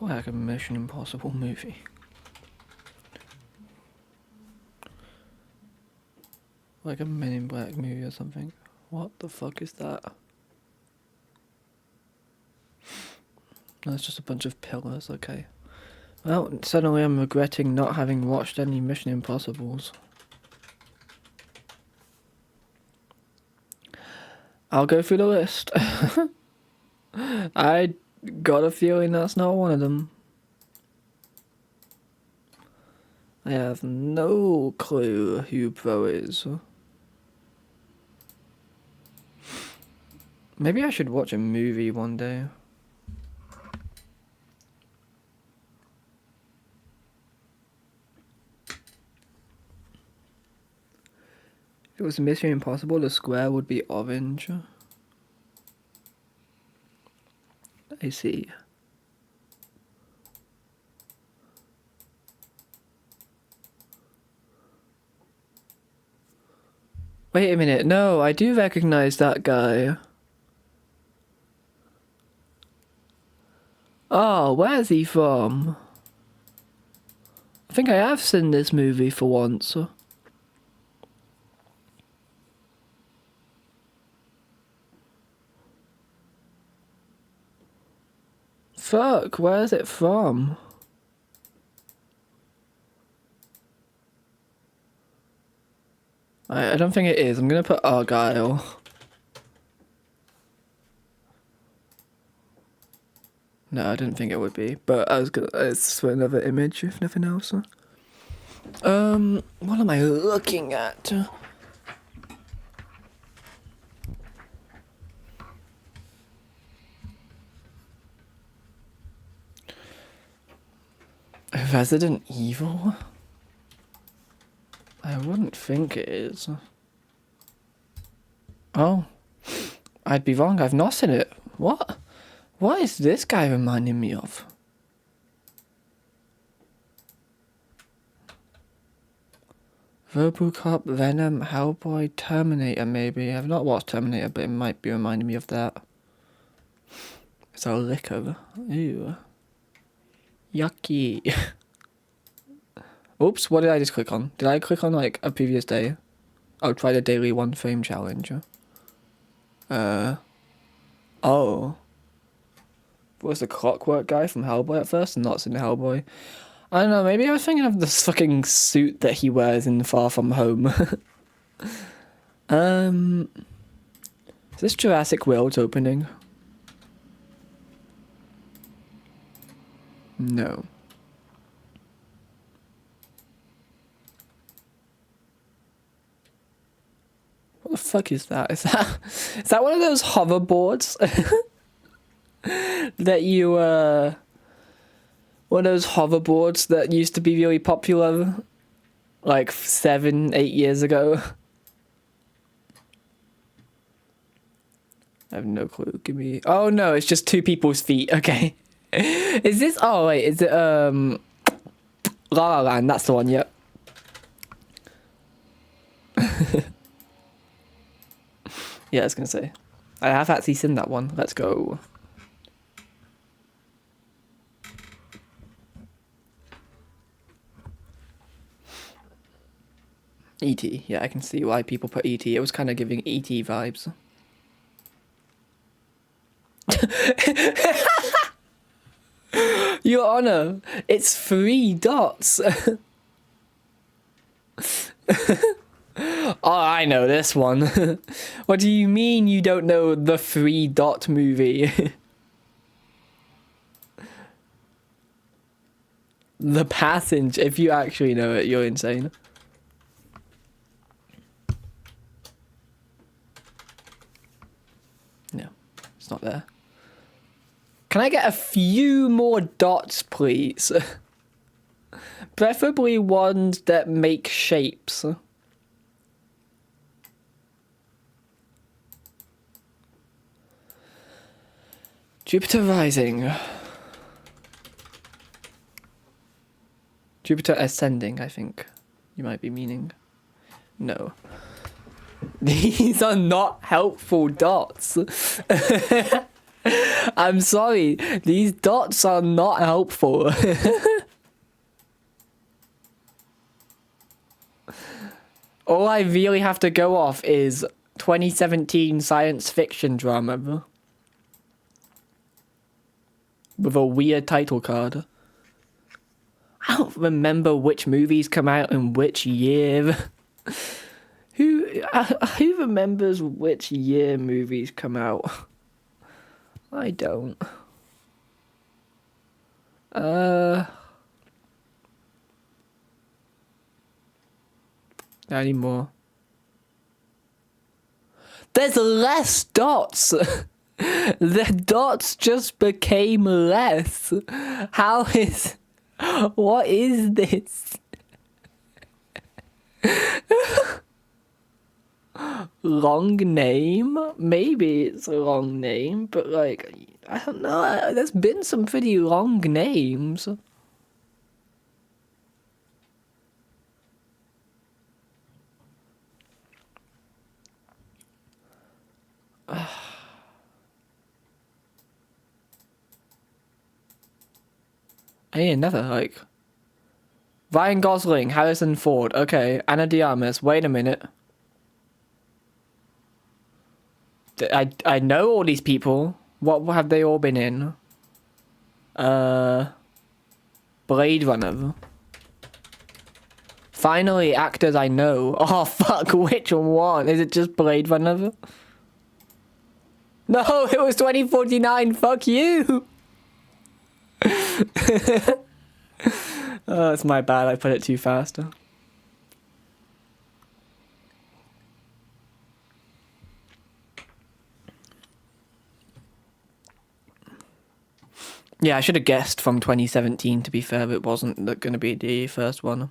Like a Mission Impossible movie. Like a Men in Black movie or something. What the fuck is that? That's just a bunch of pillars, okay. Well, suddenly I'm regretting not having watched any Mission Impossibles. I'll go through the list. I got a feeling that's not one of them. I have no clue who Pro is. Maybe I should watch a movie one day. If it was Mission Impossible, the square would be orange. I see. Wait a minute, no, I do recognize that guy. Oh, where's he from? I think I have seen this movie for once. Fuck, where's it from? I don't think it is. I'm gonna put Argyle. No, I didn't think it would be, but I was gonna. It's for another image, if nothing else. What am I looking at? Resident Evil? I wouldn't think it is. Oh, I'd be wrong. I've not seen it. What? What is this guy reminding me of? RoboCop, Venom, Hellboy, Terminator maybe. I've not watched Terminator, but it might be reminding me of that. It's a liquor. Ew. Yucky. Oops, what did I just click on? Did I click on like a previous day? I'll try the daily 1 frame challenge. Oh. Was the Clockwork guy from Hellboy at first? Not seen Hellboy. I don't know, maybe I was thinking of this fucking suit that he wears in Far From Home. Is this Jurassic World's opening? No. What the fuck is that? Is that one of those hoverboards? That you, one of those hoverboards that used to be really popular, like 7-8 years ago. I have no clue. Give me. Oh no, it's just 2 people's feet. Okay. Is this? Oh wait, is it La La Land? That's the one. Yep. Yeah, I was gonna say. I have actually seen that one. Let's go. E.T. Yeah, I can see why people put E.T. It was kind of giving E.T. vibes. Your Honor, it's 3 dots. Oh, I know this one. What do you mean you don't know the 3 dot movie? The Passage. If you actually know it, you're insane. No, it's not there. Can I get a few more dots, please? Preferably ones that make shapes. Jupiter Rising. Jupiter Ascending, I think you might be meaning. No. These are not helpful dots. I'm sorry, these dots are not helpful. All I really have to go off is 2017 science fiction drama with a weird title card. I don't remember which movies come out in which year. Who remembers which year movies come out? I don't. Not anymore. There's less dots. The dots just became less. How is... What is this? Long name? Maybe it's a long name, but like, I don't know. There's been some pretty long names. I need another, like... Ryan Gosling, Harrison Ford, okay. Ana de Armas, wait a minute. I know all these people. What have they all been in? Blade Runner. Finally, actors I know. Oh, fuck, which one? Is it just Blade Runner? No, it was 2049, fuck you! Oh, it's my bad, I put it too fast. Yeah, I should have guessed from 2017, to be fair, it wasn't going to be the first one.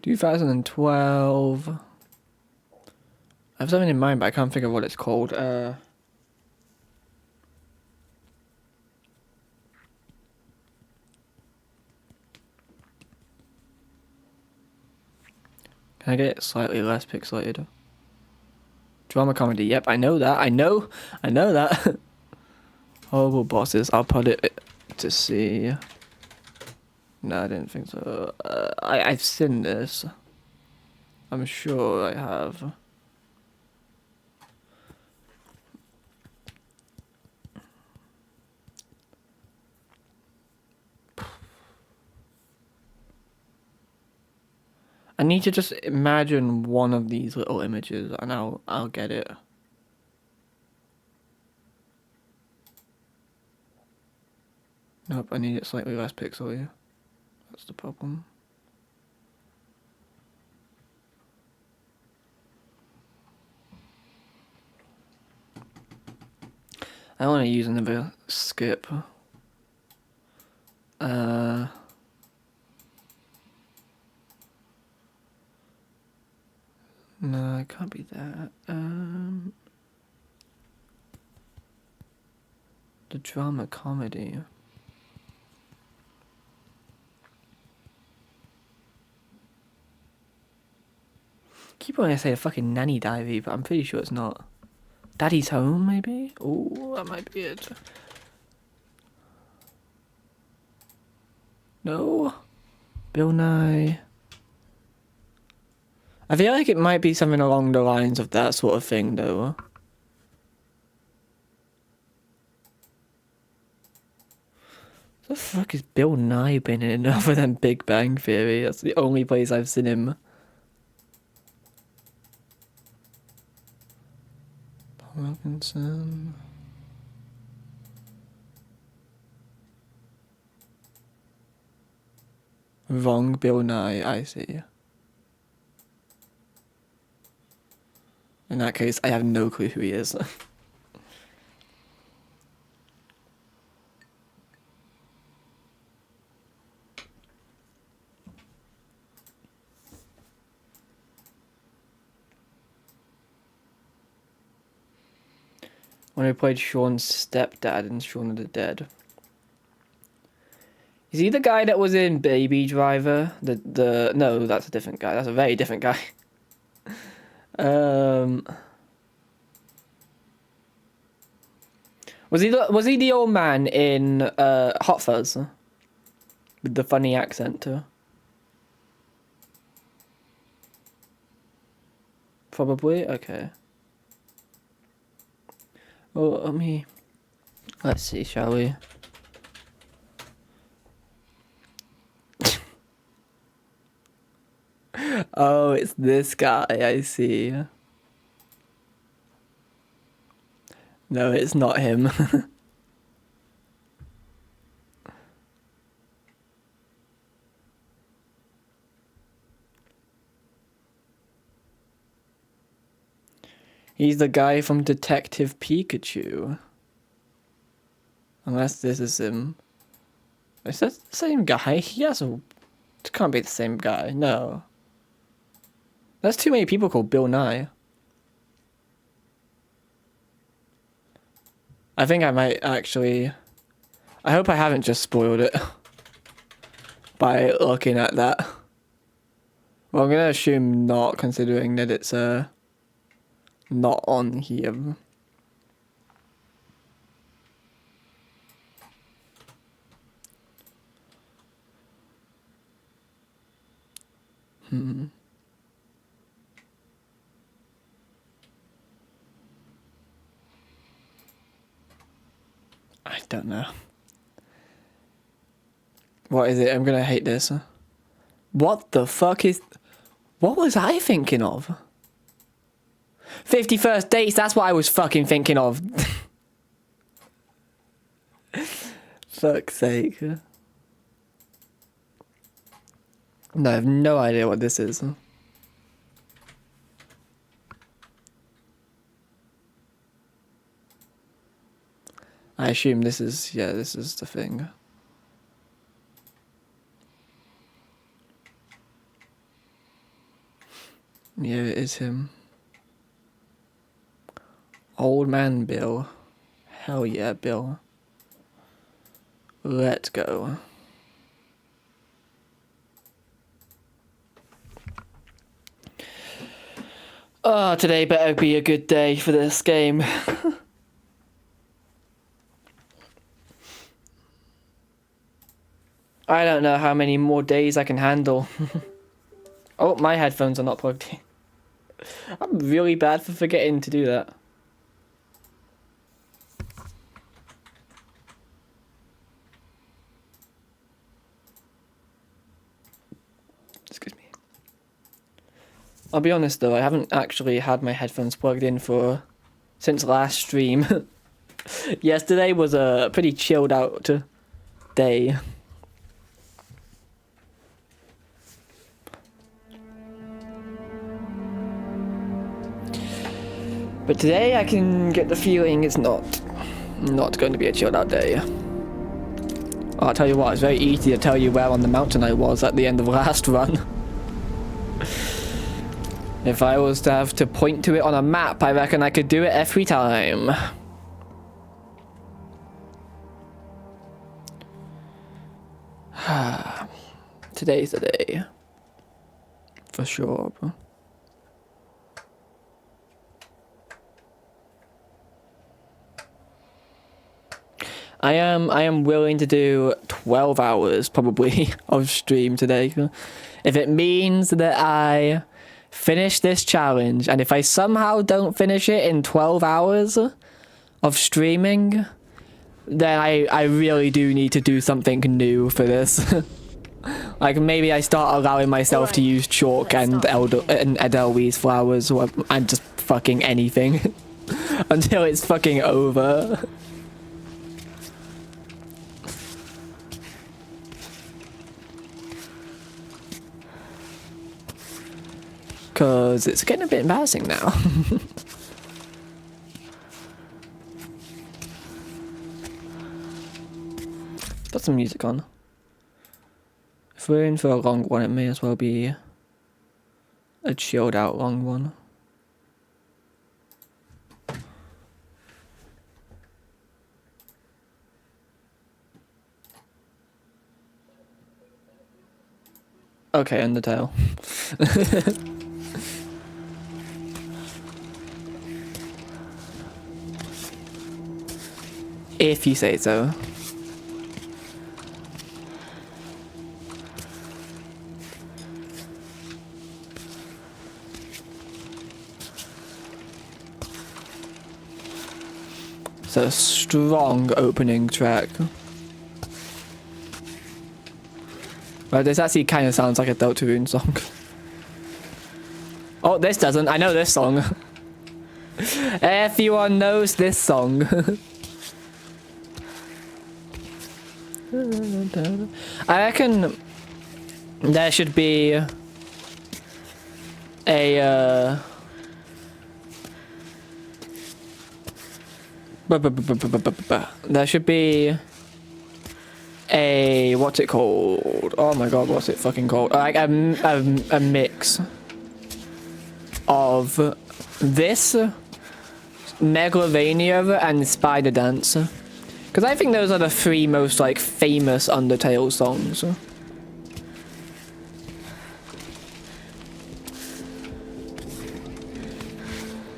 "2012. I have something in mind, but I can't figure out what it's called. Can I get it slightly less pixelated? Drama comedy. Yep, I know that. I know that. Horrible bosses. I'll put it to see. No, I didn't think so. I've seen this. I'm sure I have. I need to just imagine one of these little images and I'll get it. Nope, I need it slightly less pixely. That's the problem. I want to use another skip. No, it can't be that. The drama comedy. Keep wanting to say a fucking Nanny Diary, but I'm pretty sure it's not. Daddy's Home, maybe? Oh, that might be it. No. Bill Nye. I feel like it might be something along the lines of that sort of thing, though. What the fuck has Bill Nye been in other than Big Bang Theory? That's the only place I've seen him. Robinson. Wrong Bill Nye, I see. In that case, I have no clue who he is. When I played Sean's stepdad in Shaun of the Dead. Is he the guy that was in Baby Driver? No, that's a different guy. That's a very different guy. Was he the old man in Hot Fuzz with the funny accent too? Probably. Okay. Well, let's see, shall we? Oh, it's this guy. I see. No, it's not him. He's the guy from Detective Pikachu. Unless this is him. Is that the same guy? It can't be the same guy. No. There's too many people called Bill Nye. I think I might actually... I hope I haven't just spoiled it by looking at that. Well, I'm gonna assume not, considering that it's not on here. I don't know. What is it? I'm gonna hate this. What the fuck is... What was I thinking of? 51st Dates, that's what I was fucking thinking of. Fuck's sake. No, I have no idea what this is. I assume this is, yeah, this is the thing. Yeah, it is him. Old man Bill. Hell yeah, Bill. Let's go. Oh, today better be a good day for this game. I don't know how many more days I can handle. Oh, my headphones are not plugged in. I'm really bad for forgetting to do that. Excuse me. I'll be honest though, I haven't actually had my headphones plugged in since last stream. Yesterday was a pretty chilled out day. But today I can get the feeling it's not going to be a chilled out day. Oh, I'll tell you what, it's very easy to tell you where on the mountain I was at the end of last run. If I was to have to point to it on a map, I reckon I could do it every time. Today's the day. For sure, bro. I am willing to do 12 hours probably of stream today. If it means that I finish this challenge, and if I somehow don't finish it in 12 hours of streaming, then I really do need to do something new for this. Like maybe I start allowing myself to use chalk and Edelweiss flowers, and just fucking anything until it's fucking over. Because it's getting a bit embarrassing now. Put some music on. If we're in for a long one, it may as well be a chilled out long one. Okay, Undertale. If you say so. It's a strong opening track. Well, this actually kind of sounds like a Deltarune song. Oh, this doesn't. I know this song. Everyone knows this song. I reckon there should be a there should be a what's it called? Oh my god, what's it fucking called? Like a mix of this, Megalovania, and Spider Dance. Because I think those are the three most, like, famous Undertale songs.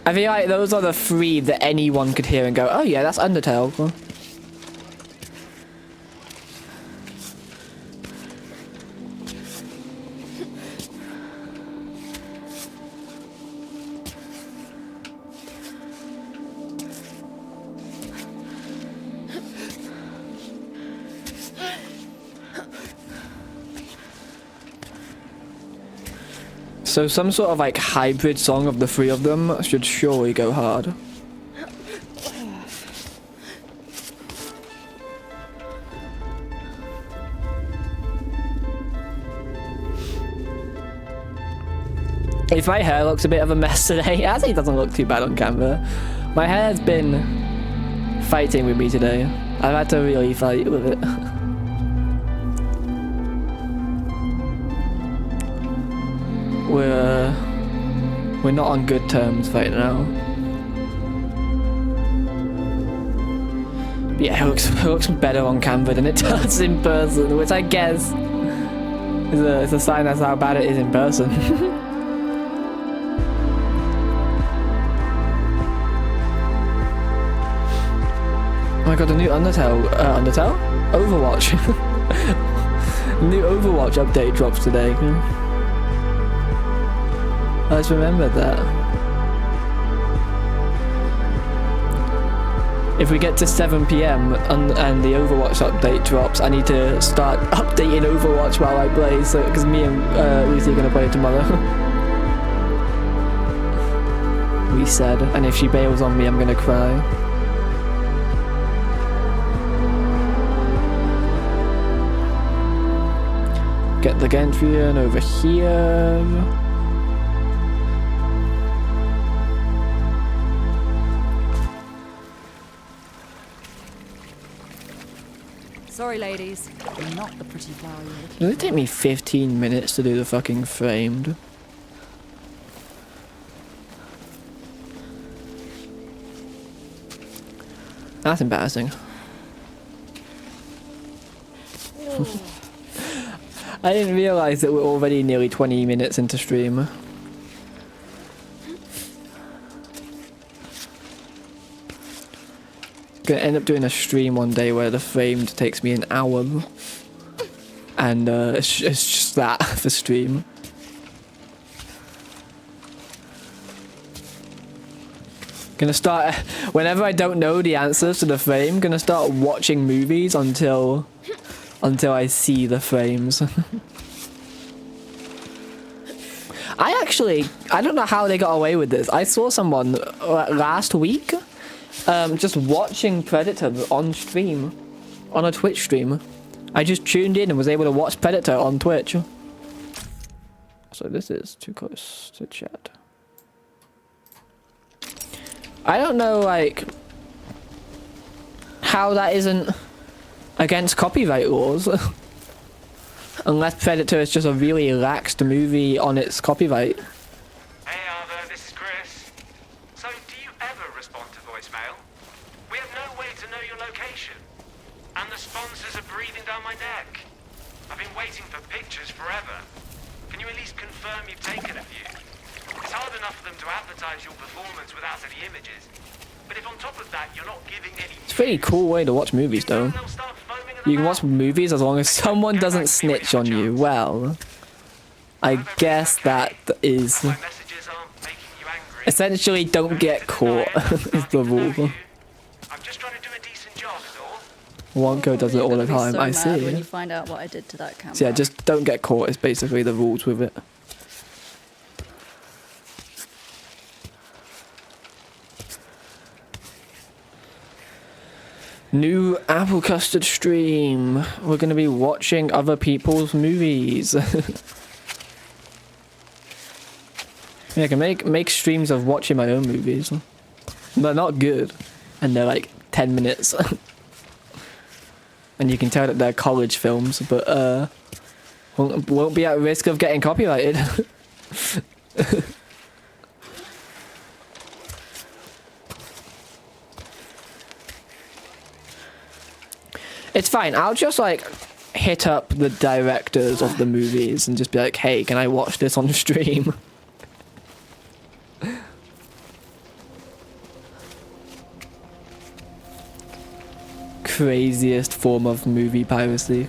I feel like those are the three that anyone could hear and go, oh yeah, that's Undertale. So some sort of like hybrid song of the three of them should surely go hard. If my hair looks a bit of a mess today, it actually doesn't look too bad on camera. My hair has been fighting with me today. I've had to really fight with it. We're not on good terms right now. But yeah, it looks better on camera than it does in person, which I guess is a sign that's how bad it is in person. Oh my god, the new Undertale? Overwatch. New Overwatch update drops today. I just remembered that. If we get to 7 PM and the Overwatch update drops, I need to start updating Overwatch while I play, so because me and Lucy are gonna play it tomorrow. We said, and if she bails on me, I'm gonna cry. Get the Gentrian over here. Sorry, ladies. I'm not the pretty flower you're looking for. Does it take me 15 minutes to do the fucking framed? That's embarrassing. I didn't realise that we're already nearly 20 minutes into stream. Gonna end up doing a stream one day where the framed takes me an hour, and it's just that for stream. Gonna start whenever I don't know the answers to the frame. Gonna start watching movies until I see the frames. I don't know how they got away with this. I saw someone last week. Just watching Predator on stream, on a Twitch stream. I just tuned in and was able to watch Predator on Twitch. So this is too close to chat. I don't know, like, how that isn't against copyright laws. Unless Predator is just a really laxed movie on its copyright. Hey Arthur, this is Chris. So, do you ever respond to voicemail? We have no way to know your location. And the sponsors are breathing down my neck. I've been waiting for pictures forever. confirm you've taken a few. It's hard enough for them to advertise your performance without any images. But if on top of that you're not giving any... It's a pretty cool way to watch movies, though. You can watch movies as long as someone doesn't snitch on you. Well, I guess that is... My messages aren't making you angry. Essentially, don't get caught is the rule. I'm just trying to do a decent job, is all. Wonko does it all the You're gonna time. be so I mad when see. you find out what I did to that camera. So yeah, just don't get caught is basically the rules with it. New apple custard stream. We're going to be watching other people's movies. Yeah, I can make streams of watching my own movies. They're not good, and they're like 10 minutes. And you can tell that they're college films, but won't be at risk of getting copyrighted. It's fine. I'll just like hit up the directors of the movies and just be like, "Hey, can I watch this on stream?" Craziest form of movie piracy.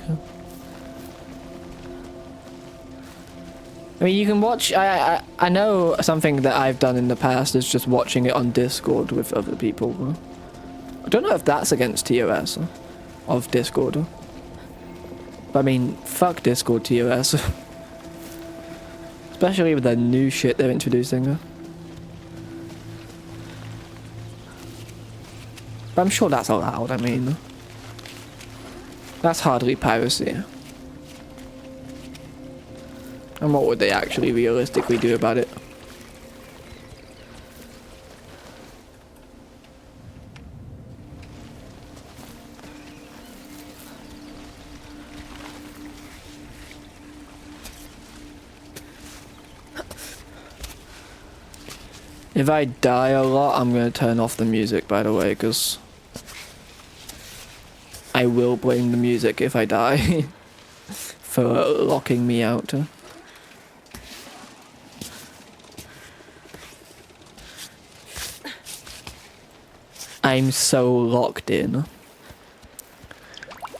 I mean, you can watch. I know something that I've done in the past is just watching it on Discord with other people. I don't know if that's against TOS of Discord. But I mean, fuck Discord TOS. Especially with the new shit they're introducing. But I'm sure that's allowed, I mean. That's hardly piracy. And what would they actually realistically do about it? If I die a lot, I'm gonna turn off the music, by the way, because I will blame the music if I die for locking me out. I'm so locked in.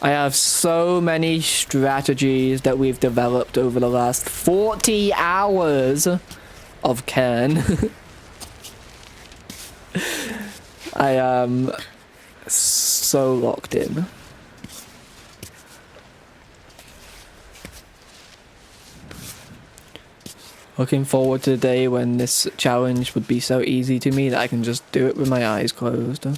I have so many strategies that we've developed over the last 40 hours of Cairn. I am so locked in. Looking forward to the day when this challenge would be so easy to me that I can just do it with my eyes closed. I'm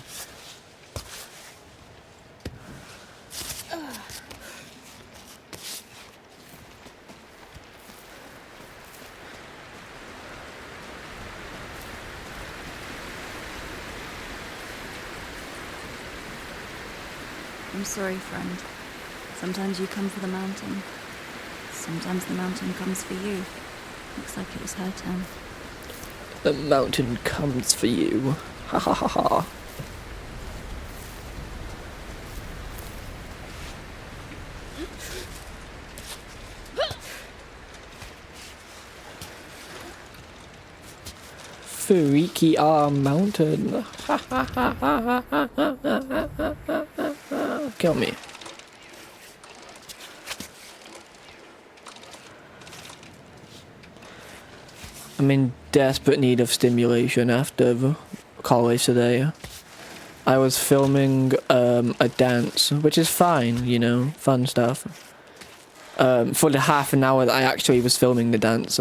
sorry, friend. Sometimes you come for the mountain. Sometimes the mountain comes for you. Looks like it was her turn. The mountain comes for you. Ha ha ha ha. Freaky arm mountain. Ha ha ha ha ha ha ha ha. Kill me. I'm in desperate need of stimulation after college today. I was filming a dance, which is fine, you know, fun stuff. For the half an hour that I actually was filming the dance.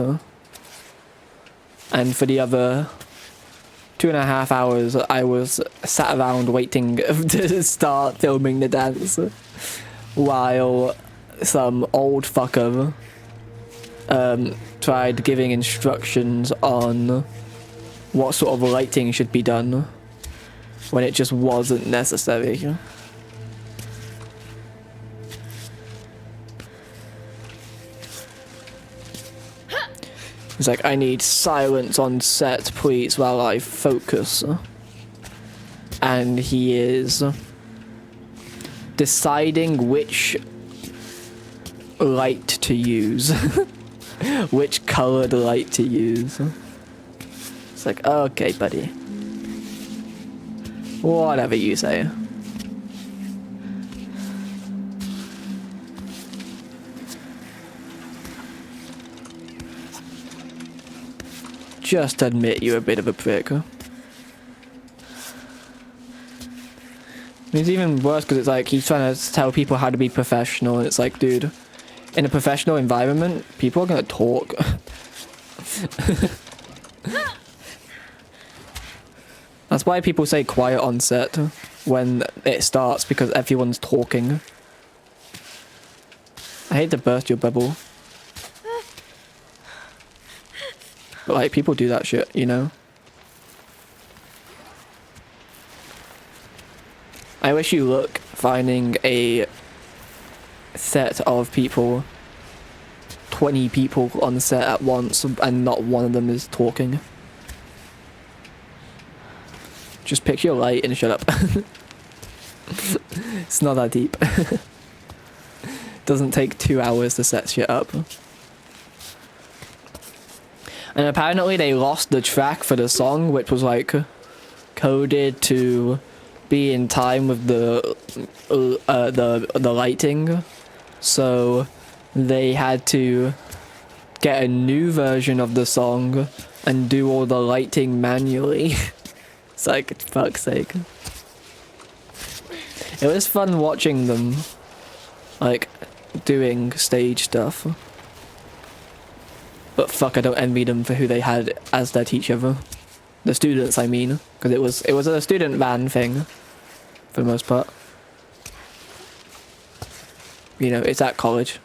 And for the other 2.5 hours, I was sat around waiting to start filming the dance. While some old fucker tried giving instructions on what sort of lighting should be done when it just wasn't necessary. He's like, I need silence on set, please, while I focus. And he is deciding which light to use. which colored light to use. It's like, okay, buddy. Whatever you say. Just admit you're a bit of a prick. It's even worse because it's like he's trying to tell people how to be professional, and it's like, dude, in a professional environment, people are gonna talk. That's why people say quiet on set when it starts, because everyone's talking. I hate to burst your bubble. But like, people do that shit, you know? I wish you luck finding a set of people, 20 people on set at once, and not one of them is talking. Just pick your light and shut up. It's not that deep. Doesn't take 2 hours to set shit up. And apparently they lost the track for the song, which was like coded to be in time with the lighting, so they had to get a new version of the song and do all the lighting manually. It's like, fuck's sake. It was fun watching them like doing stage stuff, but fuck, I don't envy them for who they had as their teacher. The students, I mean, because it was a student van thing for the most part. You know, it's at college.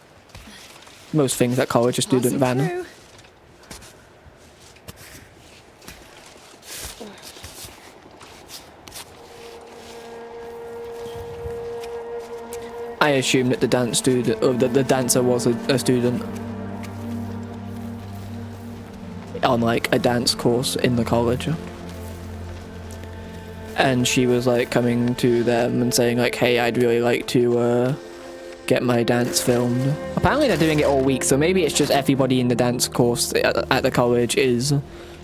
Most things at college are student van. Through. I assume that the dance student, or the dancer was a student on like a dance course in the college. And she was like coming to them and saying like, hey, I'd really like to get my dance filmed. Apparently they're doing it all week, so maybe it's just everybody in the dance course at the college is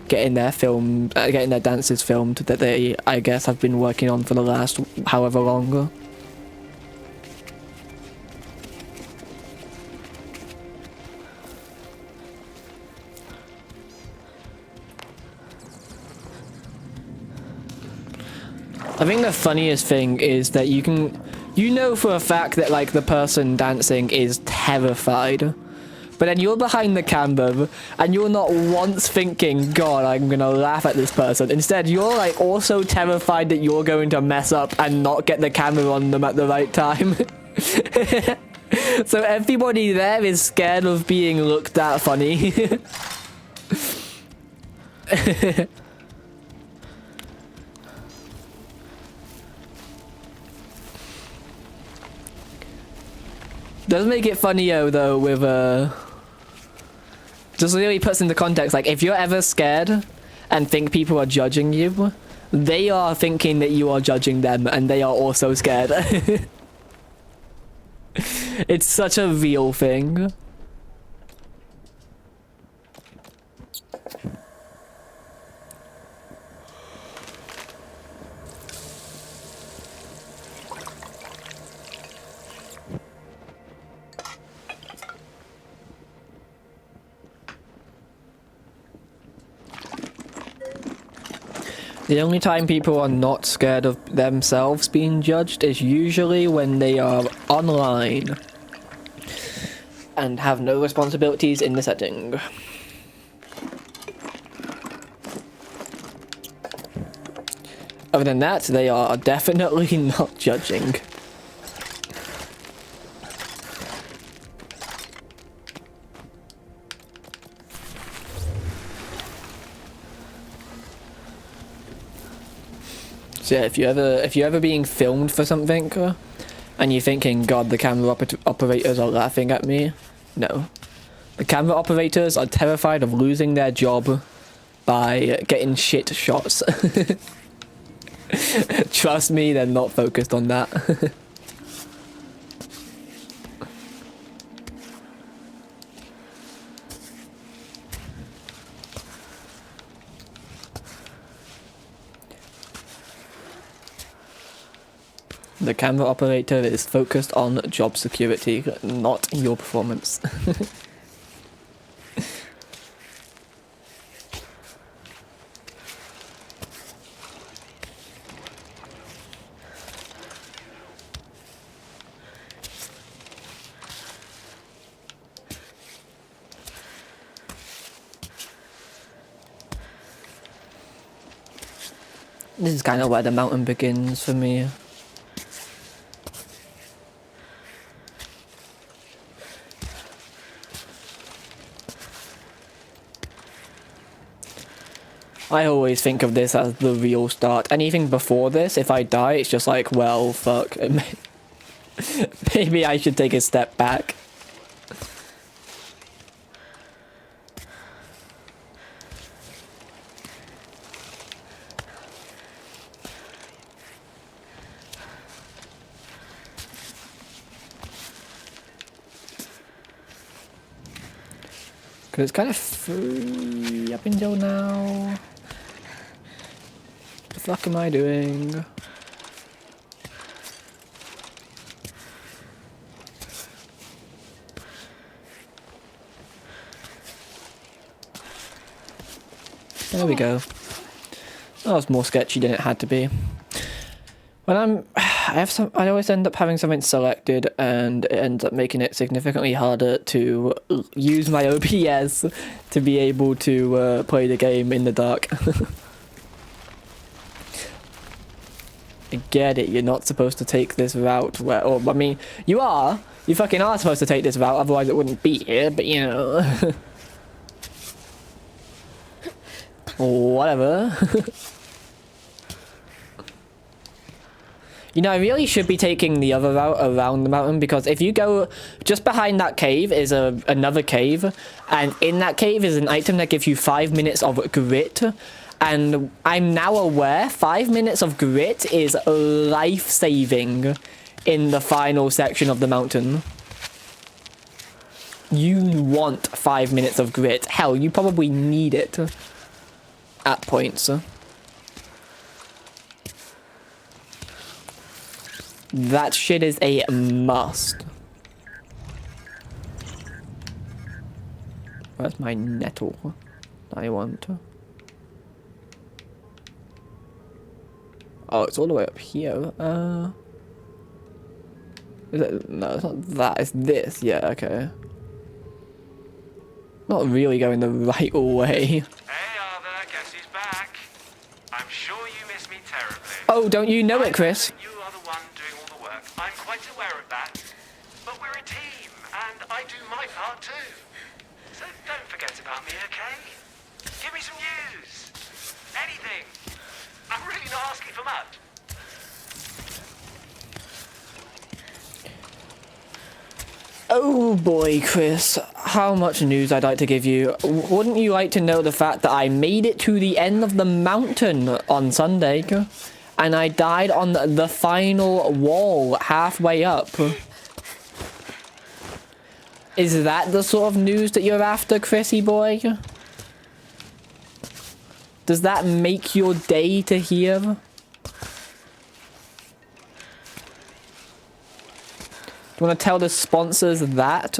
getting their getting their dances filmed that they, I guess, have been working on for the last however long. I think the funniest thing is that you know for a fact that like the person dancing is terrified, but then you're behind the camera and you're not once thinking, God, I'm gonna laugh at this person. Instead, you're like also terrified that you're going to mess up and not get the camera on them at the right time. So everybody there is scared of being looked at funny. Does make it funnier though with just really puts into context, like if you're ever scared and think people are judging you, they are thinking that you are judging them and they are also scared. It's such a real thing. The only time people are not scared of themselves being judged is usually when they are online and have no responsibilities in the setting. Other than that, they are definitely not judging. So yeah, if you're ever being filmed for something and you're thinking, God, the camera operators are laughing at me, no. The camera operators are terrified of losing their job by getting shit shots. Trust me, they're not focused on that. The camera operator is focused on job security, not your performance. This is kind of where the mountain begins for me. I always think of this as the real start. Anything before this, if I die, it's just like, well, fuck. Maybe I should take a step back. Because it's kind of free up until now. What the fuck am I doing? There we go. That was more sketchy than it had to be. When I always end up having something selected and it ends up making it significantly harder to use my OBS to be able to play the game in the dark. I get it, you're not supposed to take this route where, or I mean, you fucking are supposed to take this route, otherwise it wouldn't be here, but you know. Whatever. You know, I really should be taking the other route around the mountain, because if you go just behind that cave is another cave, and in that cave is an item that gives you 5 minutes of grit, and I'm now aware 5 minutes of grit is life-saving in the final section of the mountain. You want 5 minutes of grit. Hell, you probably need it at points. That shit is a must. Where's my nettle that I want? Oh, it's all the way up here. Is it? No, it's not that. It's this. Yeah, okay. Not really going the right way. Hey, Arthur, guess who's back? I'm sure you miss me terribly. Oh, don't you know it, Chris? You are the one doing all the work. I'm quite aware of that. But we're a team, and I do my part too. So don't forget about me, okay? Give me some news. Anything. I'm really not asking for much. Oh boy, Chris, how much news I'd like to give you. Wouldn't you like to know the fact that I made it to the end of the mountain on Sunday, and I died on the final wall halfway up? Is that the sort of news that you're after, Chrissy boy? Does that make your day to hear? Do you want to tell the sponsors that?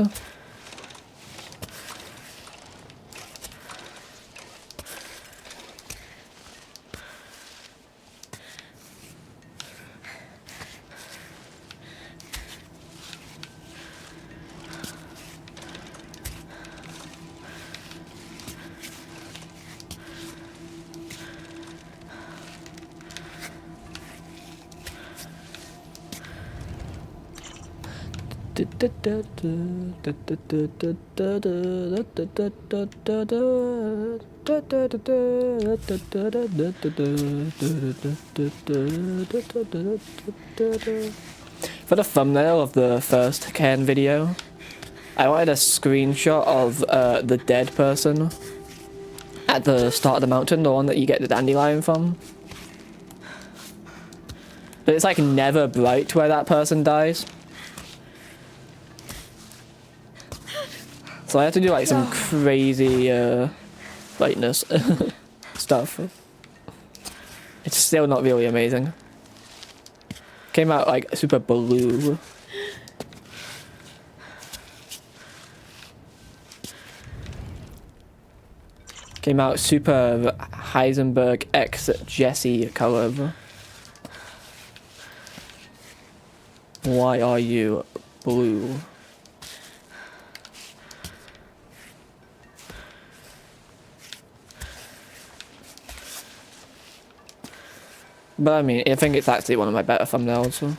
For the thumbnail of the first Cairn video, I wanted a screenshot of the dead person at the start of the mountain, the one that you get the dandelion from. But it's like never bright where that person dies. So I have to do like some crazy brightness stuff. It's still not really amazing. Came out like super blue. Came out super Heisenberg X Jesse color. Why are you blue? But I mean, I think it's actually one of my better thumbnails. So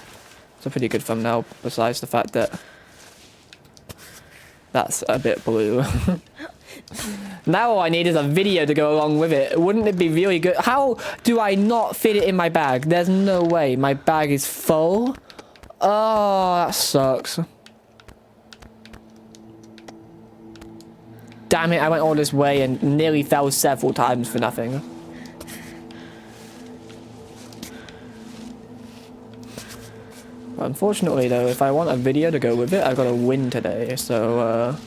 it's a pretty good thumbnail, besides the fact that that's a bit blue. Now all I need is a video to go along with it. Wouldn't it be really good? How do I not fit it in my bag? There's no way. My bag is full. Oh, that sucks. Damn it, I went all this way and nearly fell several times for nothing. But unfortunately though, if I want a video to go with it, I've got to win today, so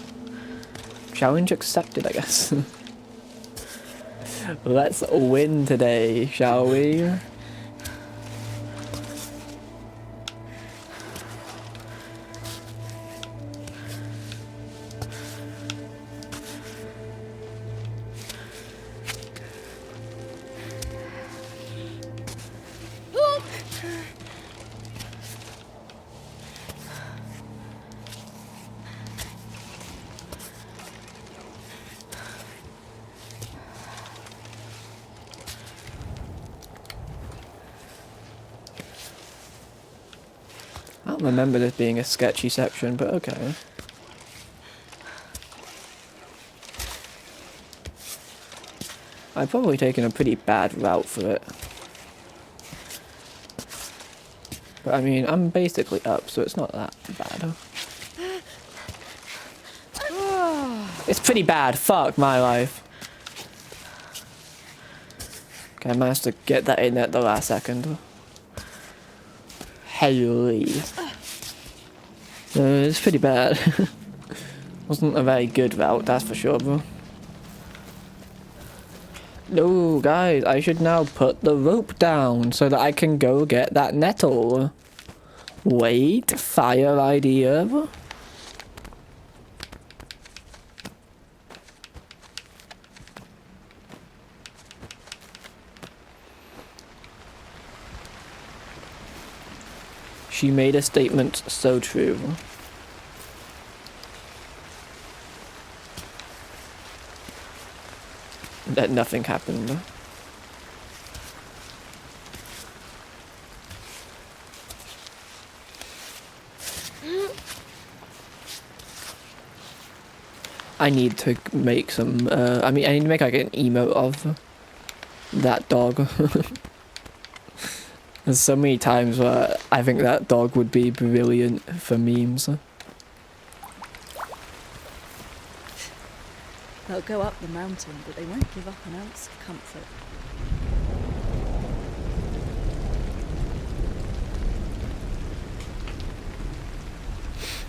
challenge accepted, I guess. Let's win today, shall we? I don't remember this being a sketchy section, but okay. I've probably taken a pretty bad route for it. But I mean, I'm basically up, so it's not that bad. It's pretty bad, fuck my life. Okay, I managed to get that in at the last second. Holy. It's pretty bad. Wasn't a very good route, that's for sure, bro. No, guys, I should now put the rope down so that I can go get that nettle. Wait, fire idea. She made a statement so true. That nothing happened. I need to make some, I need to make like an emote of that dog. There's so many times where I think that dog would be brilliant for memes. They'll go up the mountain, but they won't give up an ounce of comfort.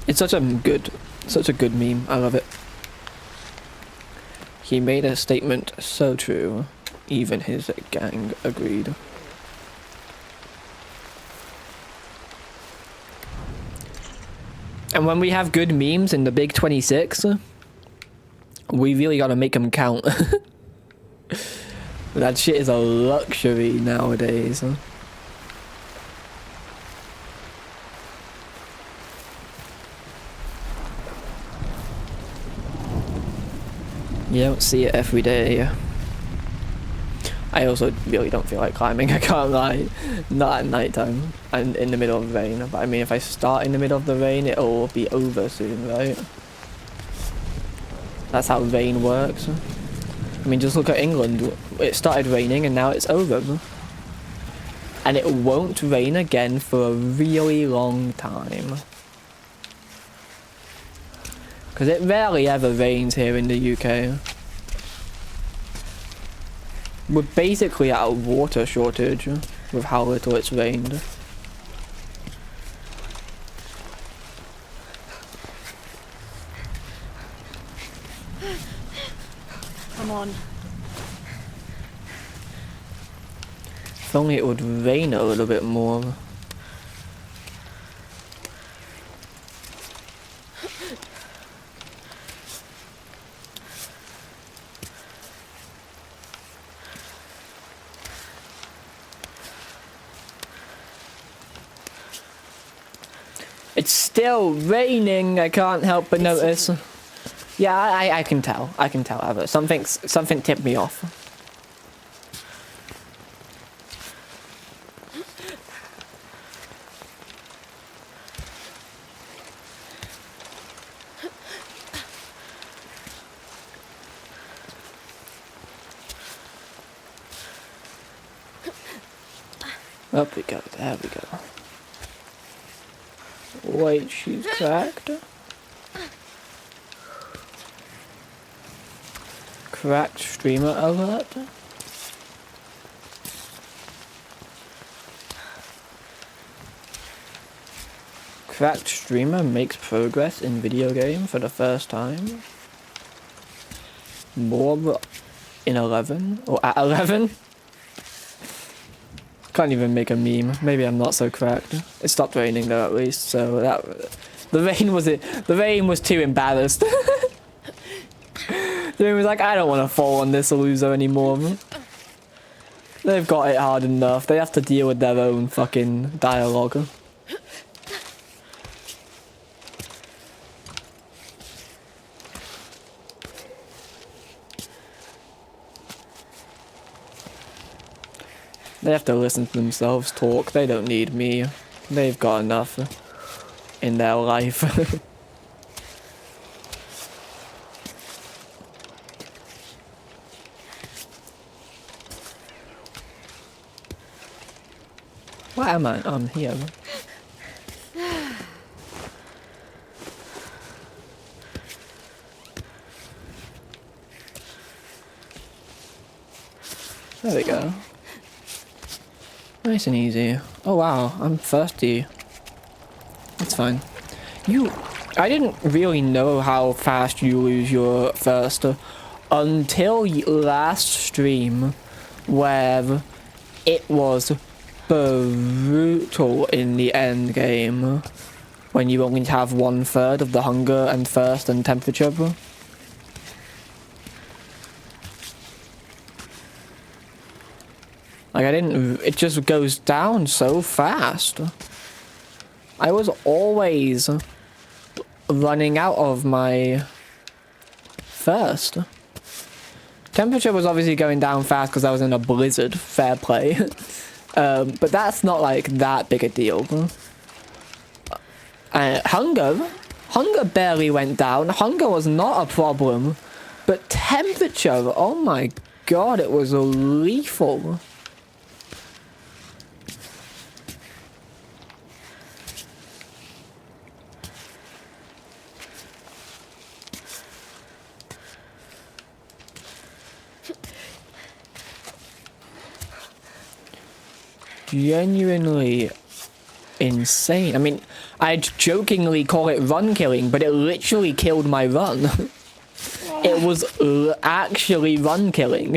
It's such a good meme. I love it. He made a statement so true, even his gang agreed. And when we have good memes in the Big 26, we really gotta make them count. That shit is a luxury nowadays. You don't see it every day. I also really don't feel like climbing, I can't lie. Not at night time and in the middle of the rain. But I mean, if I start in the middle of the rain, it'll be over soon, right? That's how rain works. I mean, just look at England. It started raining and now it's over. And it won't rain again for a really long time. Because it rarely ever rains here in the UK. We're basically at a water shortage with how little it's rained. Come on. If only it would rain a little bit more. It's still raining. I can't help but notice. Yeah, I can tell. I can tell, Ava. Something tipped me off. Up we go. There we go. Wait, she's cracked. Cracked streamer alert. Cracked streamer makes progress in video game for the first time. More in 11 or at 11. Can't even make a meme. Maybe I'm not so cracked. It stopped raining though, at least. So that the rain was too embarrassed. The rain was like, I don't want to fall on this loser anymore. They've got it hard enough. They have to deal with their own fucking dialogue. They have to listen to themselves talk. They don't need me. They've got enough in their life. Where am I? I'm here. There we go. Nice and easy. Oh wow, I'm thirsty. That's fine. I didn't really know how fast you lose your thirst until last stream, where it was brutal in the end game, when you only have 1/3 of the hunger and thirst and temperature. Like it just goes down so fast. I was always running out of my thirst. Temperature was obviously going down fast because I was in a blizzard, fair play. But that's not like that big a deal. Hunger barely went down. Hunger was not a problem. But temperature, oh my god, it was lethal. Genuinely insane. I mean, I'd jokingly call it run killing, but it literally killed my run. It was actually run killing.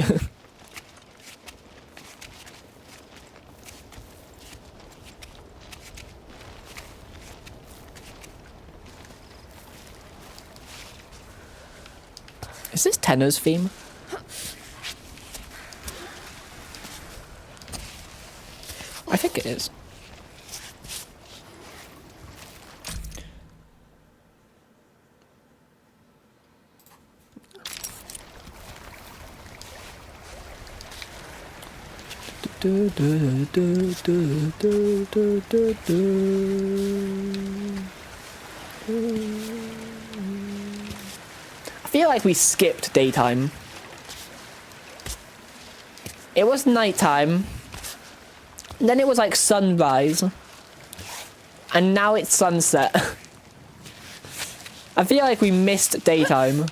Is this Tennor's theme? I think it is. I feel like we skipped daytime. It was nighttime. Then it was like sunrise. And now it's sunset. I feel like we missed daytime.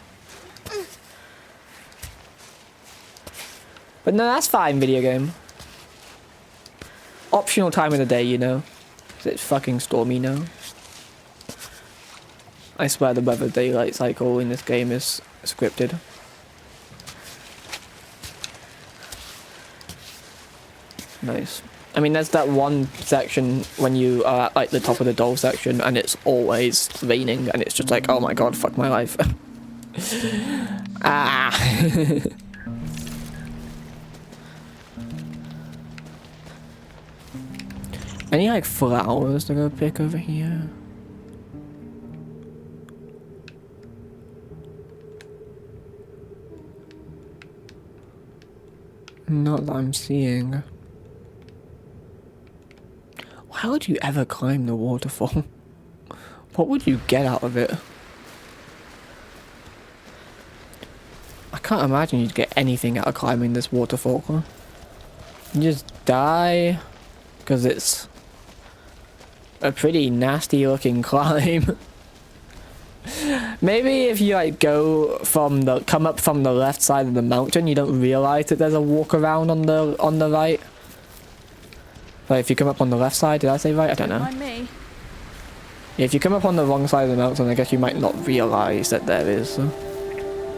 But no, that's fine, video game. Optional time of the day, you know. 'Cause it's fucking stormy now. I swear the weather daylight cycle in this game is scripted. Nice. I mean, there's that one section when you are at like the top of the doll section and it's always raining and it's just like, oh my god, fuck my life. Ah. Any like flowers to go pick over here? Not that I'm seeing. How would you ever climb the waterfall? What would you get out of it? I can't imagine you'd get anything out of climbing this waterfall. Huh? You just die because it's a pretty nasty looking climb. Maybe if you like come up from the left side of the mountain, you don't realize that there's a walk around on the right. Like if you come up on the left side, did I say right? I don't know. Mind me. If you come up on the wrong side of the mountain, I guess you might not realize that there is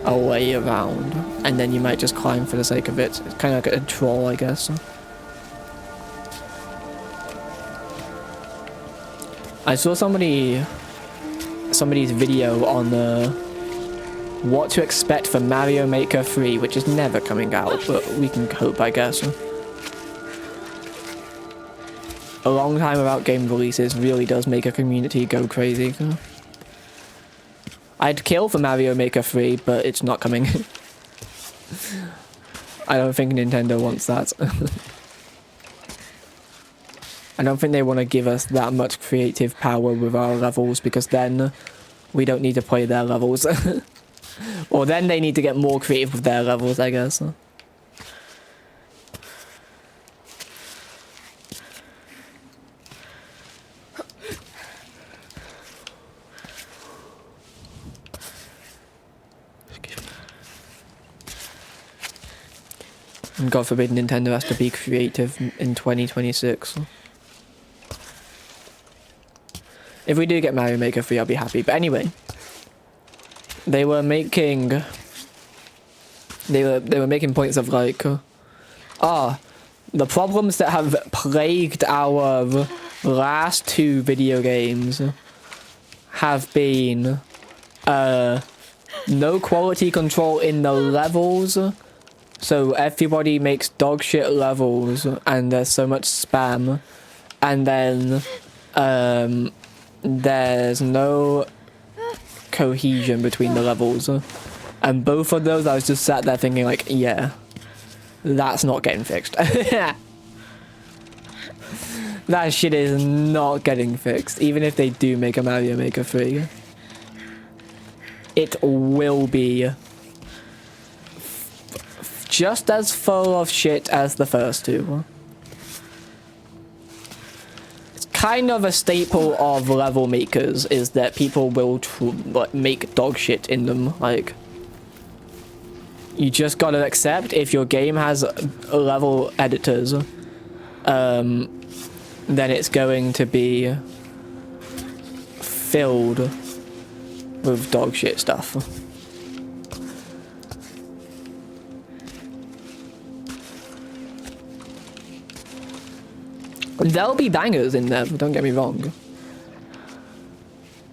a way around, and then you might just climb for the sake of it. It's kind of like a troll, I guess. I saw somebody's video on what to expect for Mario Maker 3, which is never coming out, but we can hope, I guess. A long time without game releases really does make a community go crazy. I'd kill for Mario Maker 3, but it's not coming. I don't think Nintendo wants that. I don't think they want to give us that much creative power with our levels, because then we don't need to play their levels. Or then they need to get more creative with their levels, I guess. And God forbid Nintendo has to be creative in 2026. If we do get Mario Maker 3, I'll be happy. But anyway, they were making points of like, the problems that have plagued our last two video games have been no quality control in the levels. So everybody makes dog shit levels and there's so much spam, and then there's no cohesion between the levels, and both of those I was just sat there thinking like, yeah, that's not getting fixed. That shit is not getting fixed. Even if they do make a Mario Maker 3, it will be just as full of shit as the first two. It's kind of a staple of level makers, is that people will make dog shit in them. Like, you just gotta accept if your game has level editors, then it's going to be filled with dog shit stuff. There'll be bangers in there, don't get me wrong.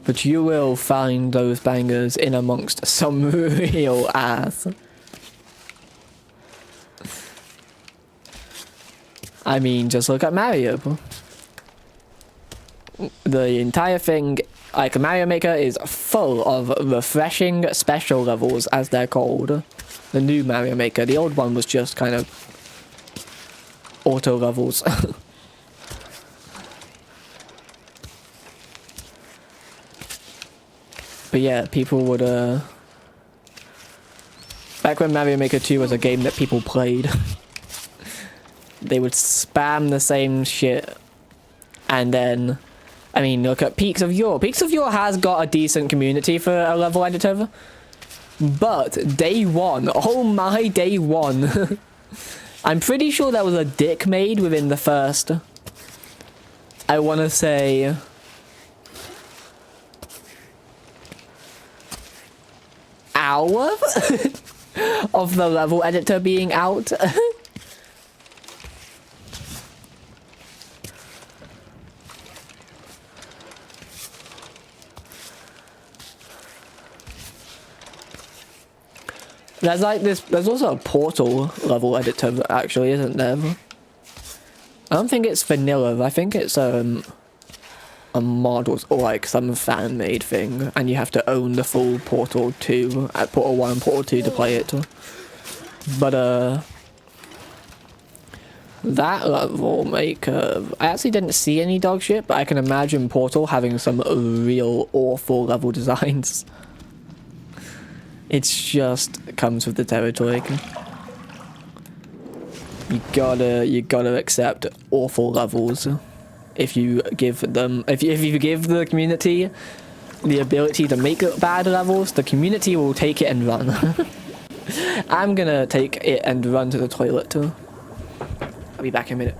But you will find those bangers in amongst some real ass. I mean, just look at Mario. The entire thing, like, Mario Maker is full of refreshing special levels, as they're called. The new Mario Maker. The old one was just kind of auto levels. But yeah, people would, back when Mario Maker 2 was a game that people played, they would spam the same shit, and then, I mean, look at Peaks of Yore. Peaks of Yore has got a decent community for a level editor, but day one, oh my, day one, I'm pretty sure there was a dick made within the first, I want to say, hour of the level editor being out. There's like this, there's also a Portal level editor actually, isn't there? I don't think it's vanilla, I think it's a mod or like some fan made thing, and you have to own the full Portal 2 at Portal 1 and Portal 2 to play it. But That level may curve. I actually didn't see any dog shit, but I can imagine Portal having some real awful level designs. It's just comes with the territory. You gotta accept awful levels if you give them if you give the community the ability to make bad levels. The community will take it and run. I'm gonna take it and run to the toilet too. I'll be back in a minute.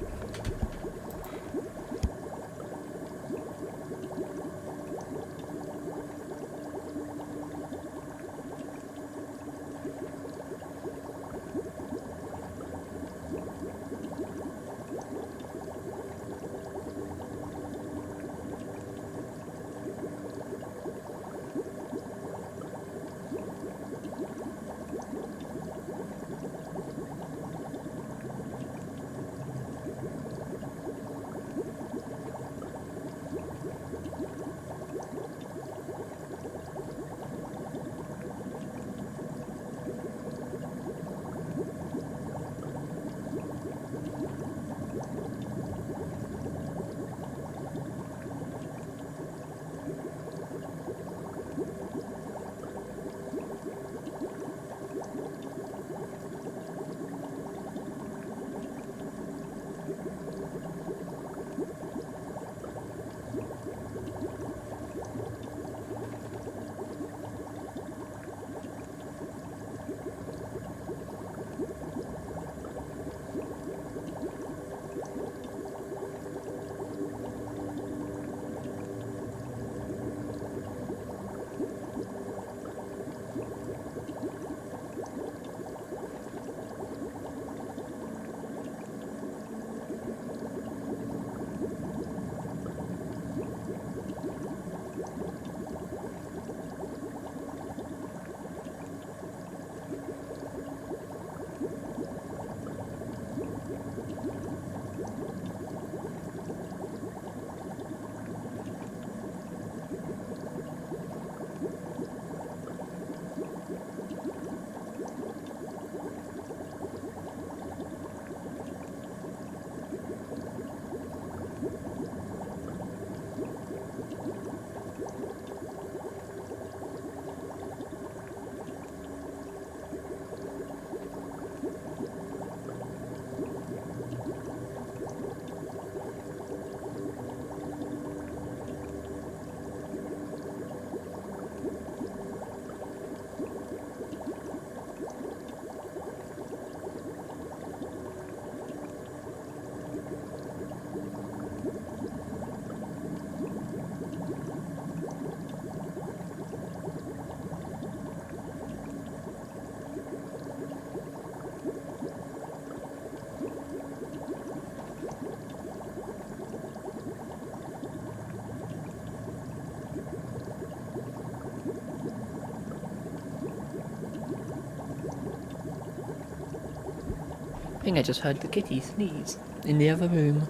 I think I just heard the kitty sneeze in the other room.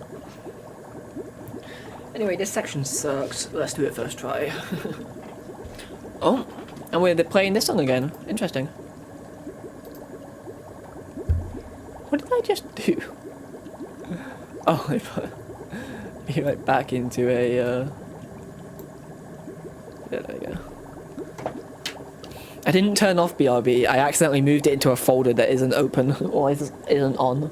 Anyway, this section sucks. Let's do it first try. Oh, and we're playing this song again. Interesting. What did I just do? Oh, I put me right back into a, yeah, there you go. I didn't turn off BRB, I accidentally moved it into a folder that isn't open, or isn't on.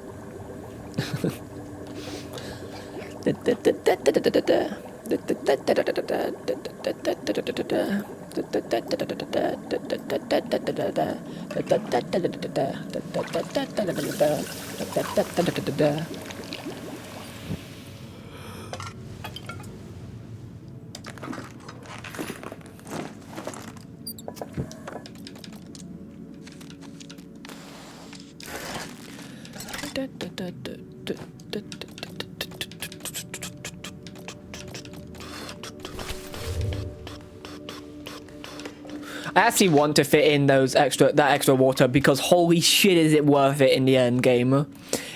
I actually want to fit in that extra water because holy shit is it worth it in the end game.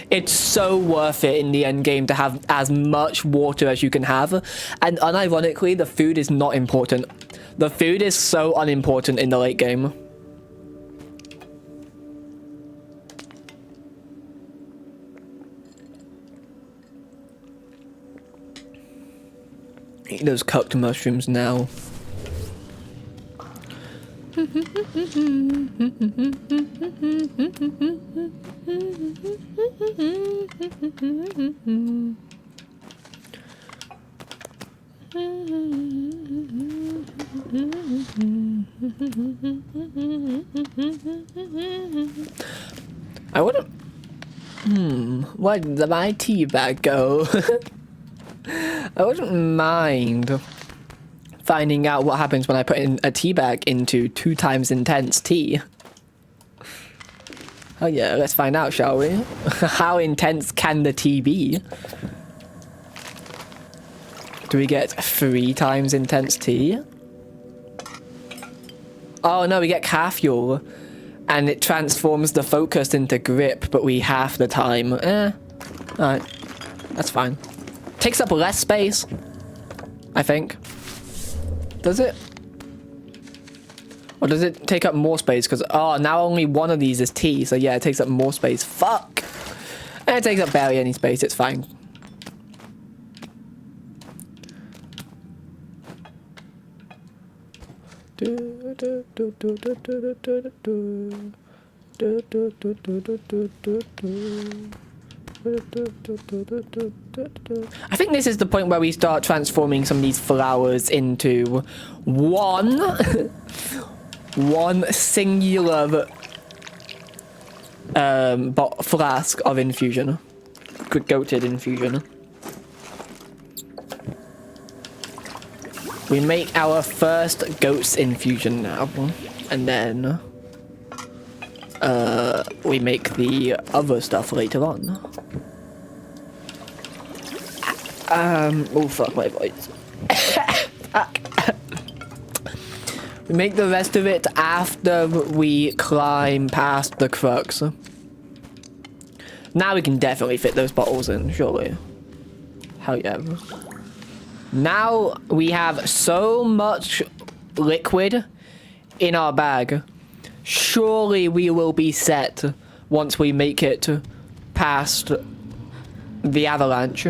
It's so worth it in the end game to have as much water as you can have, and unironically the food is not important. The food is so unimportant in the late game. Eat those cooked mushrooms now. I wouldn't. Where did my tea bag go? I wouldn't mind finding out what happens when I put in a tea bag into 2 times intense tea. Oh yeah, let's find out, shall we? How intense can the tea be? Do we get 3 times intense tea? Oh no, we get Caffeine, and it transforms the focus into grip, but we half the time. Alright, that's fine. Takes up less space, I think. Does it? Or does it take up more space? Because, oh, now only one of these is tea, so yeah, it takes up more space. Fuck! And it takes up barely any space, it's fine. I think this is the point where we start transforming some of these flowers into one singular flask of infusion. Goated infusion. We make our first goat's infusion now, and then we make the other stuff later on. Oh fuck my voice. We make the rest of it after we climb past the crux. Now we can definitely fit those bottles in, surely. Hell yeah. Now we have so much liquid in our bag. Surely we will be set once we make it past the avalanche.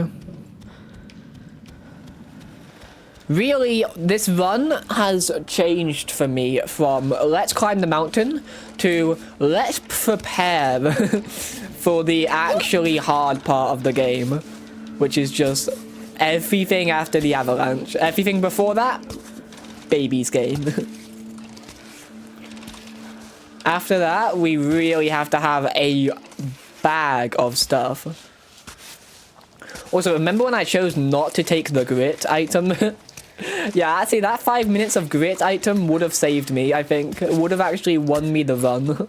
Really, this run has changed for me from let's climb the mountain to let's prepare for the actually hard part of the game, which is just everything after the avalanche. Everything before that, baby's game. After that, we really have to have a bag of stuff. Also, remember when I chose not to take the grit item? Yeah, actually, that 5 minutes of grit item would have saved me, I think. It would have actually won me the run.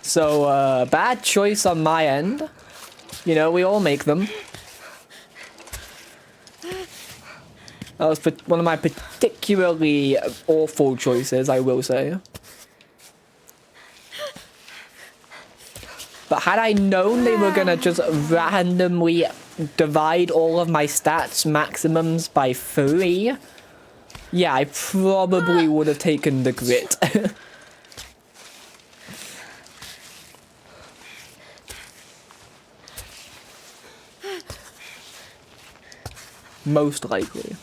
So, bad choice on my end. You know, we all make them. That was one of my particularly awful choices, I will say. But had I known they were gonna just randomly divide all of my stats maximums by 3, yeah, I probably would have taken the grit. Most likely.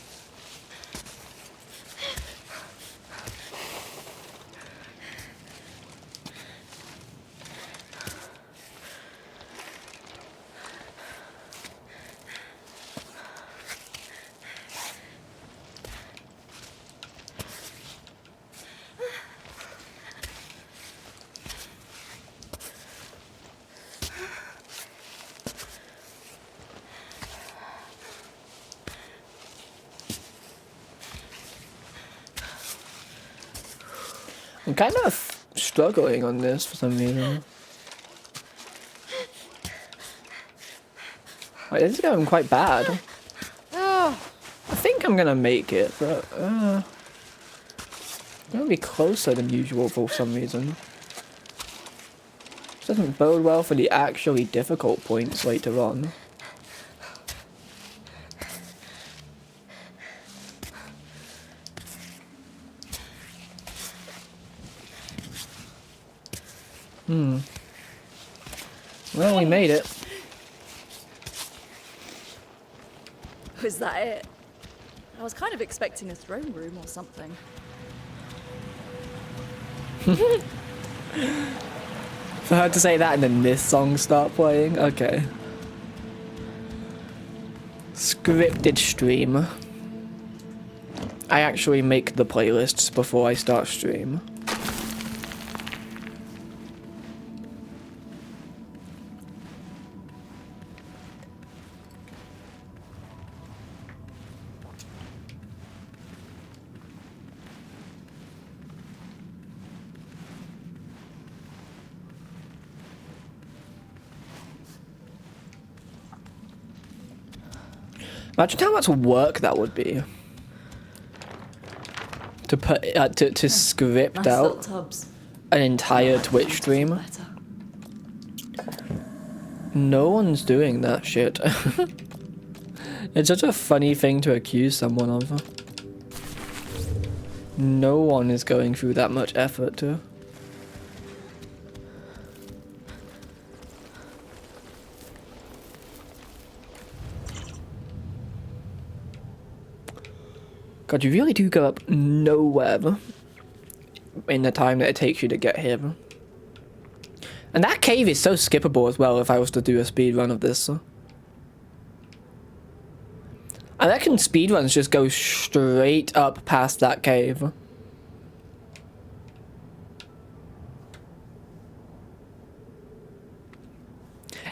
I'm kind of struggling on this for some reason. Like, this is going quite bad. I think I'm gonna make it, but I'm gonna be closer than usual for some reason. This doesn't bode well for the actually difficult points later on. Well, we made it. Was that it? I was kind of expecting a throne room or something. For her to say that and then this song start playing? Okay. Scripted stream. I actually make the playlists before I start stream. Imagine how much work that would be. To put to script Nice little out tubs. an entire Twitch stream. Better. No one's doing that shit. It's such a funny thing to accuse someone of. No one is going through that much effort to. God, you really do go up nowhere in the time that it takes you to get here. And that cave is so skippable as well if I was to do a speed run of this. I reckon speedruns just go straight up past that cave.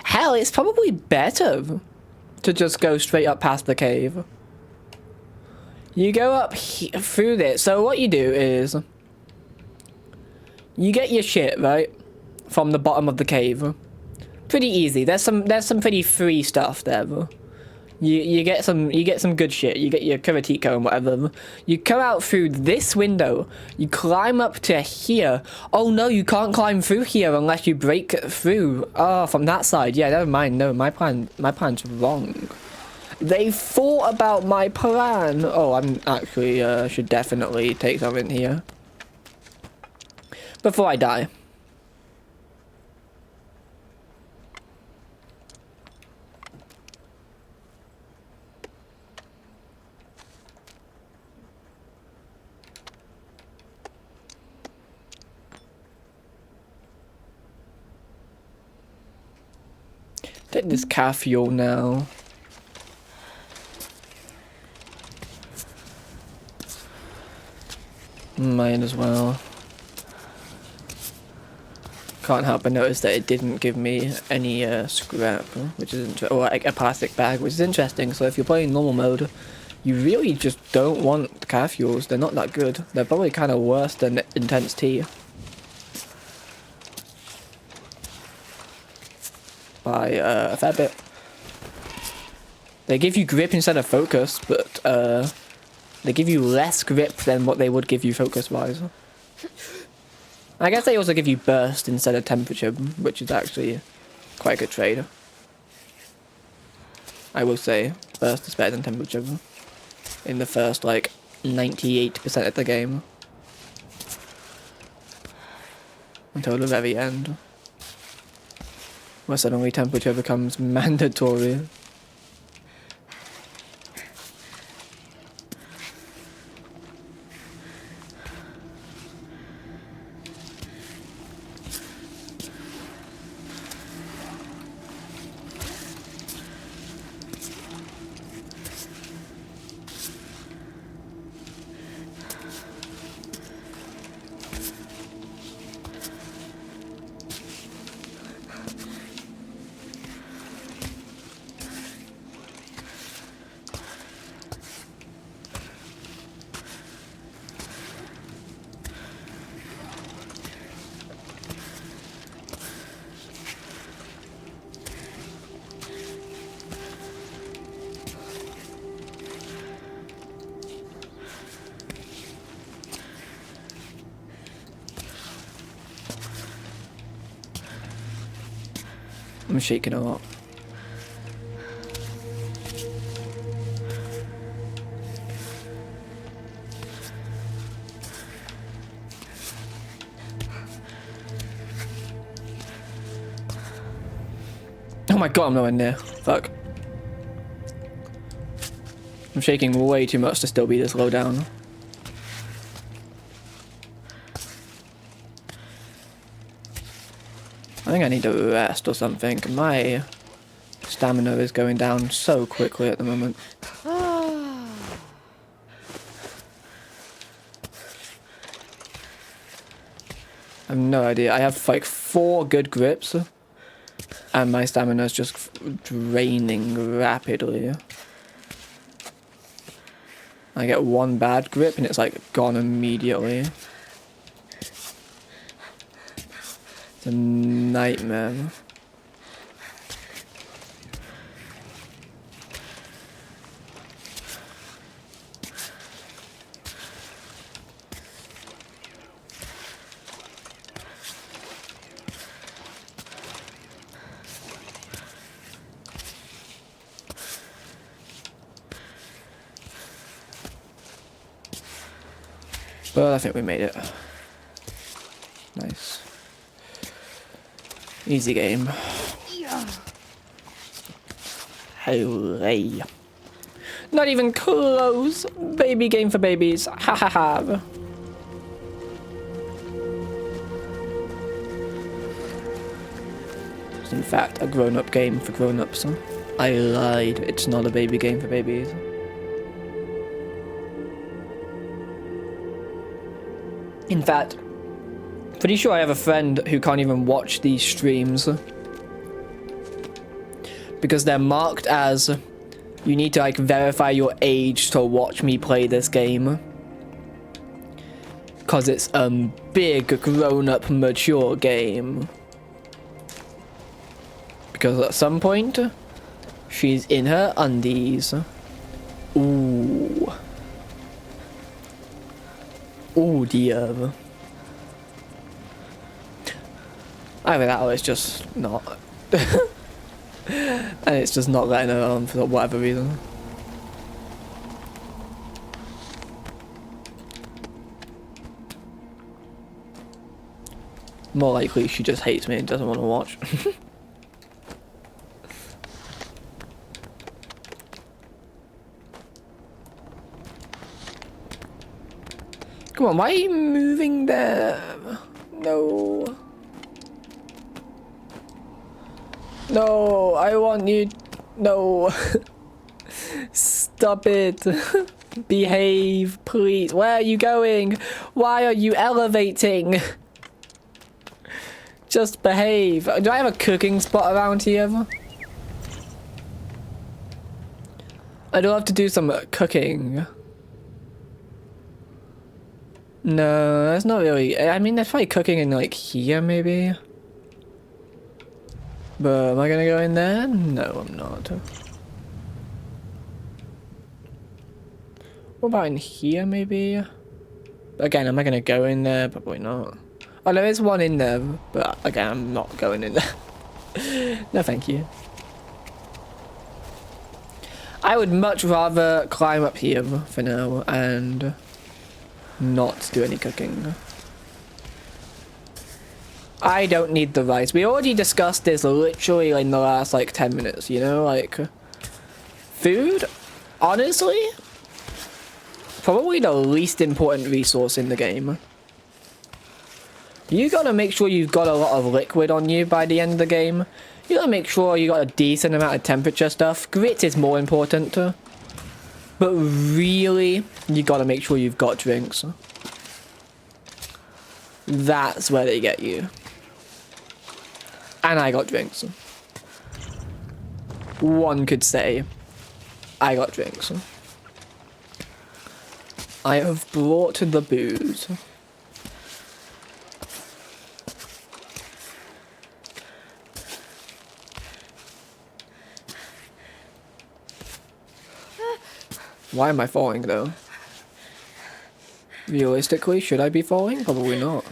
Hell, it's probably better to just go straight up past the cave. You go up through this. So what you do is you get your shit, right, from the bottom of the cave. Pretty easy. There's some pretty free stuff there. You get some good shit. You get your Karatiko and whatever. You come out through this window. You climb up to here. Oh no, you can't climb through here unless you break through. Oh, from that side. Yeah, never mind. No, my plan's wrong. They thought about my plan. Oh, I'm actually should definitely take something here before I die. Take this car fuel now. Mine as well. Can't help but notice that it didn't give me any scrap, which is or like a plastic bag, which is interesting. So if you're playing normal mode, you really just don't want car fuels. They're not that good. They're probably kind of worse than intense tea. By a fair bit. They give you grip instead of focus, but they give you less grip than what they would give you focus-wise. I guess they also give you burst instead of temperature, which is actually quite a good trade. I will say, burst is better than temperature in the first, like, 98% of the game. Until the very end. Where suddenly temperature becomes mandatory. I'm shaking a lot. Oh my god, I'm nowhere near. Fuck. I'm shaking way too much to still be this low down. I think I need to rest or something. My stamina is going down so quickly at the moment. I have no idea. I have like 4 good grips and my stamina is just draining rapidly. I get 1 bad grip and it's like gone immediately. It's a nightmare. But I think we made it. Nice. Easy game. Hooray. Not even close. Baby game for babies. Ha ha ha. It's in fact a grown-up game for grown-ups. I lied. It's not a baby game for babies. In fact, pretty sure I have a friend who can't even watch these streams because they're marked as you need to like verify your age to watch me play this game because it's a big grown-up mature game. Because at some point she's in her undies. Ooh. Oh dear. Either that or it's just not. And it's just not letting her on for whatever reason. More likely she just hates me and doesn't want to watch. Come on, why are you moving there? No. No, I want you. No. Stop it. Behave, please. Where are you going? Why are you elevating? Just behave. Do I have a cooking spot around here? I'd love to do some cooking. No, that's not really. I mean, there's probably cooking in like here, maybe. But am I gonna go in there? No, I'm not. What about in here, maybe? Again, am I gonna go in there? Probably not. Oh, there is one in there, but again, I'm not going in there. No, thank you. I would much rather climb up here for now and not do any cooking. I don't need the rice. We already discussed this literally in the last like 10 minutes, you know, like food, honestly, probably the least important resource in the game. You gotta make sure you've got a lot of liquid on you by the end of the game. You gotta make sure you got a decent amount of temperature stuff. Grit is more important, but really, you gotta make sure you've got drinks. That's where they get you. And I got drinks. One could say, I got drinks. I have brought the booze. Why am I falling though? Realistically, should I be falling? Probably not.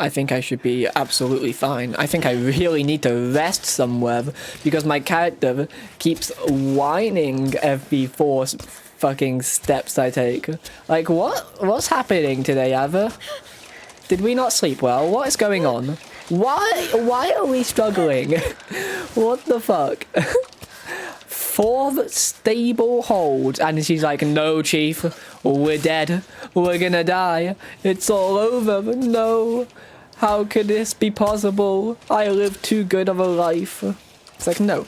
I think I should be absolutely fine. I think I really need to rest somewhere because my character keeps whining every 4 fucking steps I take. Like, what's happening today, Ava? Did we not sleep well? What is going on? Why are we struggling? What the fuck? 4 stable holds, and she's like, no, Chief, we're dead. We're gonna die. It's all over. No. How could this be possible? I live too good of a life. It's like, no.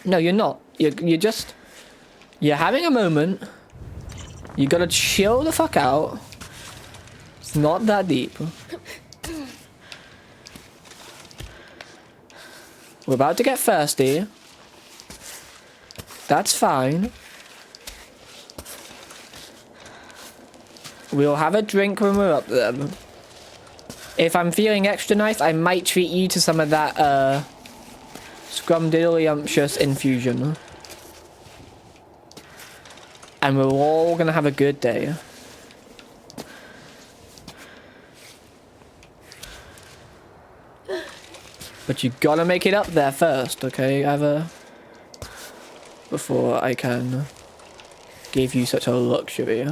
No, you're not. You're having a moment. You gotta chill the fuck out. It's not that deep. We're about to get thirsty. That's fine. We'll have a drink when we're up there. If I'm feeling extra nice, I might treat you to some of that, scrumdiddlyumptious infusion. And we're all gonna have a good day. But you gotta make it up there first, okay, Ava? Before I can give you such a luxury.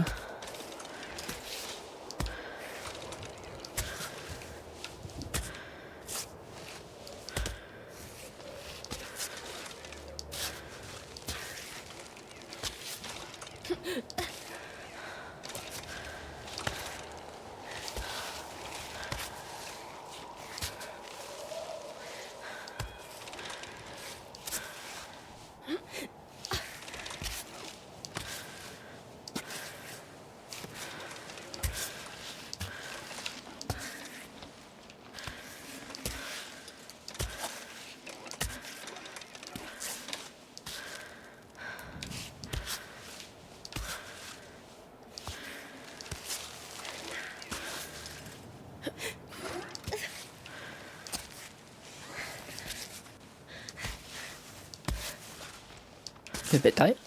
A bit tight.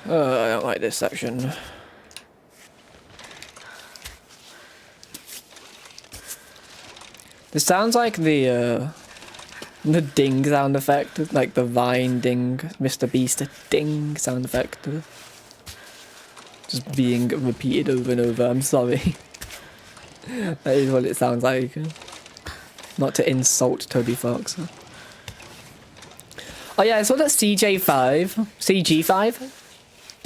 I don't like this section. This sounds like the ding sound effect, like the Vine ding, Mr. Beast ding sound effect. Just being repeated over and over, I'm sorry. That is what it sounds like. Not to insult Toby Fox. Oh yeah, I saw that CG5?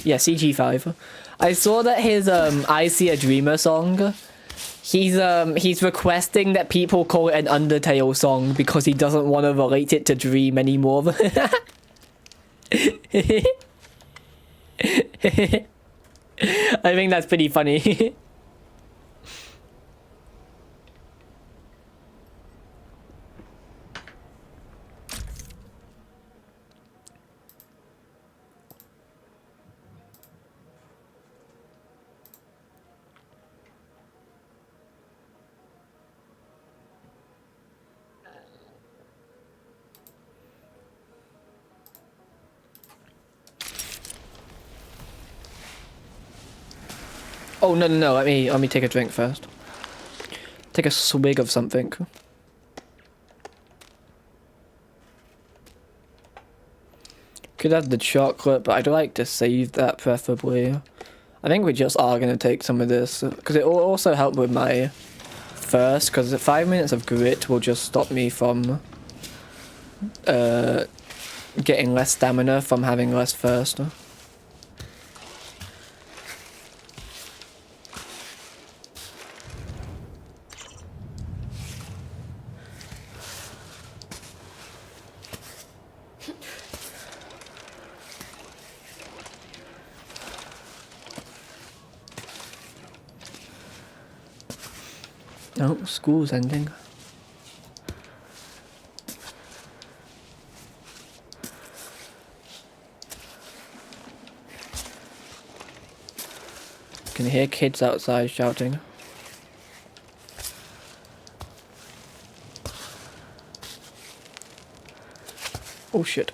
Yeah, CG5. I saw that his I See a Dreamer song, he's requesting that people call it an Undertale song because he doesn't want to relate it to Dream anymore. I think that's pretty funny. Oh no, let me take a drink first. Take a swig of something. Could have the chocolate, but I'd like to save that preferably. I think we just are gonna take some of this because it will also help with my thirst. Because 5 minutes of grit will just stop me from getting less stamina from having less thirst. No, school's ending. Can hear kids outside shouting. Oh shit.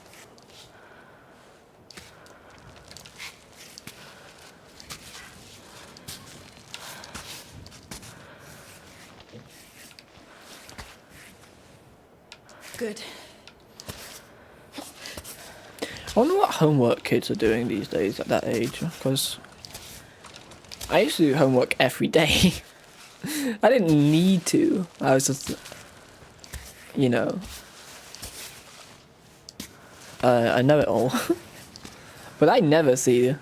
Good. I wonder what homework kids are doing these days at that age, because I used to do homework every day. I didn't need to. I was just, you know, I know it all. But I never see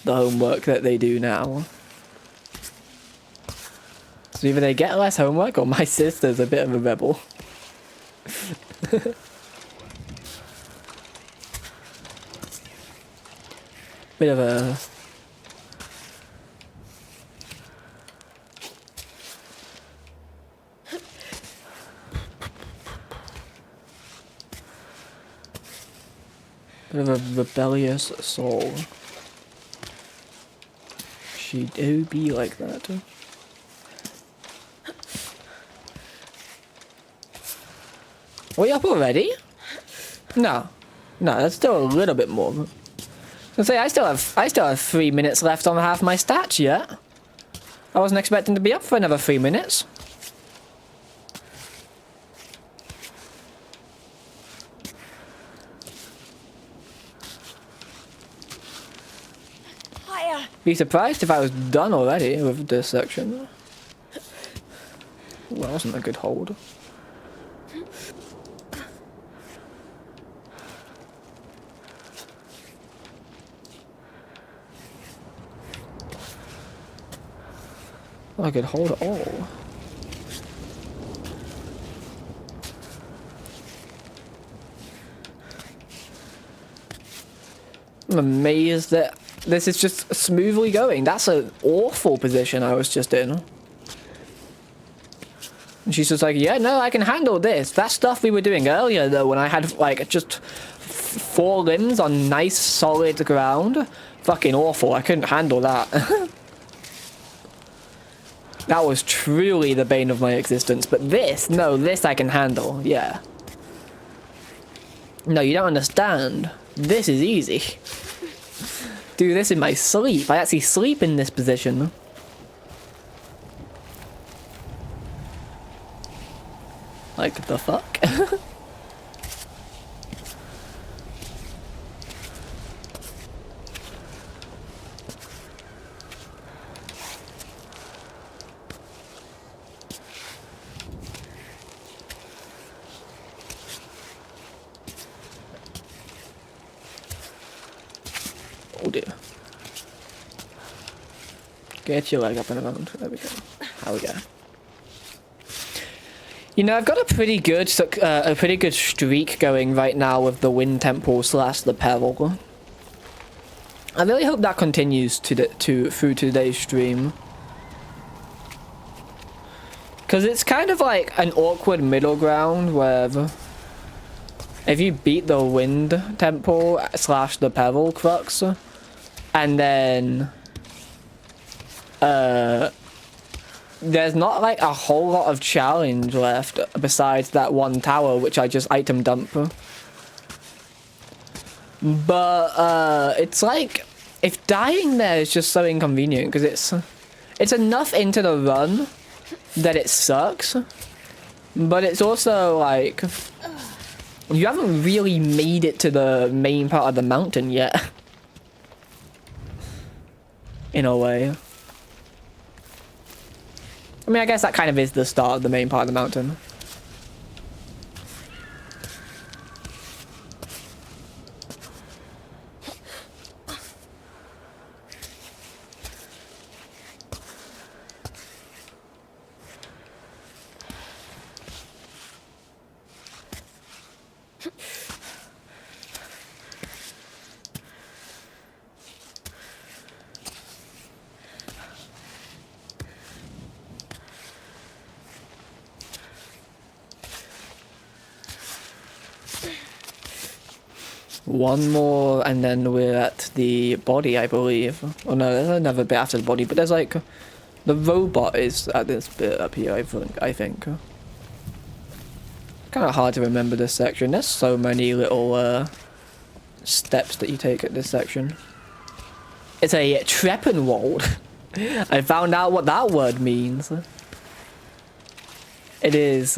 the homework that they do now. So either they get less homework or my sister's a bit of a rebel. Bit of a... bit of a rebellious soul. She do be like that. We up already? No. No, that's still a little bit more. I say I still have 3 minutes left on half my stats yet. I wasn't expecting to be up for another 3 minutes. Higher. Be surprised if I was done already with this section. Well, that wasn't a good hold. I could hold it all. I'm amazed that this is just smoothly going. That's an awful position I was just in. And she's just like, yeah, no, I can handle this. That stuff we were doing earlier, though, when I had, like, just 4 limbs on nice, solid ground. Fucking awful. I couldn't handle that. That was truly the bane of my existence. But this, no, this I can handle. Yeah. No, you don't understand. This is easy. Do this in my sleep. I actually sleep in this position. Like, the fuck? Oh dear. Get your leg up and around. There we go. How we go. You know, I've got a pretty good streak going right now with the Wind Temple / the Peril. I really hope that continues through today's stream. Because it's kind of like an awkward middle ground where if you beat the Wind Temple / the Peril Crux, and then there's not like a whole lot of challenge left besides that one tower which I just item dump. But it's like, if dying there is just so inconvenient because it's enough into the run that it sucks, but it's also like you haven't really made it to the main part of the mountain yet. In a way. I mean, I guess that kind of is the start of the main part of the mountain. One more, and then we're at the body, I believe. Oh no, there's another bit after the body, but there's like the robot is at this bit up here. I think. Kind of hard to remember this section. There's so many little steps that you take at this section. It's a Treppenwald. I found out what that word means. It is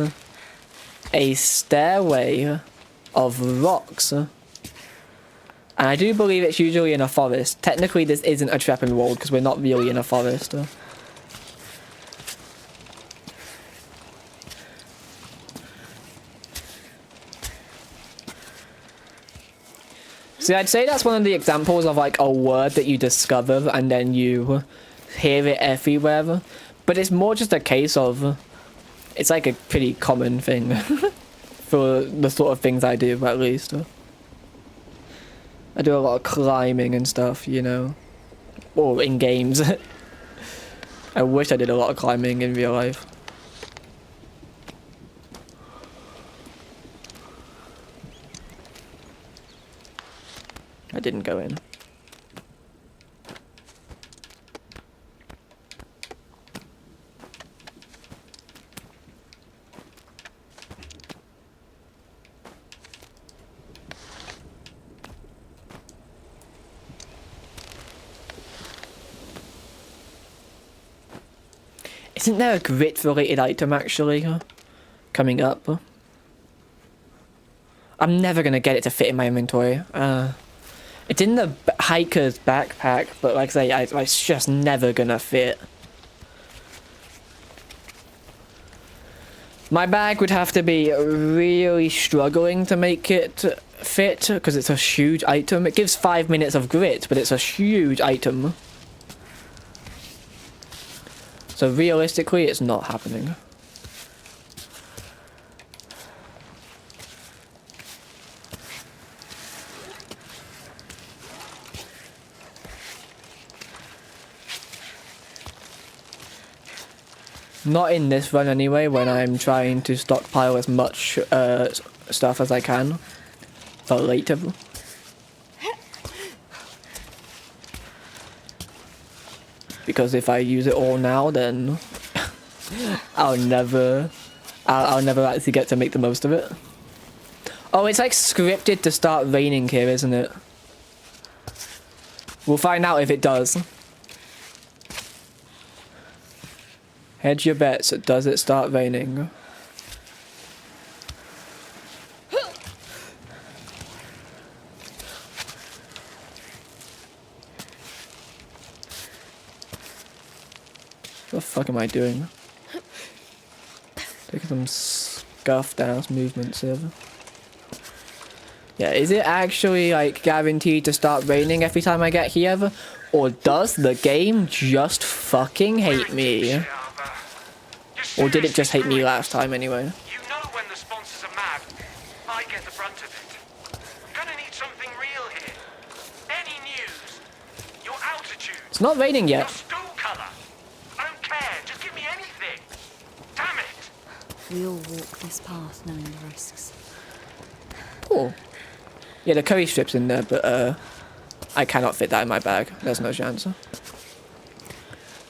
a stairway of rocks. And I do believe it's usually in a forest. Technically this isn't a Treppenwald because we're not really in a forest. See, I'd say that's one of the examples of like a word that you discover and then you hear it everywhere. But it's more just a case of, it's like a pretty common thing for the sort of things I do, at least. I do a lot of climbing and stuff, you know, or in games. I wish I did a lot of climbing in real life. I didn't go in. Isn't there a grit related item actually coming up? I'm never gonna get it to fit in my inventory. It's in the hiker's backpack, but like I say, it's just never gonna fit. My bag would have to be really struggling to make it fit, because it's a huge item. It gives 5 minutes of grit, but it's a huge item. So realistically, it's not happening. Not in this run anyway, when I'm trying to stockpile as much stuff as I can for later. Because if I use it all now, then I'll never actually get to make the most of it. Oh, it's like scripted to start raining here, isn't it? We'll find out if it does. Hedge your bets. Does it start raining? What the fuck am I doing? Taking some scuffed ass movements here. Yeah, is it actually like guaranteed to start raining every time I get here? Or does the game just fucking hate me? Or did it just hate me last time anyway? You know when the sponsors are mad, I get the brunt of it. I'm gonna need something real here. Any news? Your altitude? It's not raining Your yet. school colour? I don't care. Just give me anything. Damn it! We all walk this path knowing the risks. Cool. Yeah, the curry strip's in there, but I cannot fit that in my bag. There's no chance.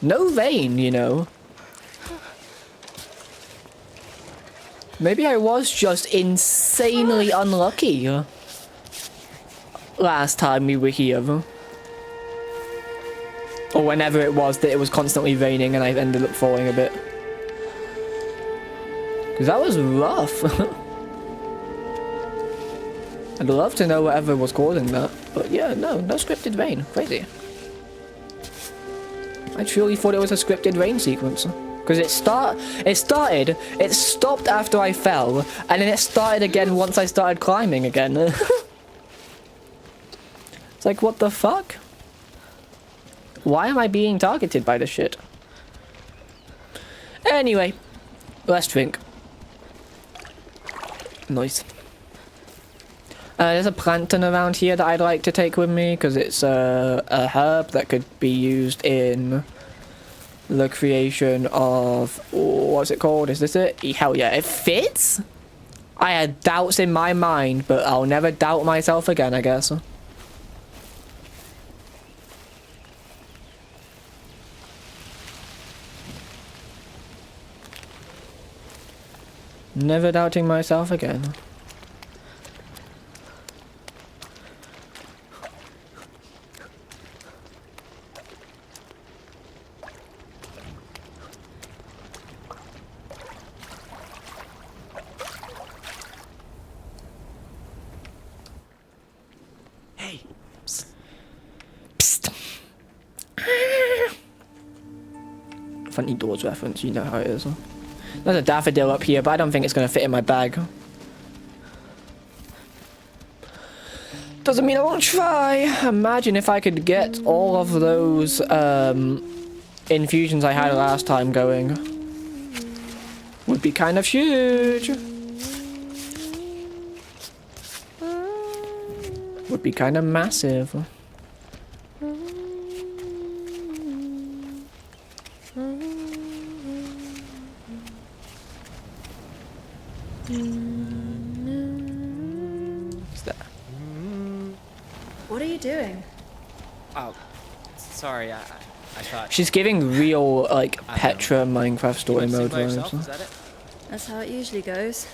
No rain, you know. Maybe I was just insanely unlucky last time we were here. Or whenever it was that it was constantly raining and I ended up falling a bit. Because that was rough. I'd love to know whatever was causing that. But yeah, no scripted rain. Crazy. I truly thought it was a scripted rain sequence. Because it stopped after I fell, and then it started again once I started climbing again. It's like, what the fuck? Why am I being targeted by this shit? Anyway, let's drink. Nice. There's a plantain around here that I'd like to take with me, because it's a herb that could be used in the creation of, what's it called? Is this it? Hell yeah, it fits? I had doubts in my mind, but I'll never doubt myself again, I guess. Never doubting myself again. Hey. Psst. Psst. Funny Doors reference, you know how it is. There's a daffodil up here, but I don't think it's going to fit in my bag. Doesn't mean I won't try. Imagine if I could get all of those infusions I had last time going. Would be kind of huge. Would be kind of massive. What's that? What are you doing? Oh, sorry. I thought. She's giving real, like, I Petra Minecraft story You wanna mode sing by yourself? vibes. Is that it? That's how it usually goes.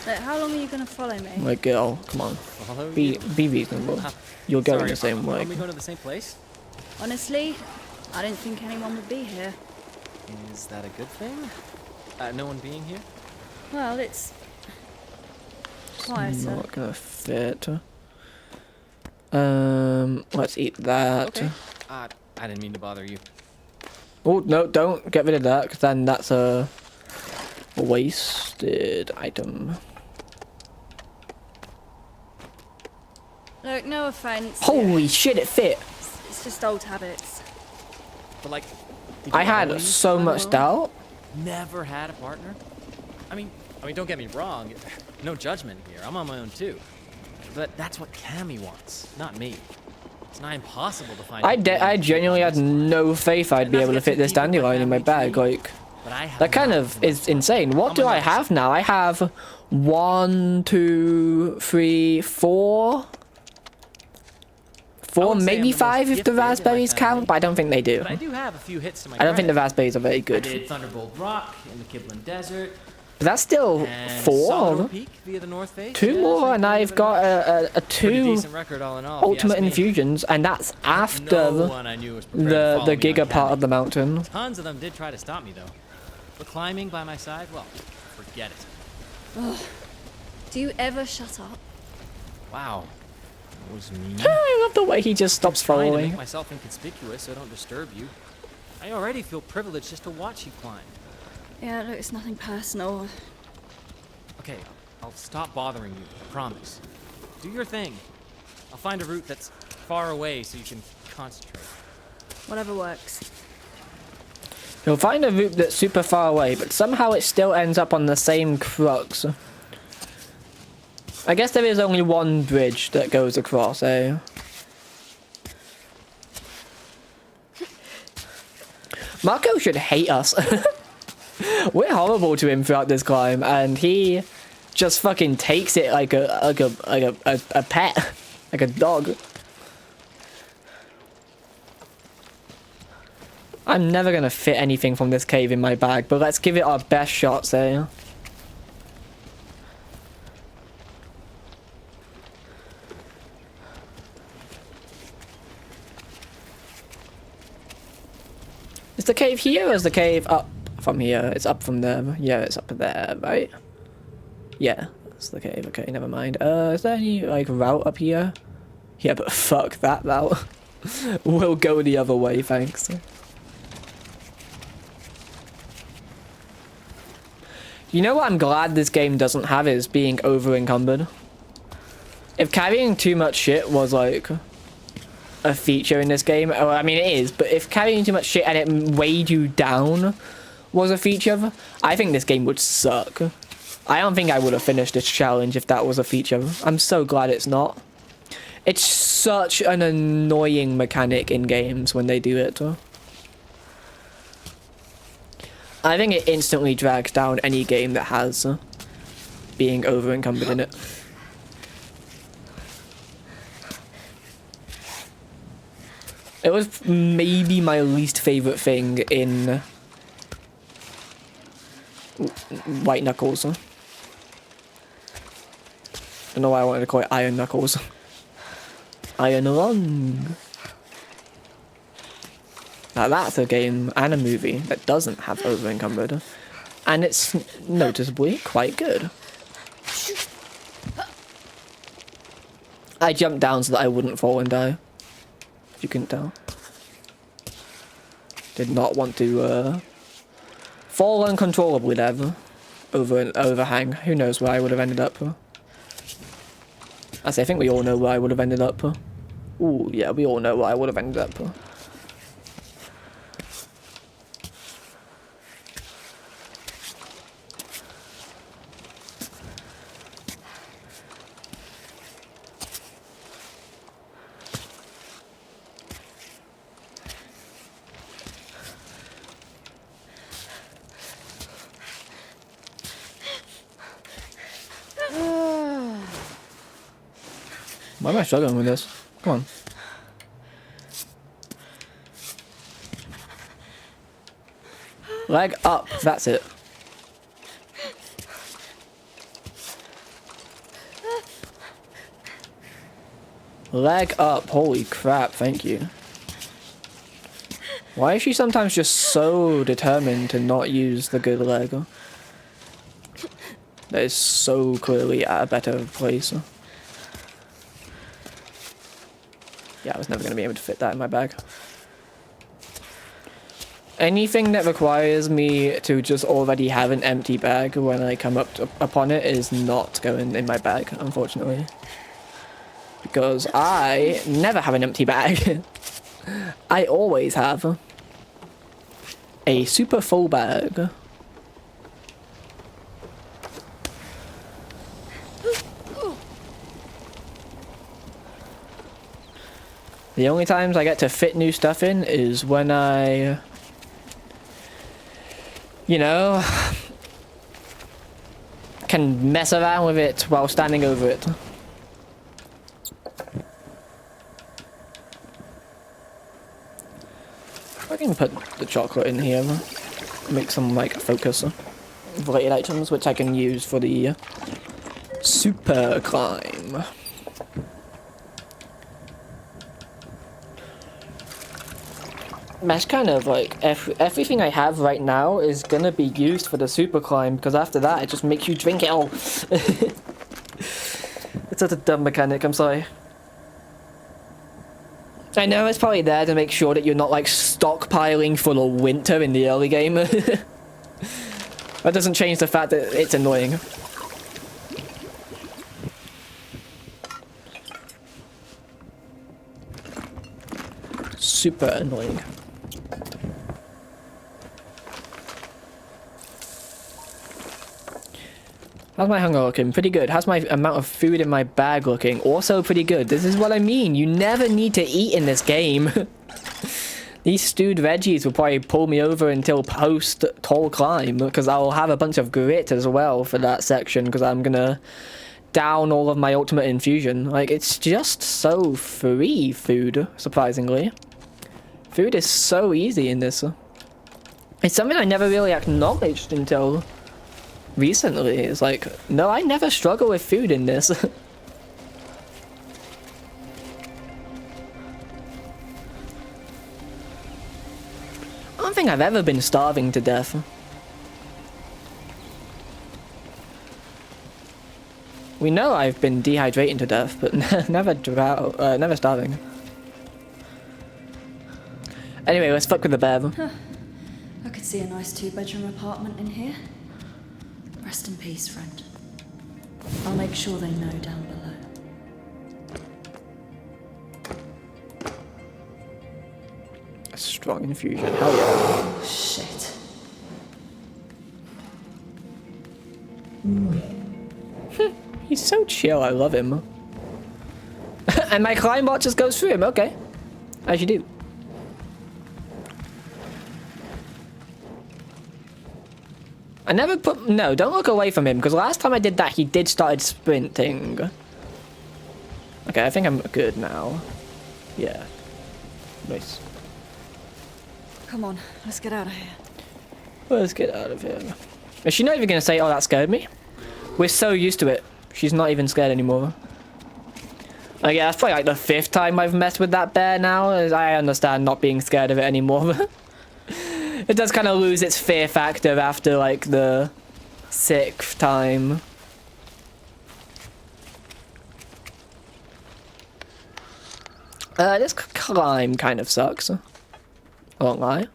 Like, how long are you gonna follow me? Like, girl, come on. Follow Be you? reasonable. You're going Sorry, the same way. Are we going to the same place? Honestly, I didn't think anyone would be here. Is that a good thing? No one being here? Well, it's quieter. Not gonna fit. Let's eat that. Okay. I didn't mean to bother you. Oh, no, don't get rid of that, because then that's a wasted item. Look, no offense. Holy shit, it fit! It's just old habits. But like, did I you had always so climb much alone? doubt. Never had a partner? I mean, don't get me wrong. No judgment here. I'm on my own too. But that's what Cammy wants, not me. It's not impossible to find. I genuinely had no faith I'd be able to fit this dandelion in my bag. Like, But I have that kind not of been is insane. What do I have now? I have 1, 2, 3, 4. I 4, wouldn't say I'm maybe the most 5 if the gifted in my raspberries family, count, but I don't think they do. But I do have a few hits to my I don't think the credit. raspberries are very I good. did Thunderbolt Rock in the Kibblin Desert. But that's still And 4. Solidor Peak via the North Face. 2 Yeah, more, so and you I've give it got a pretty 2 decent record all in all, if you ultimate ask me. infusions, and that's after No one I knew was prepared to follow the me on giga part Cammy. of the mountain. Tons of them did try to stop me though. But climbing by my side, well, forget it. Do you ever shut up? Wow. That was mean. I love the way he just stops Trying to following. make myself inconspicuous so I don't disturb you. I already feel privileged just to watch you climb. Yeah, look, it's nothing personal. Okay, I'll stop bothering you, I promise. Do your thing. I'll find a route that's far away so you can concentrate. Whatever works. He'll find a route that's super far away, but somehow it still ends up on the same crux. I guess there is only one bridge that goes across, eh? Marco should hate us. We're horrible to him throughout this climb, and he just fucking takes it like a pet, like a dog. I'm never gonna fit anything from this cave in my bag, but let's give it our best shots, eh? Is the cave here or is the cave up from here? It's up from there. Yeah, it's up there, right? Yeah, that's the cave. Okay, never mind. Is there any, like, route up here? Yeah, but fuck that route. We'll go the other way, thanks. You know what I'm glad this game doesn't have is being over-encumbered. If carrying too much shit was, like, a feature in this game, well, I mean it is, but if carrying too much shit and it weighed you down was a feature, I think this game would suck. I don't think I would have finished this challenge if that was a feature. I'm so glad it's not. It's such an annoying mechanic in games when they do it. I think it instantly drags down any game that has being over encumbered in it. It was maybe my least favorite thing in White Knuckles. don't know why I wanted to call it Iron Knuckles. Iron Lung. Now that's a game and a movie that doesn't have over encumbered, and it's noticeably quite good. I jumped down so that I wouldn't fall and die. If you couldn't tell. Did not want to fall uncontrollably there over an overhang. Who knows where I would have ended up. I think we all know where I would have ended up. Ooh, yeah, we all know where I would have ended up. Why am I struggling with this? Come on. Leg up, that's it. Leg up, holy crap, thank you. Why is she sometimes just so determined to not use the good leg? That is so clearly at a better place. Yeah, I was never going to be able to fit that in my bag. Anything that requires me to just already have an empty bag when I come upon it is not going in my bag, unfortunately. Because I never have an empty bag. I always have a super full bag. The only times I get to fit new stuff in is when I, you know, can mess around with it while standing over it. I can put the chocolate in here, make some like focus related items which I can use for the super climb. That's kind of like everything I have right now is gonna be used for the super climb, because after that it just makes you drink it all. It's such a dumb mechanic, I'm sorry. I know it's probably there to make sure that you're not like stockpiling for the winter in the early game. That doesn't change the fact that it's annoying. Super annoying. How's my hunger looking? Pretty good. How's my amount of food in my bag looking? Also pretty good. This is what I mean. You never need to eat in this game. These stewed veggies will probably pull me over until post tall climb, because I'll have a bunch of grit as well for that section, because I'm gonna down all of my ultimate infusion. Like, it's just so free food, surprisingly. Food is so easy in this. It's something I never really acknowledged until recently. It's like, no, I never struggle with food in this. I don't think I've ever been starving to death. We know I've been dehydrating to death, but never starving. Anyway, let's fuck with the bear. Huh. I could see a nice 2-bedroom apartment in here. Rest in peace, friend. I'll make sure they know down below. A strong infusion, hell yeah. Shit. He's so chill, I love him. And my climb bot just goes through him, okay. As you do. I never put... No, don't look away from him, because last time I did that, he did start sprinting. Okay, I think I'm good now. Yeah. Nice. Come on, let's get out of here. Let's get out of here. Is she not even going to say, oh, that scared me? We're so used to it. She's not even scared anymore. Like, yeah, that's probably like the 5th time I've messed with that bear now. I understand not being scared of it anymore. It does kind of lose its fear factor after like the 6th time. This climb kind of sucks. I won't lie.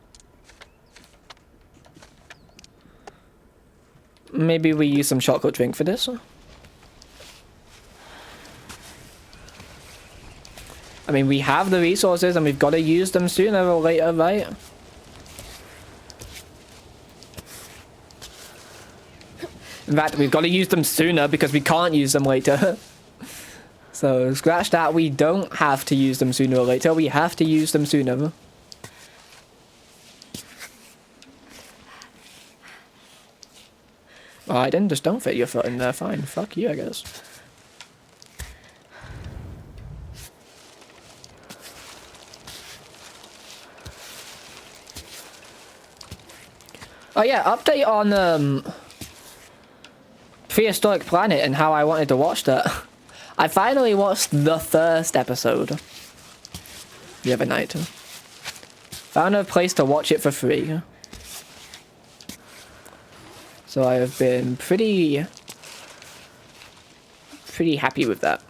Maybe we use some chocolate drink for this. I mean, we have the resources and we've got to use them sooner or later, right? In fact, we've got to use them sooner because we can't use them later. So, scratch that. We don't have to use them sooner or later. We have to use them sooner. Alright then, just don't fit your foot in there. Fine. Fuck you, I guess. Oh yeah, update on Prehistoric Planet and how I wanted to watch that. I finally watched the first episode the other night. Found a place to watch it for free. So I have been pretty happy with that.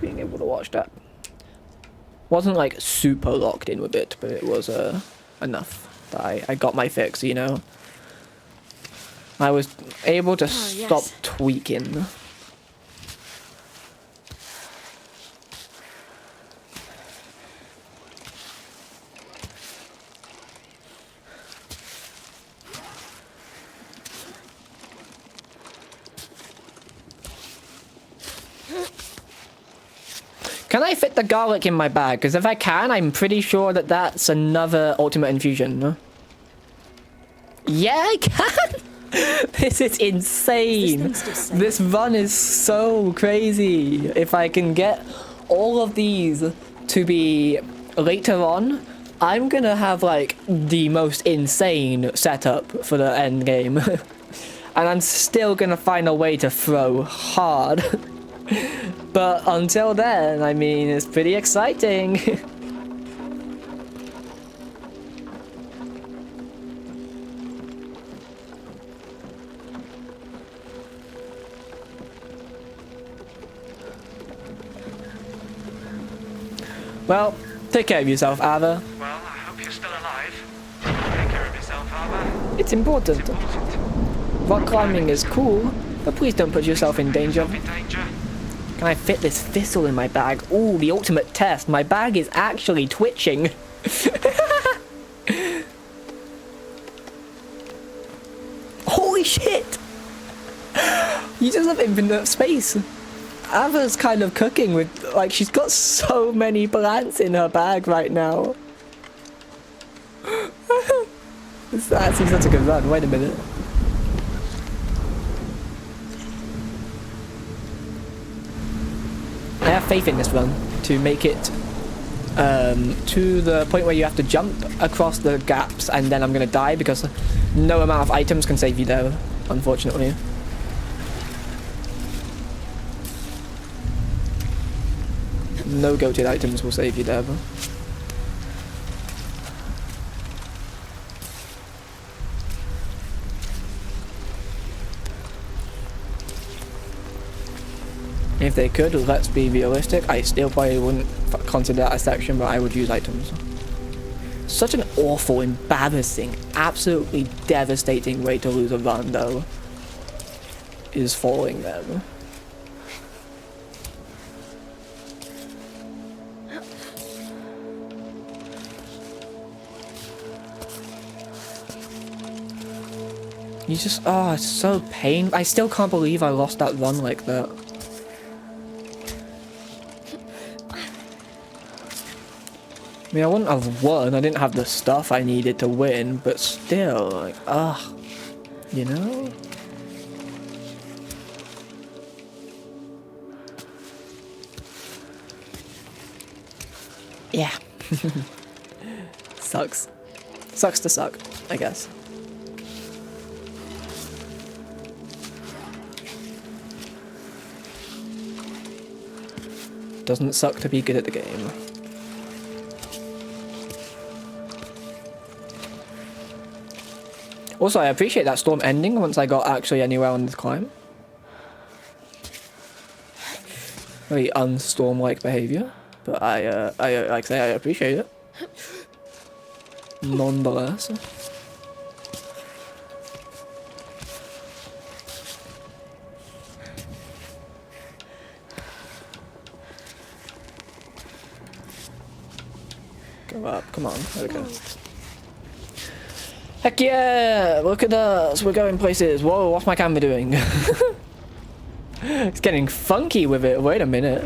Being able to watch that. Wasn't like super locked in with it, but it was enough that I got my fix, you know. I was able to stop tweaking. Can I fit the garlic in my bag? Because if I can, I'm pretty sure that that's another ultimate infusion. Yeah, I can! This is insane. This run is so crazy. If I can get all of these to be later on, I'm gonna have like the most insane setup for the end game. And I'm still gonna find a way to throw hard. But until then, I mean, it's pretty exciting. Well, take care of yourself, Ava. Well, I hope you're still alive. Take care of yourself, Ava. It's important. It's important. Rock climbing is cool, but please don't put yourself in danger. In danger. Can I fit this thistle in my bag? Ooh, the ultimate test. My bag is actually twitching. Holy shit! You just have infinite space. Ava's kind of cooking with, like, she's got so many plants in her bag right now. This is actually such a good run. Wait a minute. I have faith in this run to make it to the point where you have to jump across the gaps and then I'm gonna die because no amount of items can save you there, unfortunately. No go-to items will save you there. If they could, let's be realistic, I still probably wouldn't consider that a section, but I would use items. Such an awful, embarrassing, absolutely devastating way to lose a run, though, is falling them. You just, oh, it's so painful. I still can't believe I lost that run like that. I mean, I wouldn't have won, I didn't have the stuff I needed to win, but still, like, ugh, you know? Yeah. Sucks. Sucks to suck, I guess. Doesn't suck to be good at the game. Also, I appreciate that storm ending once I got actually anywhere on this climb. Very unstorm-like behavior, but I like I say, I appreciate it. Nonetheless. Go up, come on, there we go. Heck yeah! Look at us, we're going places. Whoa, what's my camera doing? It's getting funky with it, wait a minute.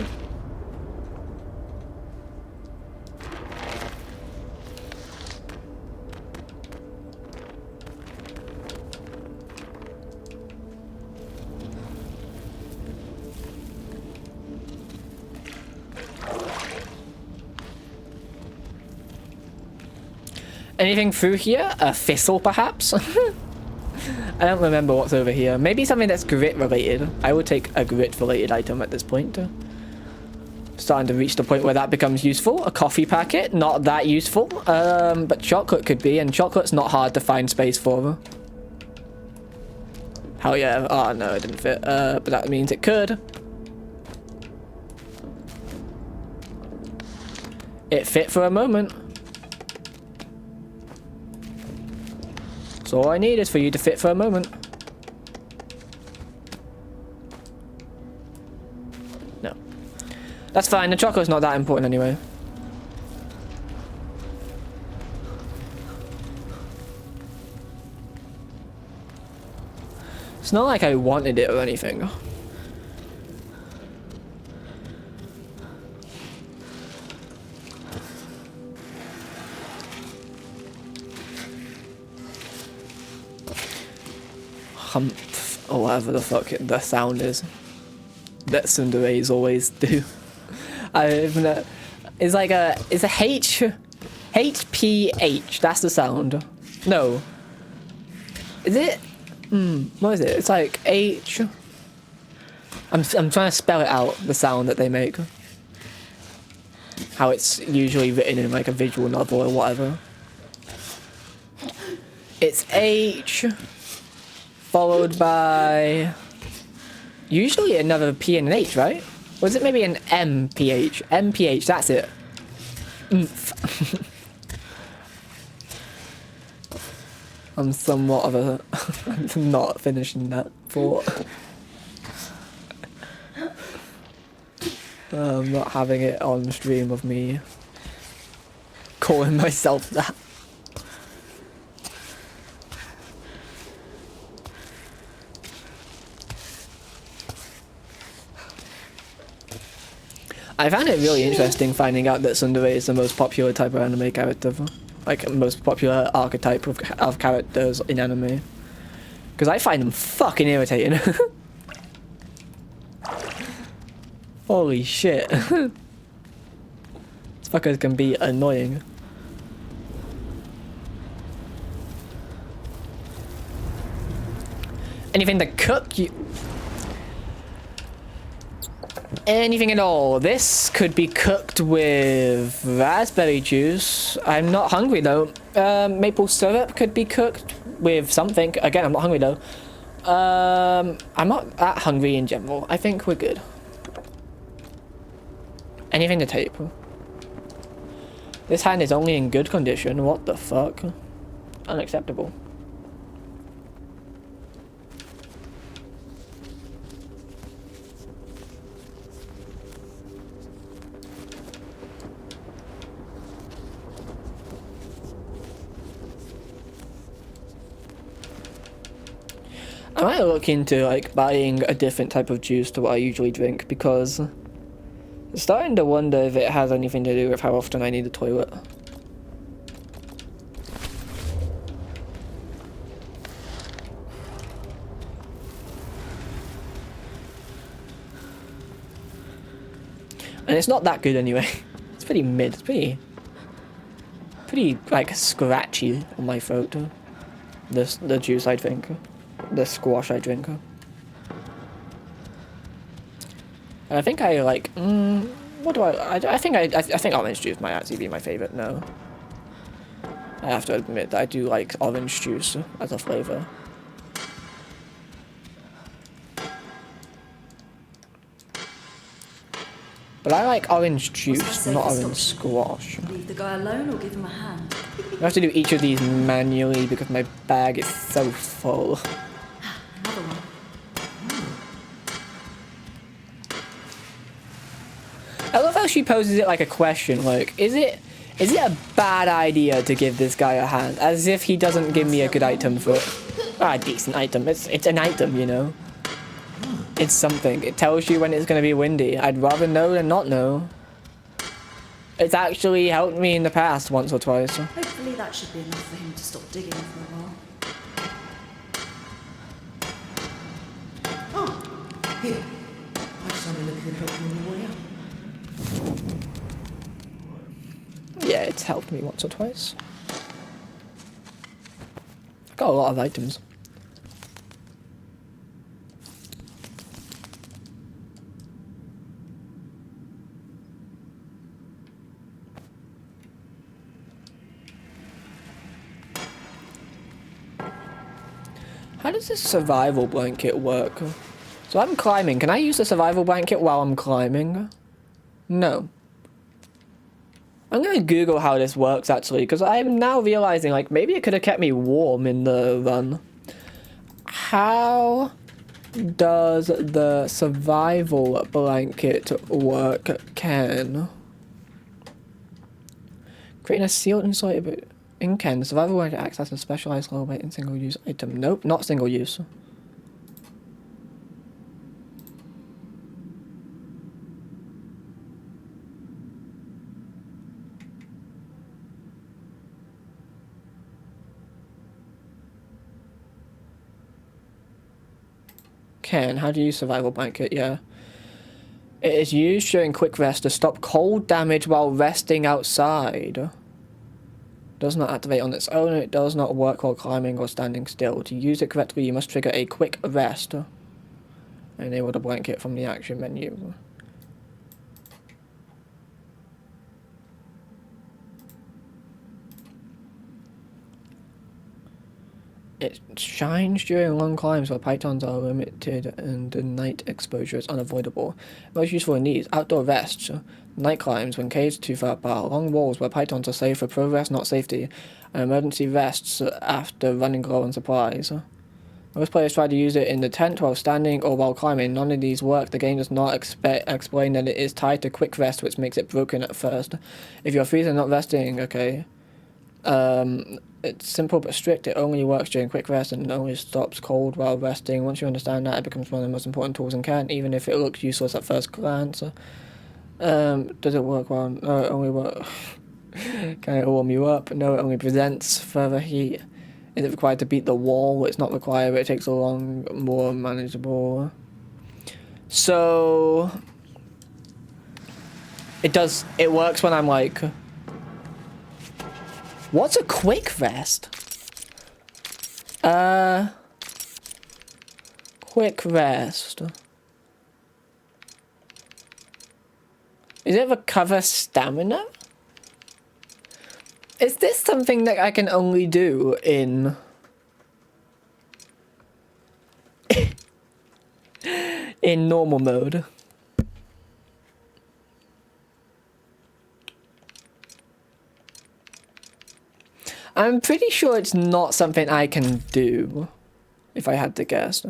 Anything through here? A thistle, perhaps? I don't remember what's over here. Maybe something that's grit related. I would take a grit related item at this point. Starting to reach the point where that becomes useful. A coffee packet, not that useful. But chocolate could be, and chocolate's not hard to find space for. Hell yeah. Oh no, it didn't fit. But that means it could. It fit for a moment. So all I need is for you to fit for a moment. No. That's fine, the chocolate's not that important anyway. It's not like I wanted it or anything. Or whatever the fuck the sound is that tsunderes always do. It's like it's a HPH. That's the sound. No. Is it? What is it? It's like H. I'm trying to spell it out. The sound that they make. How it's usually written in like a visual novel or whatever. It's H. Followed by usually another P and an H, right? Or is it maybe an MPH? MPH, that's it. I'm somewhat of a... I'm not finishing that thought. I'm not having it on stream of me calling myself that. I found it really interesting finding out that tsundere is the most popular type of anime character. Like, most popular archetype of characters in anime. Because I find them fucking irritating. Holy shit. These fuckers can be annoying. Anything to cook you... Anything at all. This could be cooked with raspberry juice. I'm not hungry though. Maple syrup could be cooked with something. Again, I'm not hungry though. I'm not that hungry in general. I think we're good. Anything to tape. This hand is only in good condition. What the fuck? Unacceptable. I might look into like buying a different type of juice to what I usually drink because I'm starting to wonder if it has anything to do with how often I need the toilet. And it's not that good anyway. It's pretty mid. It's pretty like scratchy on my throat. The juice I drink. The squash I drink. And I think I like What do I think I think orange juice might actually be my favorite. No, I have to admit that I do like orange juice as a flavor. But I like orange juice, not orange squash. Leave the guy alone or give him a hand? I have to do each of these manually because my bag is so full. Another one. I love how she poses it like a question, like, is it a bad idea to give this guy a hand? As if he doesn't give me a good item for a decent item. It's an item, you know. It's something. It tells you when it's going to be windy. I'd rather know than not know. It's actually helped me in the past once or twice. Hopefully that should be enough for him to stop digging for a while. Oh, here. I just had a look at help you on the way up. Yeah, it's helped me once or twice. I've got a lot of items. How does this survival blanket work? So I'm climbing. Can I use the survival blanket while I'm climbing? No. I'm gonna Google how this works actually, because I'm now realizing like maybe it could have kept me warm in the run. How does the survival blanket work, Cairn? Creating a sealed insulated in Cairn, the survival blanket acts as a specialized low weight and single use item. Nope, not single use. Cairn, how do you use survival blanket? Yeah. It is used during quick rest to stop cold damage while resting outside. Does not activate on its own, and it does not work while climbing or standing still. To use it correctly, you must trigger a quick rest. Enable the blanket from the action menu. It shines during long climbs where pythons are limited and the night exposure is unavoidable. Most useful in these outdoor rests, night climbs when caves are too far apart, long walls where pythons are safe for progress, not safety, and emergency rests after running low on supplies. Most players try to use it in the tent while standing or while climbing. None of these work. The game does not explain that it is tied to quick rest, which makes it broken at first. If you're freezing and not resting, okay. It's simple but strict. It only works during quick rest and only stops cold while resting. Once you understand that, it becomes one of the most important tools in Cairn, even if it looks useless at first glance. Does it work well? No, it only works. Can it warm you up? No, it only presents further heat. Is it required to beat the wall? It's not required, but it takes a long, more manageable. So it works when I'm like, what's a quick rest? Quick rest. Is it recover stamina? Is this something that I can only do in in normal mode? I'm pretty sure it's not something I can do, if I had to guess.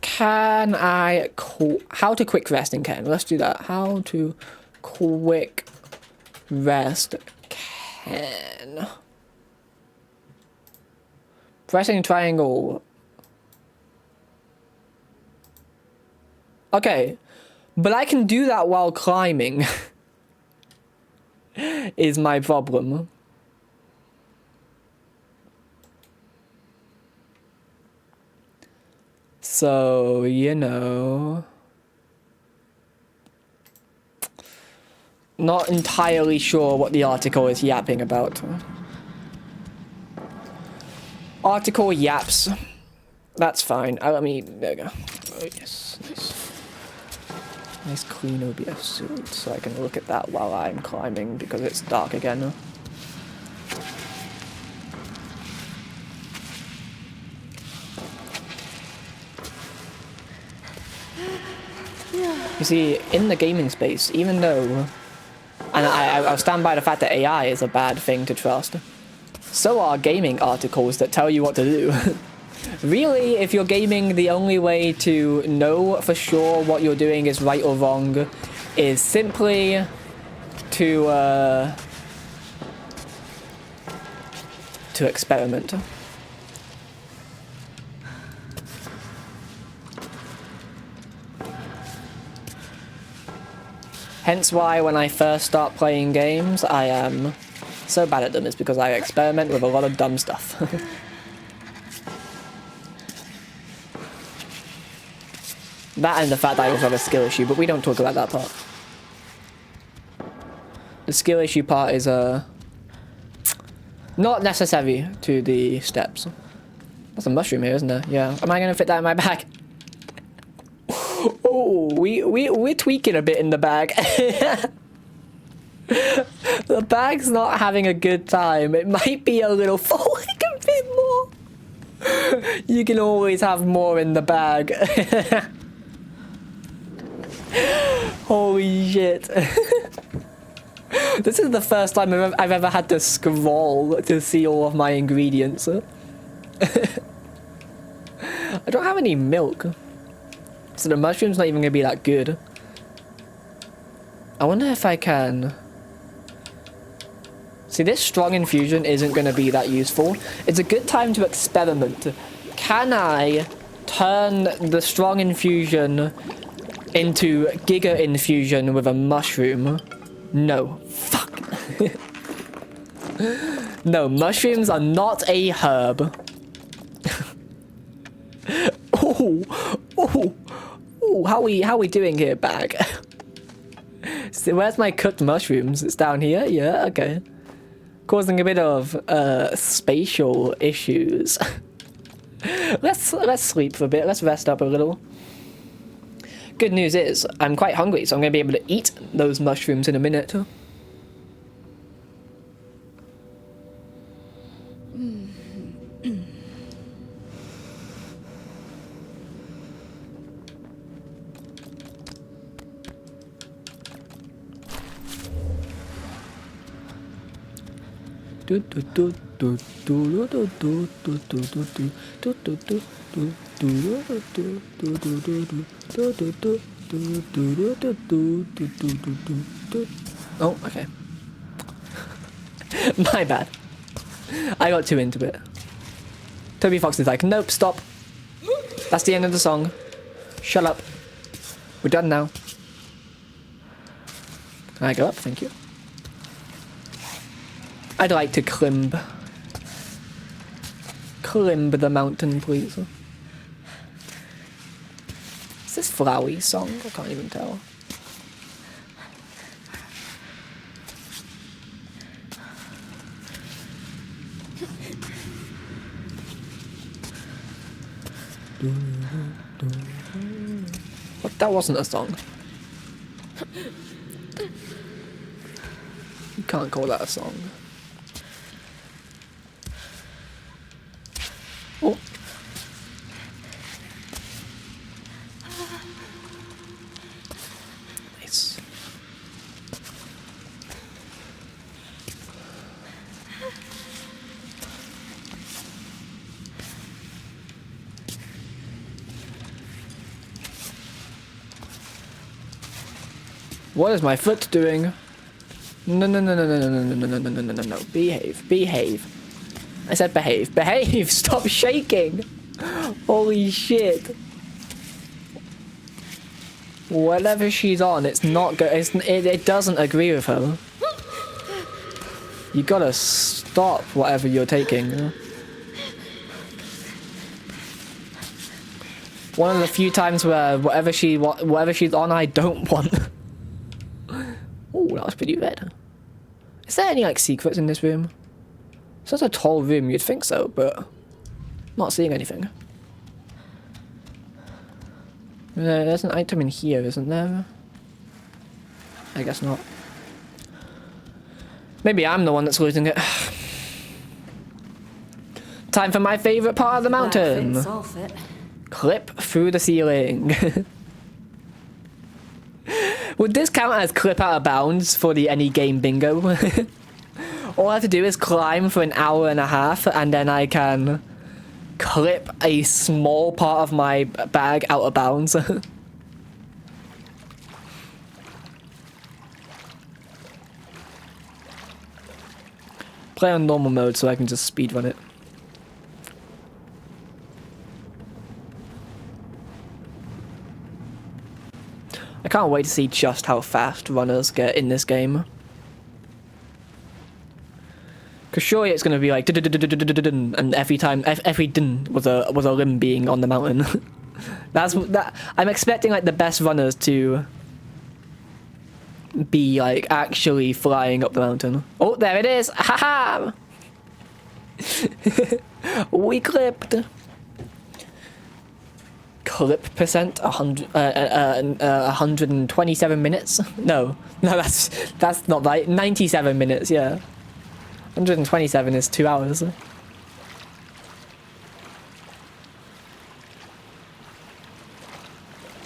Can I how to quick rest in Cairn? Let's do that. How to quick rest Cairn. Pressing triangle. Okay. But I can do that while climbing. Is my problem. So, you know. Not entirely sure what the article is yapping about. Article yaps. That's fine. Let me. There we go. Oh, yes. Nice. Nice clean OBS suit, so I can look at that while I'm climbing because it's dark again. You see, in the gaming space, even though, and I'll stand by the fact that AI is a bad thing to trust, so are gaming articles that tell you what to do. Really, if you're gaming, the only way to know for sure what you're doing is right or wrong is simply to experiment. Hence why when I first start playing games, I am so bad at them. It's because I experiment with a lot of dumb stuff. That and the fact that I also have a skill issue, but we don't talk about that part. The skill issue part is not necessary to the steps. There's a mushroom here, isn't there? Yeah. Am I going to fit that in my bag? Oh, we're tweaking a bit in the bag. The bag's not having a good time. It might be a little forward a bit more. You can always have more in the bag. Holy shit. This is the first time I've ever had to scroll to see all of my ingredients. I don't have any milk. So the mushroom's not even going to be that good. I wonder if I can... See, this strong infusion isn't going to be that useful. It's a good time to experiment. Can I turn the strong infusion into Giga infusion with a mushroom? No. Fuck. No, mushrooms are not a herb. Oh, oh, oh! How we doing here, bag? So where's my cooked mushrooms? It's down here. Yeah, okay. Causing a bit of spatial issues. Let's sleep for a bit. Let's rest up a little. Good news is I'm quite hungry, so I'm gonna be able to eat those mushrooms in a minute. Oh, okay. My bad. I got too into it. Toby Fox is like, nope, stop. That's the end of the song. Shut up. We're done now. Can I go up? Thank you. I'd like to climb the mountain, please. Is this Flowey song? I can't even tell. What? That wasn't a song. You can't call that a song. Oh. Nice. What is my foot doing? No, no, no, no, no, no, no, no, no, no, no, no, no, no. Behave, behave. I said behave. Behave! Stop shaking! Holy shit. Whatever she's on, it's not good. It doesn't agree with her. You gotta stop whatever you're taking. One of the few times where whatever she's on, I don't want. Oh, that was pretty red. Is there any like secrets in this room? It's such a tall room, you'd think so, but I'm not seeing anything. There's an item in here, isn't there? I guess not. Maybe I'm the one that's losing it. Time for my favourite part of the mountain. Fits, I'll fit. Clip through the ceiling. Would this count as clip out of bounds for the any game bingo? All I have to do is climb for an hour and a half and then I can clip a small part of my bag out of bounds. Play on normal mode so I can just speedrun it. I can't wait to see just how fast runners get in this game. Cause surely it's gonna be like and every time every dun was a limb being on the mountain. That's that I'm expecting like the best runners to be like actually flying up the mountain. Oh, there it is! Haha! We clipped. Clip percent 127 minutes. No, that's not right. 97 minutes. Yeah. 127 is 2 hours.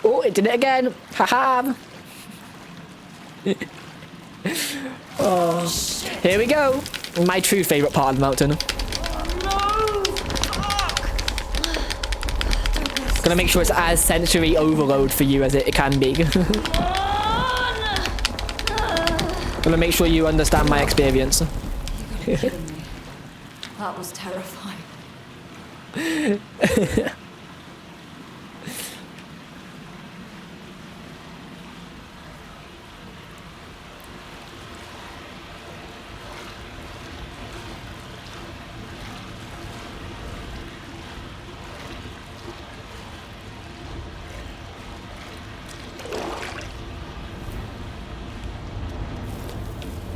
Oh, it did it again! Haha! Oh, here we go! My true favourite part of the mountain. Gonna make sure it's as sensory overload for you as it can be. Gonna make sure you understand my experience. Kidding me. That was terrifying.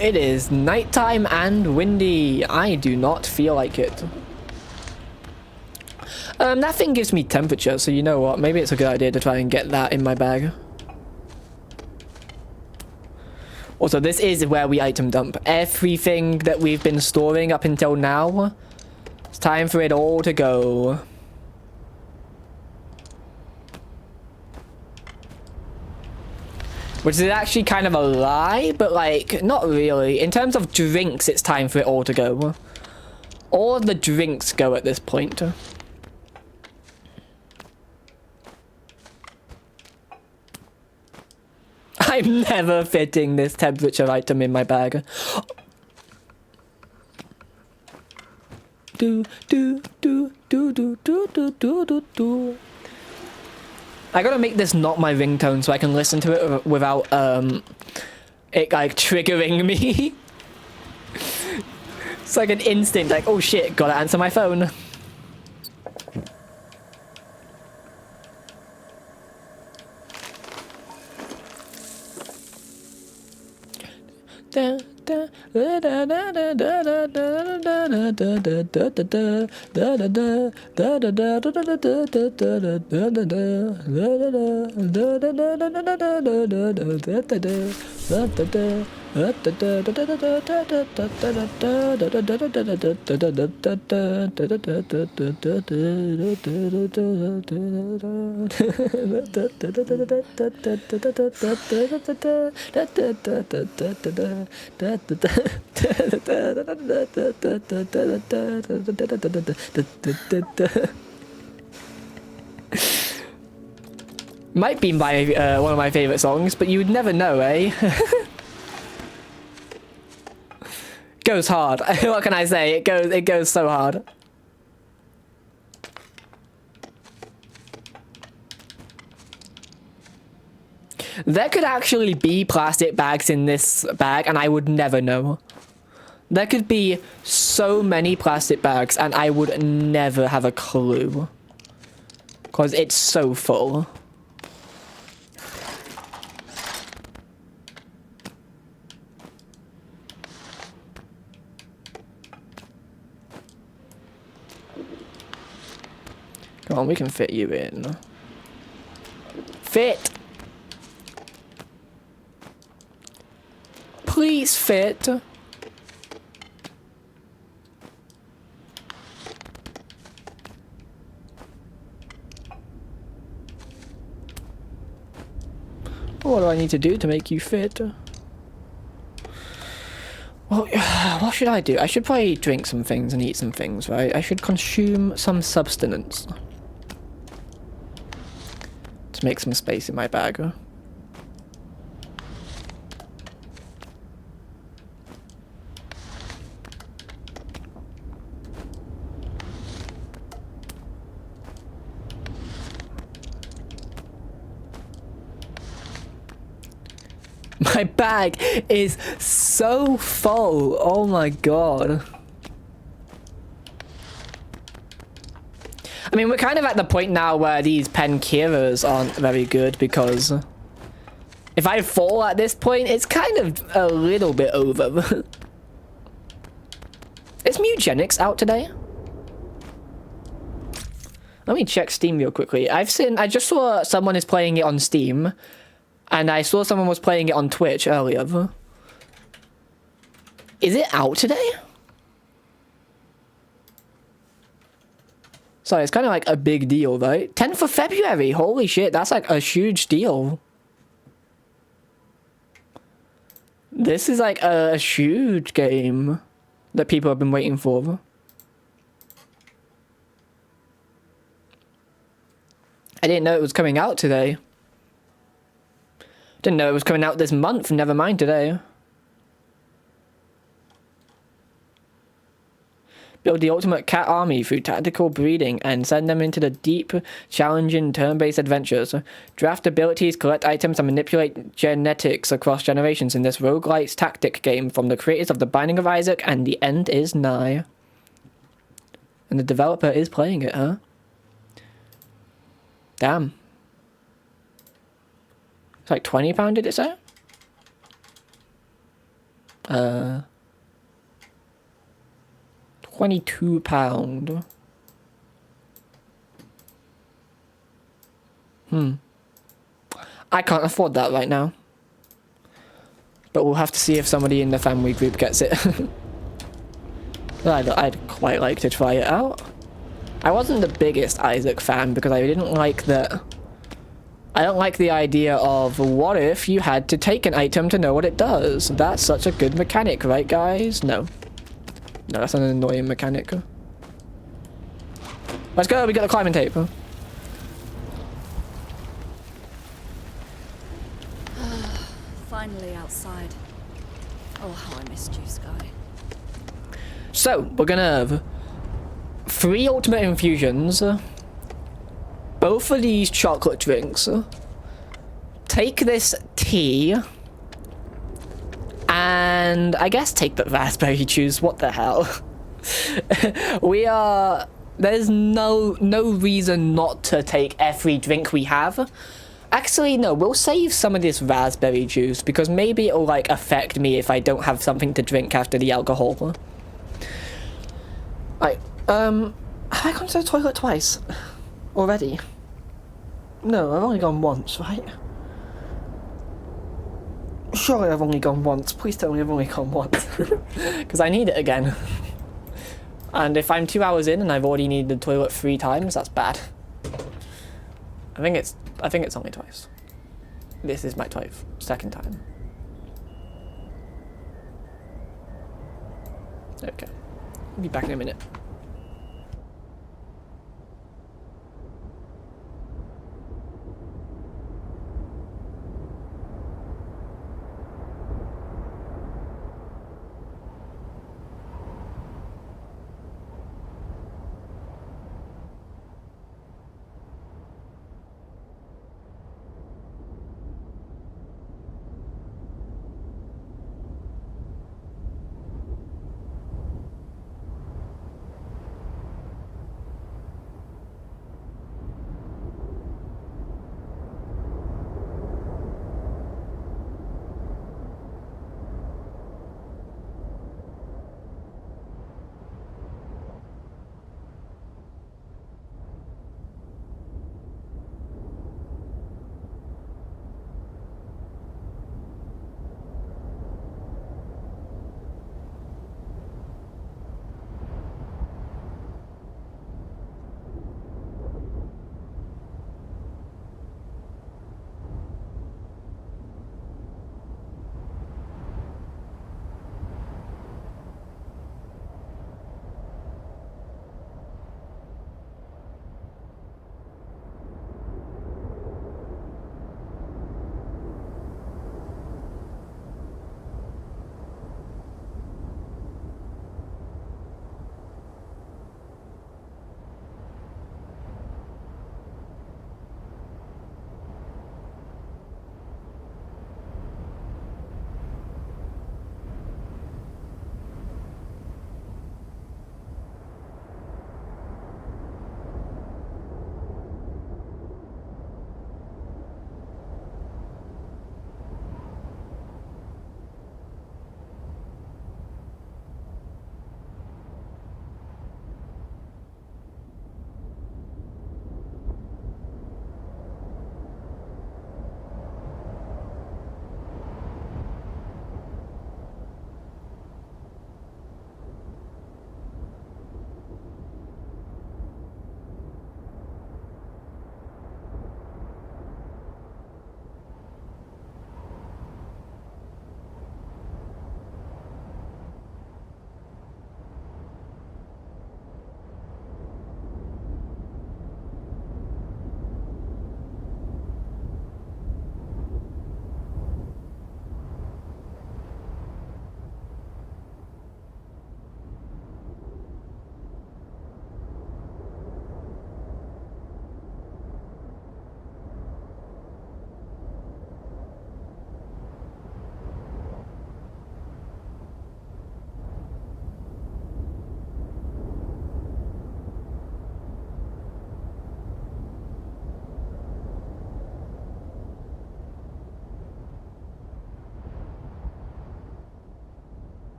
It is nighttime and windy. I do not feel like it. That thing gives me temperature, so you know what? Maybe it's a good idea to try and get that in my bag. Also, this is where we item dump everything that we've been storing up until now. It's time for it all to go. Which is actually kind of a lie, but like, not really. In terms of drinks, it's time for it all to go. All of the drinks go at this point. I'm never fitting this temperature item in my bag. Do do do do do do do do do do. I gotta make this not my ringtone so I can listen to it without it like triggering me. It's like an instinct, like, oh shit, gotta answer my phone. Might be my one of my favorite songs, but you would never know, eh? Goes hard. What can I say? It goes so hard. There could actually be plastic bags in this bag, and I would never know. There could be so many plastic bags, and I would never have a clue. Because it's so full. Come on, we can fit you in. Fit. Please fit. What do I need to do to make you fit? Well, what should I do? I should probably drink some things and eat some things, right? I should consume some substance to make some space in my bag. My bag is so full. Oh my god. I mean, we're kind of at the point now where these Penkiras aren't very good because if I fall at this point, it's kind of a little bit over. Is Mugenics out today? Let me check Steam real quickly. I just saw someone is playing it on Steam. And I saw someone was playing it on Twitch earlier. Is it out today? Sorry, it's kind of like a big deal, right? 10th of February, holy shit, that's like a huge deal. This is like a huge game that people have been waiting for. I didn't know it was coming out today. Didn't know it was coming out this month, never mind today. Build the ultimate cat army through tactical breeding and send them into the deep, challenging turn-based adventures. Draft abilities, collect items, and manipulate genetics across generations in this roguelite tactic game from the creators of The Binding of Isaac, and the end is nigh. And the developer is playing it, huh? Damn. It's like £20, did it say? £22. I can't afford that right now. But we'll have to see if somebody in the family group gets it. I'd quite like to try it out. I wasn't the biggest Isaac fan because I didn't like that. I don't like the idea of what if you had to take an item to know what it does. That's such a good mechanic, right guys? No. No, that's an annoying mechanic. Let's go, we got the climbing tape. Finally outside. Oh, how I missed you, Sky. So, we're gonna have 3 ultimate infusions. Both of these chocolate drinks. Take this tea. And I guess take the raspberry juice. What the hell? There's no reason not to take every drink we have. Actually, no, we'll save some of this raspberry juice because maybe it'll like affect me if I don't have something to drink after the alcohol. Right, have I gone to the toilet twice? Already? No, I've only gone once, right? Surely I've only gone once. Please tell me I've only gone once. Because I need it again. And if I'm 2 hours in and I've already needed the toilet 3 times, that's bad. I think it's only twice. This is my second time. Okay. I'll be back in a minute.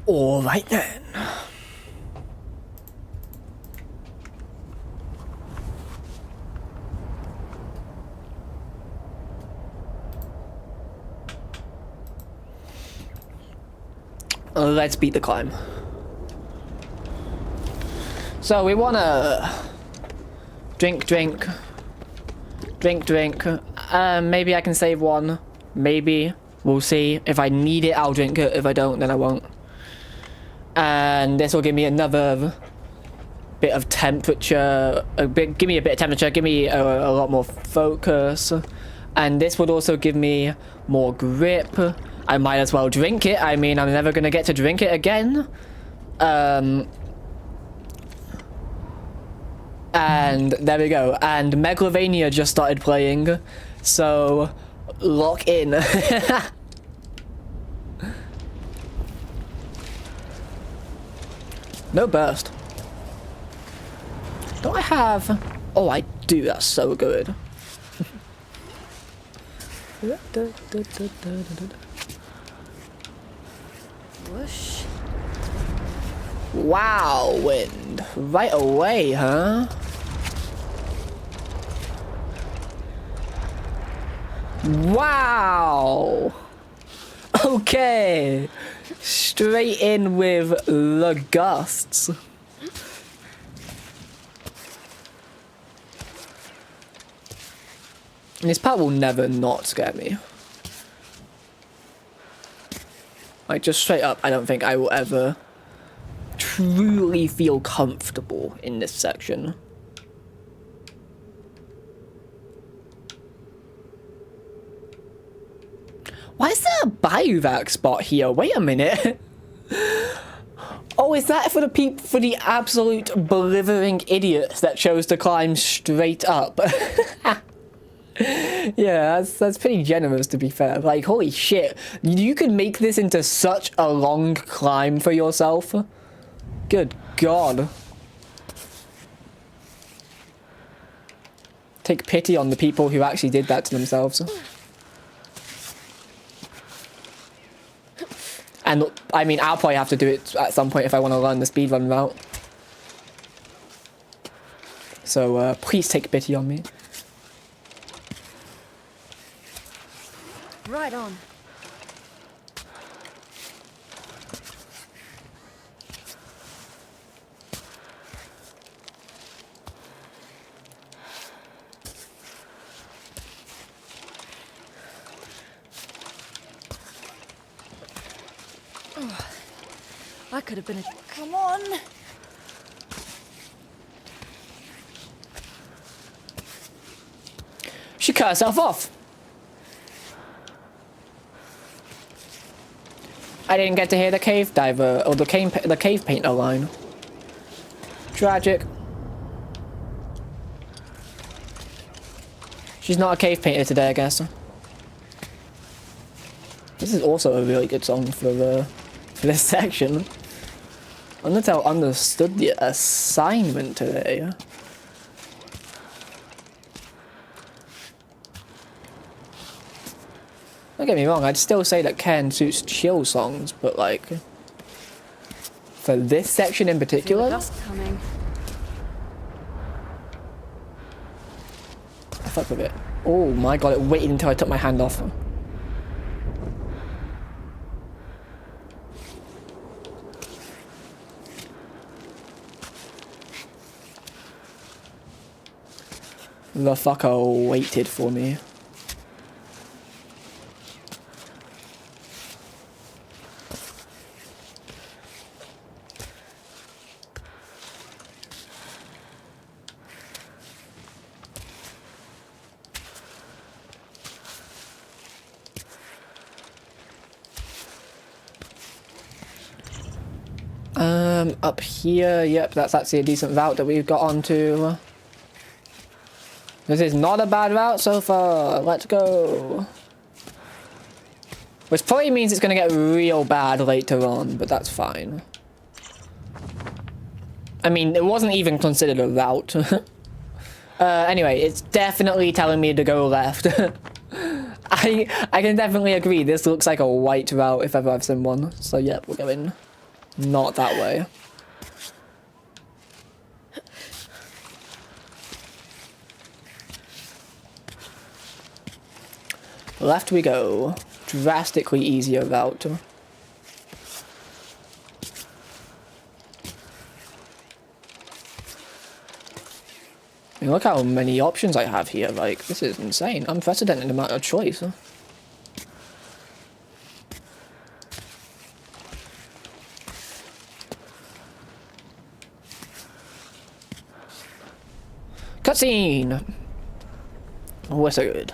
All right then. Let's beat the climb. So we wanna drink. Maybe I can save one. Maybe. We'll see. If I need it, I'll drink it. If I don't, then I won't. And this will give me another bit of temperature. Give me a bit of temperature. Give me a lot more focus. And this would also give me more grip. I might as well drink it. I mean, I'm never gonna get to drink it again. And there we go. And Megalovania just started playing. So, lock in. No burst. Don't I have... Oh, I do. That's so good. Whoosh. Wow, wind. Right away, huh? Wow. Okay. Straight in with the gusts. This part will never not scare me. Like, just straight up, I don't think I will ever truly feel comfortable in this section. Why is there a bivouac spot here? Wait a minute. Oh, is that for the absolute blithering idiots that chose to climb straight up? Yeah, that's pretty generous, to be fair. Like, holy shit. You could make this into such a long climb for yourself. Good God. Take pity on the people who actually did that to themselves. And, I mean, I'll probably have to do it at some point if I want to learn the speedrun route. So, please take pity on me. Right on. Oh, I could have been a... Come on! She cut herself off. I didn't get to hear the cave diver or the cave painter line. Tragic. She's not a cave painter today, I guess. This is also a really good song for this section. Undertale understood the assignment today. Don't get me wrong, I'd still say that Cairn suits chill songs, but like, for this section in particular, Dust coming. I fuck with it. Oh my god, it waited until I took my hand off. The fucker waited for me. Up here, yep, that's actually a decent route that we've got onto. This is not a bad route so far. Let's go. Which probably means it's going to get real bad later on, but that's fine. I mean, it wasn't even considered a route. Anyway, it's definitely telling me to go left. I can definitely agree. This looks like a white route if ever I've seen one. So, yep, we're going Not that way. Left we go. Drastically easier route. I mean, look how many options I have here. Like, this is insane. Unprecedented amount of choice. Cutscene! Wizard.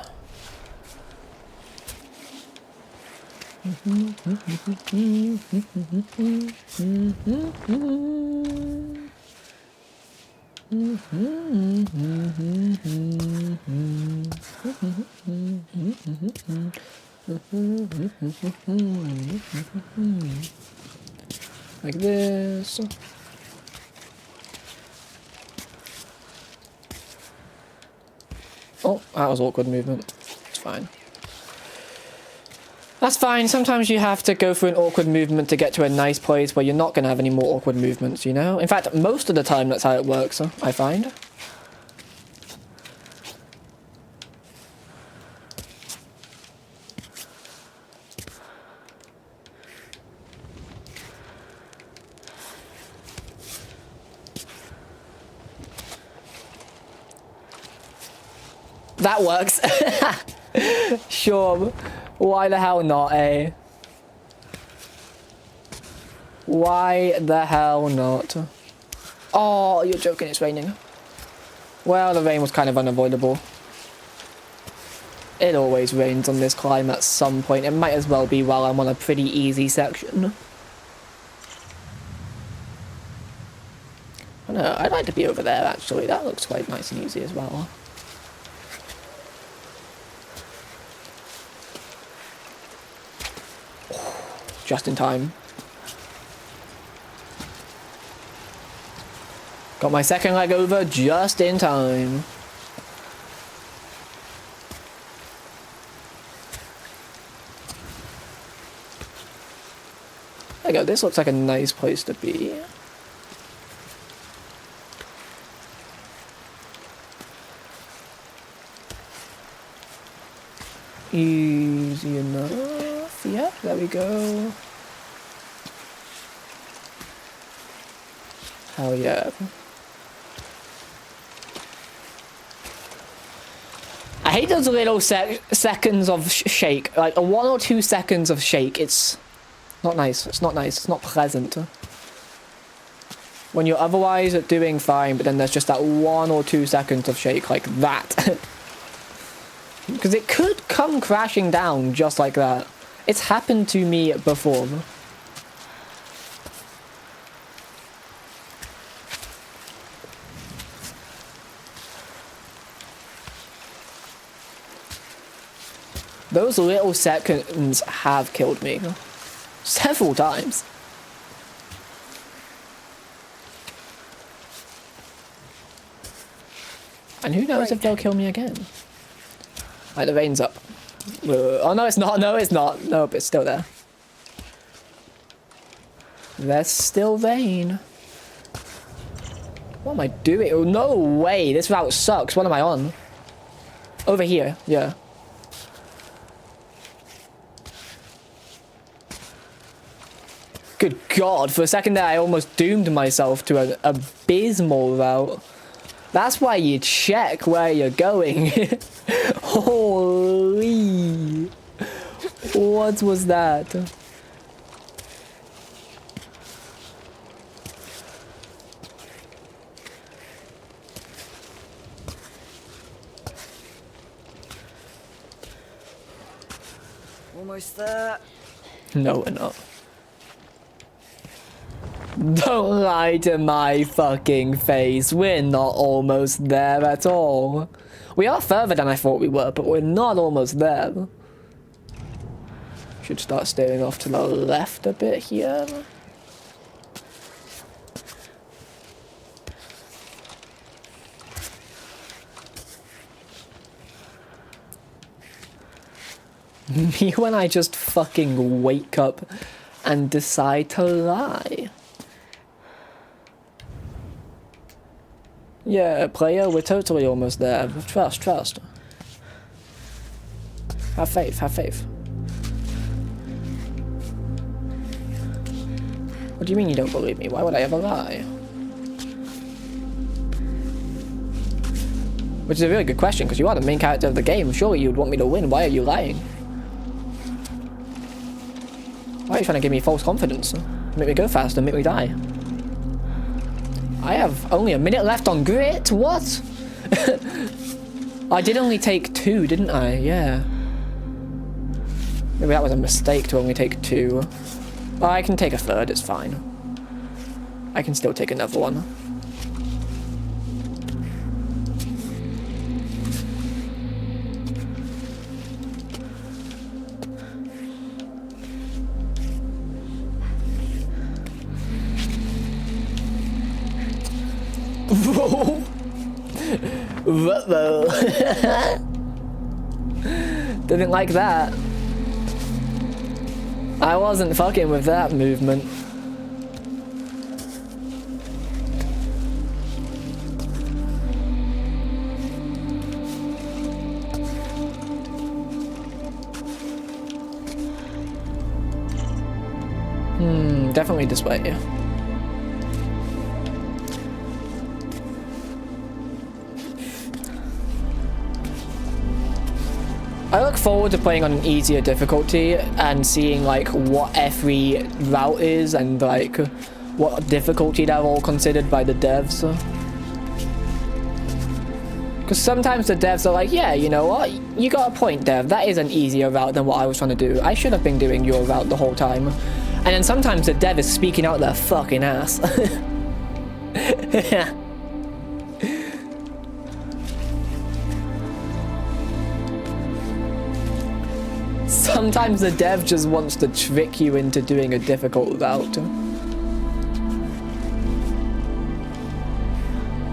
Like this. Oh, that was awkward movement. It's fine. That's fine. Sometimes you have to go through an awkward movement to get to a nice place where you're not going to have any more awkward movements, you know? In fact, most of the time that's how it works, I find. That works. Sure. Why the hell not, eh? Why the hell not? Oh, you're joking, it's raining. Well, the rain was kind of unavoidable. It always rains on this climb at some point. It might as well be while I'm on a pretty easy section. I know, I'd like to be over there actually. That looks quite nice and easy as well. Just in time. Got my second leg over just in time. There you go, this looks like a nice place to be. Easy enough. Yep, there we go. Hell yeah. I hate those little seconds of shake. Like, a 1 or 2 seconds of shake. It's not nice. It's not nice. It's not pleasant. When you're otherwise doing fine, but then there's just that 1 or 2 seconds of shake like that. Because it could come crashing down just like that. It's happened to me before. Those little seconds have killed me. Several times. And who knows if they'll kill me again. Like, the rain's up. Oh, no, it's not. No, it's not. No, but it's still there. There's still rain. What am I doing? Oh, no way. This route sucks. What am I on? Over here. Yeah. Good God. For a second there, I almost doomed myself to an abysmal route. That's why you check where you're going. Holy. What was that? Almost there. No, we're not. Don't lie to my fucking face. We're not almost there at all. We are further than I thought we were, but we're not almost there. Should start steering off to the left a bit here. Me when I just fucking wake up and decide to lie. Yeah, player, we're totally almost there. Trust, trust. Have faith, have faith. What do you mean you don't believe me? Why would I ever lie? Which is a really good question, because you are the main character of the game. Surely you'd want me to win. Why are you lying? Why are you trying to give me false confidence? Make me go faster, make me die. I have only a minute left on grit? What? I did only take 2, didn't I? Yeah. Maybe that was a mistake to only take 2. Well, I can take a 3rd, it's fine. I can still take another one. Whoa. Didn't like that. I wasn't fucking with that movement. Definitely this way. I look forward to playing on an easier difficulty and seeing like what every route is and like what difficulty they're all considered by the devs. Because sometimes the devs are like, yeah, you know what, you got a point, dev, that is an easier route than what I was trying to do. I should have been doing your route the whole time. And then sometimes the dev is speaking out their fucking ass. Sometimes the dev just wants to trick you into doing a difficult route.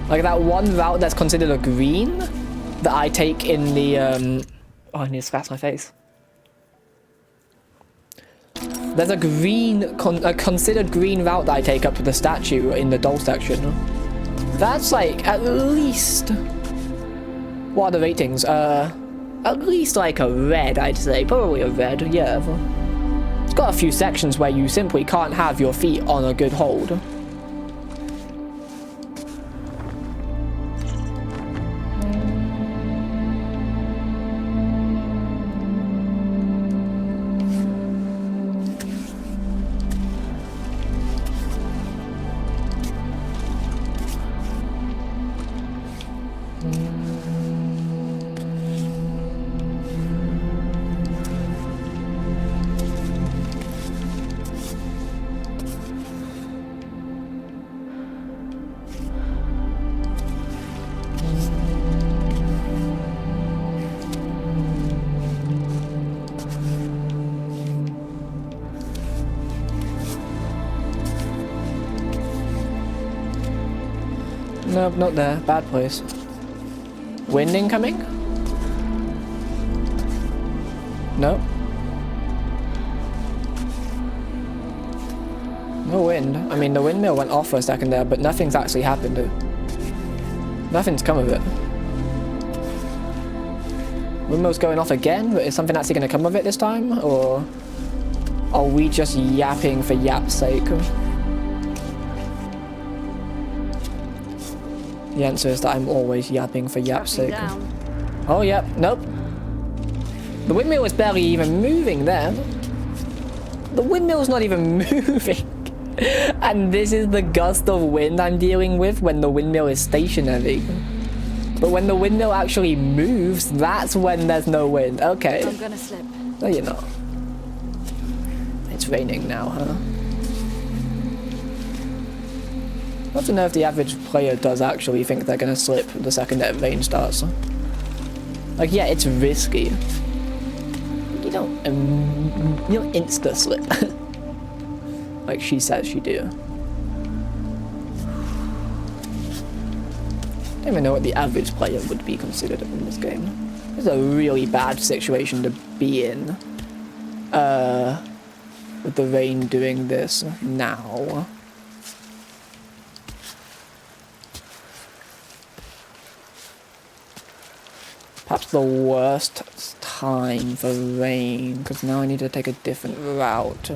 Like that one route that's considered a green that I take in the oh, I need to scratch my face. There's a green, a considered green route that I take up to the statue in the doll section. That's like at least, what are the ratings? At least like a red, I'd say. Probably a red, yeah. It's got a few sections where you simply can't have your feet on a good hold. Nope, not there. Bad place. Wind incoming? Nope. No wind. I mean, the windmill went off for a second there, but nothing's actually happened. Nothing's come of it. Windmill's going off again, but is something actually going to come of it this time? Or are we just yapping for yap's sake? The answer is that I'm always yapping for yap's sake. Oh, yep. Nope. The windmill is barely even moving there. The windmill's not even moving. And this is the gust of wind I'm dealing with when the windmill is stationary. But when the windmill actually moves, that's when there's no wind. Okay. I'm gonna slip. No, you're not. It's raining now, huh? I want to know if the average player does actually think they're gonna slip the second that rain starts. Like, yeah, it's risky. You don't insta slip. Like she says she do. I don't even know what the average player would be considered in this game. This is a really bad situation to be in. with the rain doing this now. Perhaps the worst time for rain, because now I need to take a different route.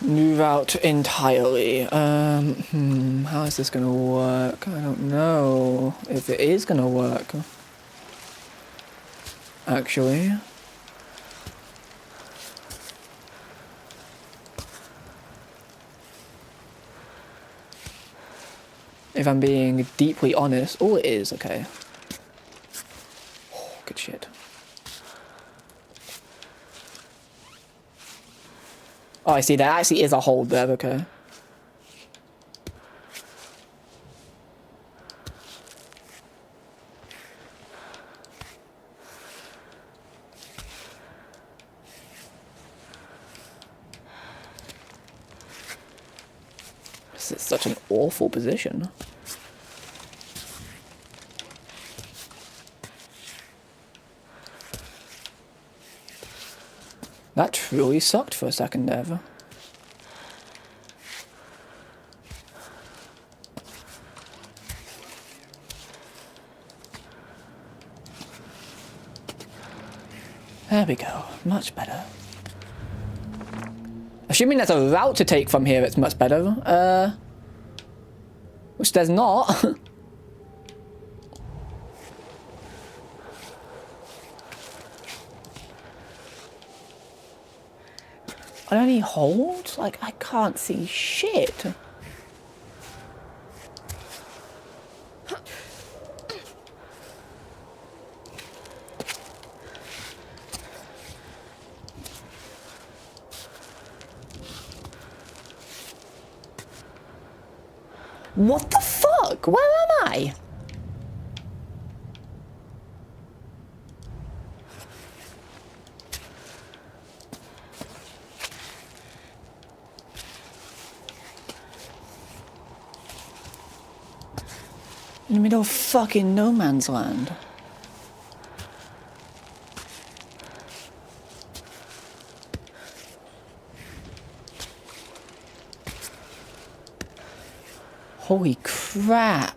New route entirely. How is this gonna work? I don't know if it is gonna work. Actually. If I'm being deeply honest. Oh, it is, okay. Oh, good shit. Oh, I see, there actually is a hold there, okay. This is such an awful position. That truly sucked for a second there. There we go. Much better. Assuming there's a route to take from here, it's much better. Which there's not. Are there any holds? Like, I can't see shit. What the fuck? Where am I? In the middle of fucking no man's land. Holy crap.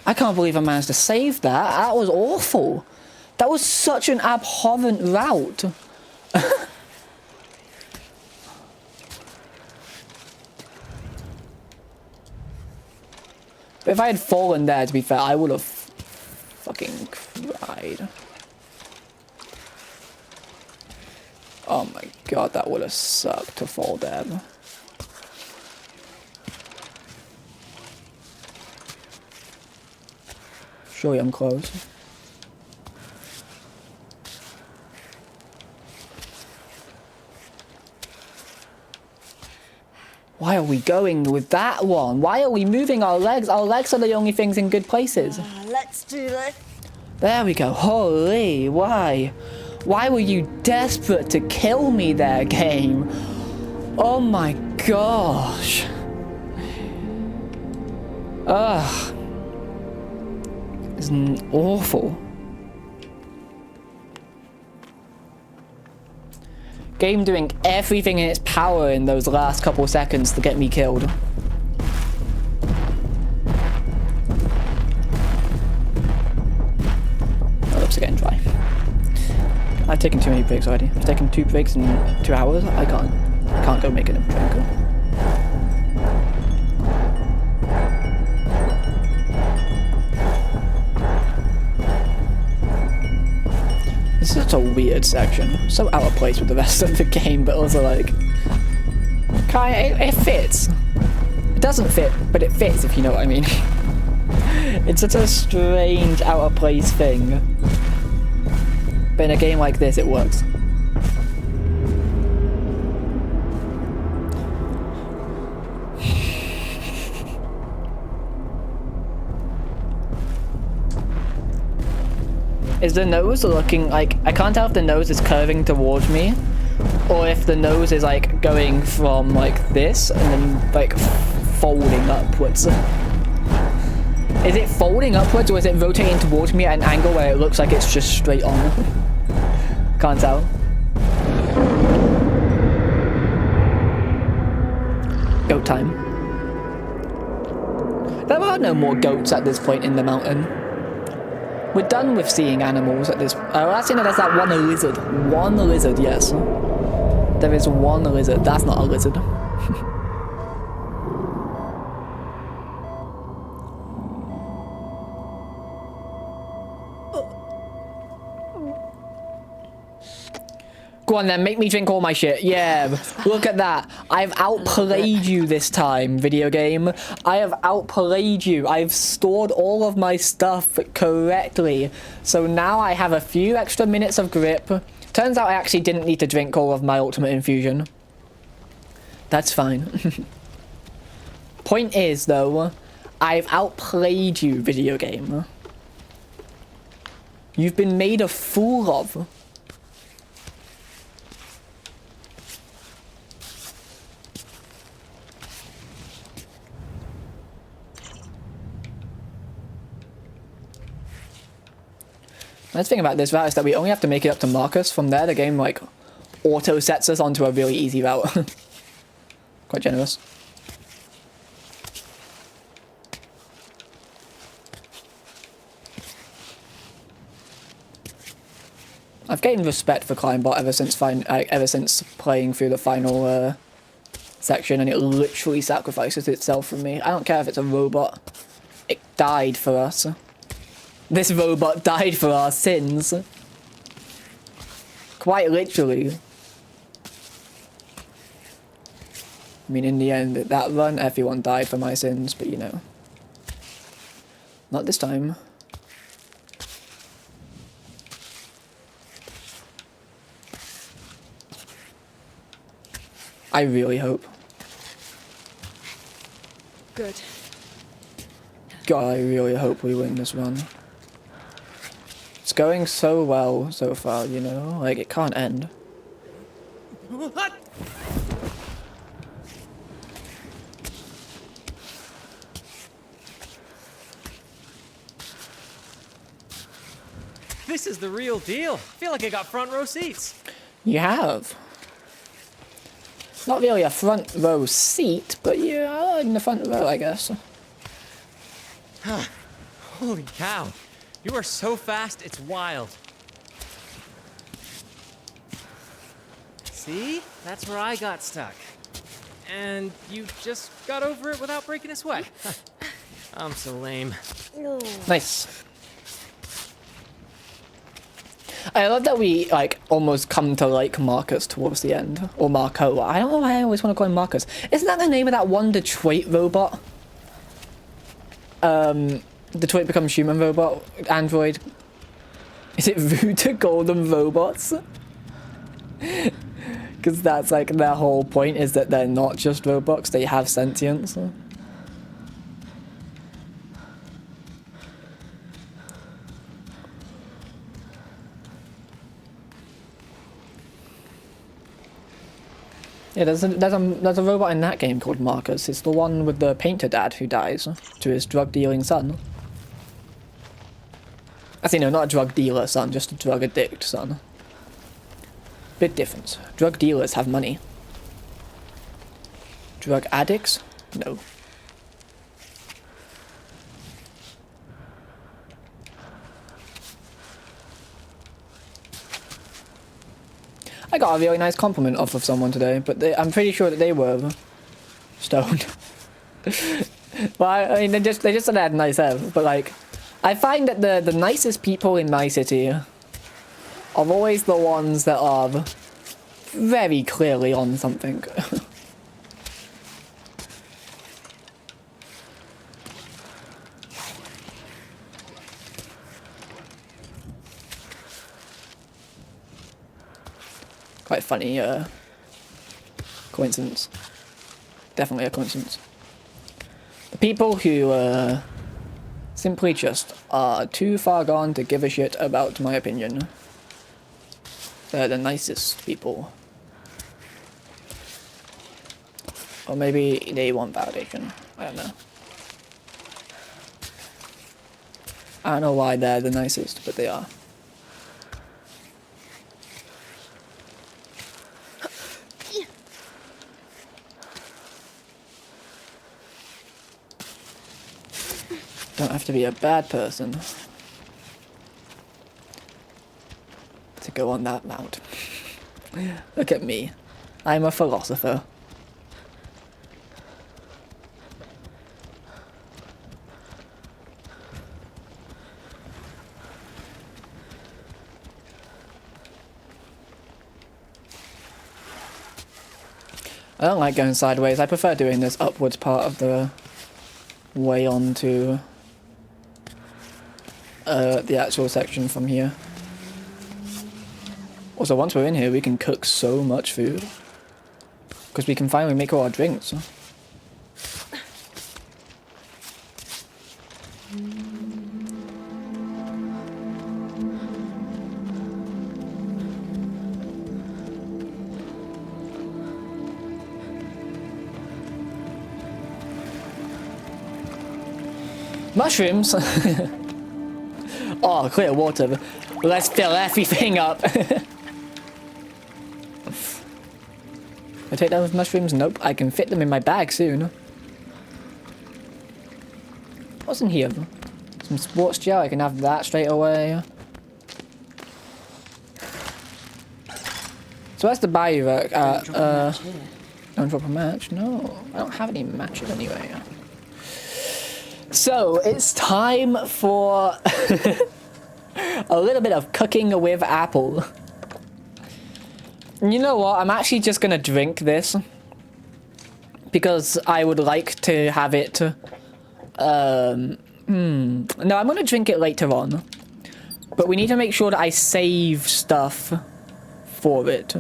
I can't believe I managed to save that. That was awful. That was such an abhorrent route. But if I had fallen there, to be fair, I would have fucking cried. Oh my god, that would have sucked to fall there. Surely I'm close. Why are we going with that one? Why are we moving our legs? Our legs are the only things in good places. Let's do this. There we go. Holy, why? Why were you desperate to kill me there, game? Oh my gosh. Ugh. It's awful. Game doing everything in its power in those last couple of seconds to get me killed. My lips are getting dry. I've taken too many breaks already. I've taken 2 breaks in 2 hours. I can't go make a drink. This is such a weird section. So out of place with the rest of the game, but also like... it fits. It doesn't fit, but it fits, if you know what I mean. It's such a strange, out of place thing. But in a game like this, it works. Is the nose looking like... I can't tell if the nose is curving towards me or if the nose is like going from like this and then like folding upwards. Is it folding upwards or is it rotating towards me at an angle where it looks like it's just straight on? Can't tell. Goat time. There are no more goats at this point in the mountain. We're done with seeing animals at this... actually, no, there's that one lizard. One lizard, yes. There is one lizard. That's not a lizard. Go on then, make me drink all my shit. Yeah, look at that. I've outplayed you this time, video game. I have outplayed you. I've stored all of my stuff correctly. So now I have a few extra minutes of grip. Turns out I actually didn't need to drink all of my ultimate infusion. That's fine. Point is, though, I've outplayed you, video game. You've been made a fool of. Nice thing about this route is that we only have to make it up to Marcus. From there, the game like auto sets us onto a really easy route. Quite generous. I've gained respect for Climbot ever since playing through the final section, and it literally sacrifices itself for me. I don't care if it's a robot. It died for us. This robot died for our sins. Quite literally. I mean, in the end, that run, everyone died for my sins, but you know. Not this time. I really hope. Good. God, I really hope we win this run. It's going so well so far, you know? Like, it can't end. What? This is the real deal. I feel like I got front row seats. You have. Not really a front row seat, but you are in the front row, I guess. Holy cow. You are so fast, it's wild. See? That's where I got stuck. And you just got over it without breaking a sweat. I'm so lame. Nice. I love that we, like, almost come to like Marcus towards the end. Or Marco. I don't know why I always want to call him Marcus. Isn't that the name of that one Detroit robot? Detroit Becomes Human robot? Android? Is it rude to call them robots? Because that's, like, their whole point is that they're not just robots, they have sentience. Yeah, there's a robot in that game called Marcus. It's the one with the painter dad who dies to his drug dealing son. Actually, no, not a drug dealer son, just a drug addict son. Big difference. Drug dealers have money. Drug addicts? No. I got a really nice compliment off of someone today, but I'm pretty sure that they were stoned. Well, I mean, they just said they had nice hair, but like, I find that the nicest people in my city are always the ones that are very clearly on something. Quite funny coincidence. Definitely a coincidence. The people who simply just are too far gone to give a shit about my opinion. They're the nicest people. Or maybe they want validation. I don't know. I don't know why they're the nicest, but they are. Don't have to be a bad person to go on that mount. Look at me. I'm a philosopher. I don't like going sideways. I prefer doing this upwards part of the way onto the actual section from here. Also, once we're in here, we can cook so much food. Because we can finally make all our drinks. Mushrooms? Oh, clear water. Let's fill everything up. I take those mushrooms? Nope. I can fit them in my bag soon. What's in here? Some sports gel. I can have that straight away. So that's the bayou. Don't drop a match? No. I don't have any matches anyway. So, it's time for a little bit of cooking with apple. You know what? I'm actually just gonna drink this because I would like to have it. No, I'm gonna drink it later on, but we need to make sure that I save stuff for it.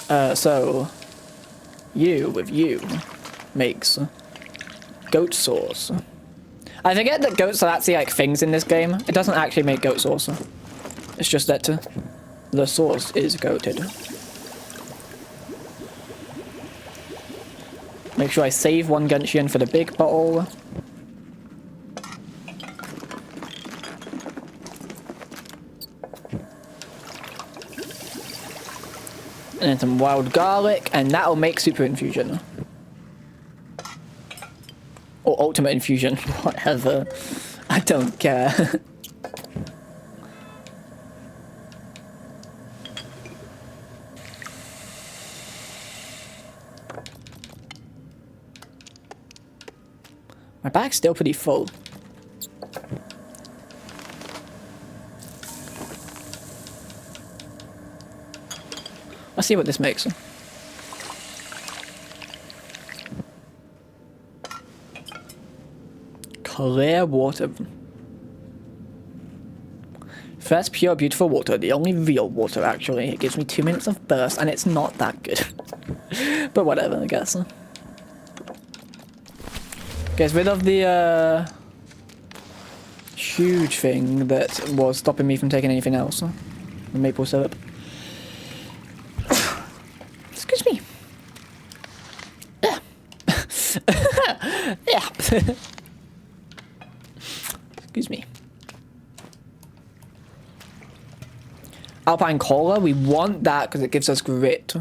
So you with you makes goat sauce. I forget that goats are actually like things in this game. It doesn't actually make goat sauce. It's just that the sauce is goated. Make sure I save one gentian for the big bottle. And then some wild garlic, and that'll make super infusion. Or ultimate infusion, whatever. I don't care. My bag's still pretty full. Let's see what this makes. Clear water. Fresh, pure, beautiful water. The only real water, actually. It gives me 2 minutes of burst, and it's not that good. But whatever, I guess. Gets rid of the huge thing that was stopping me from taking anything else. The maple syrup. Excuse me. Yeah. Excuse me. Alpine cola, we want that because it gives us grit.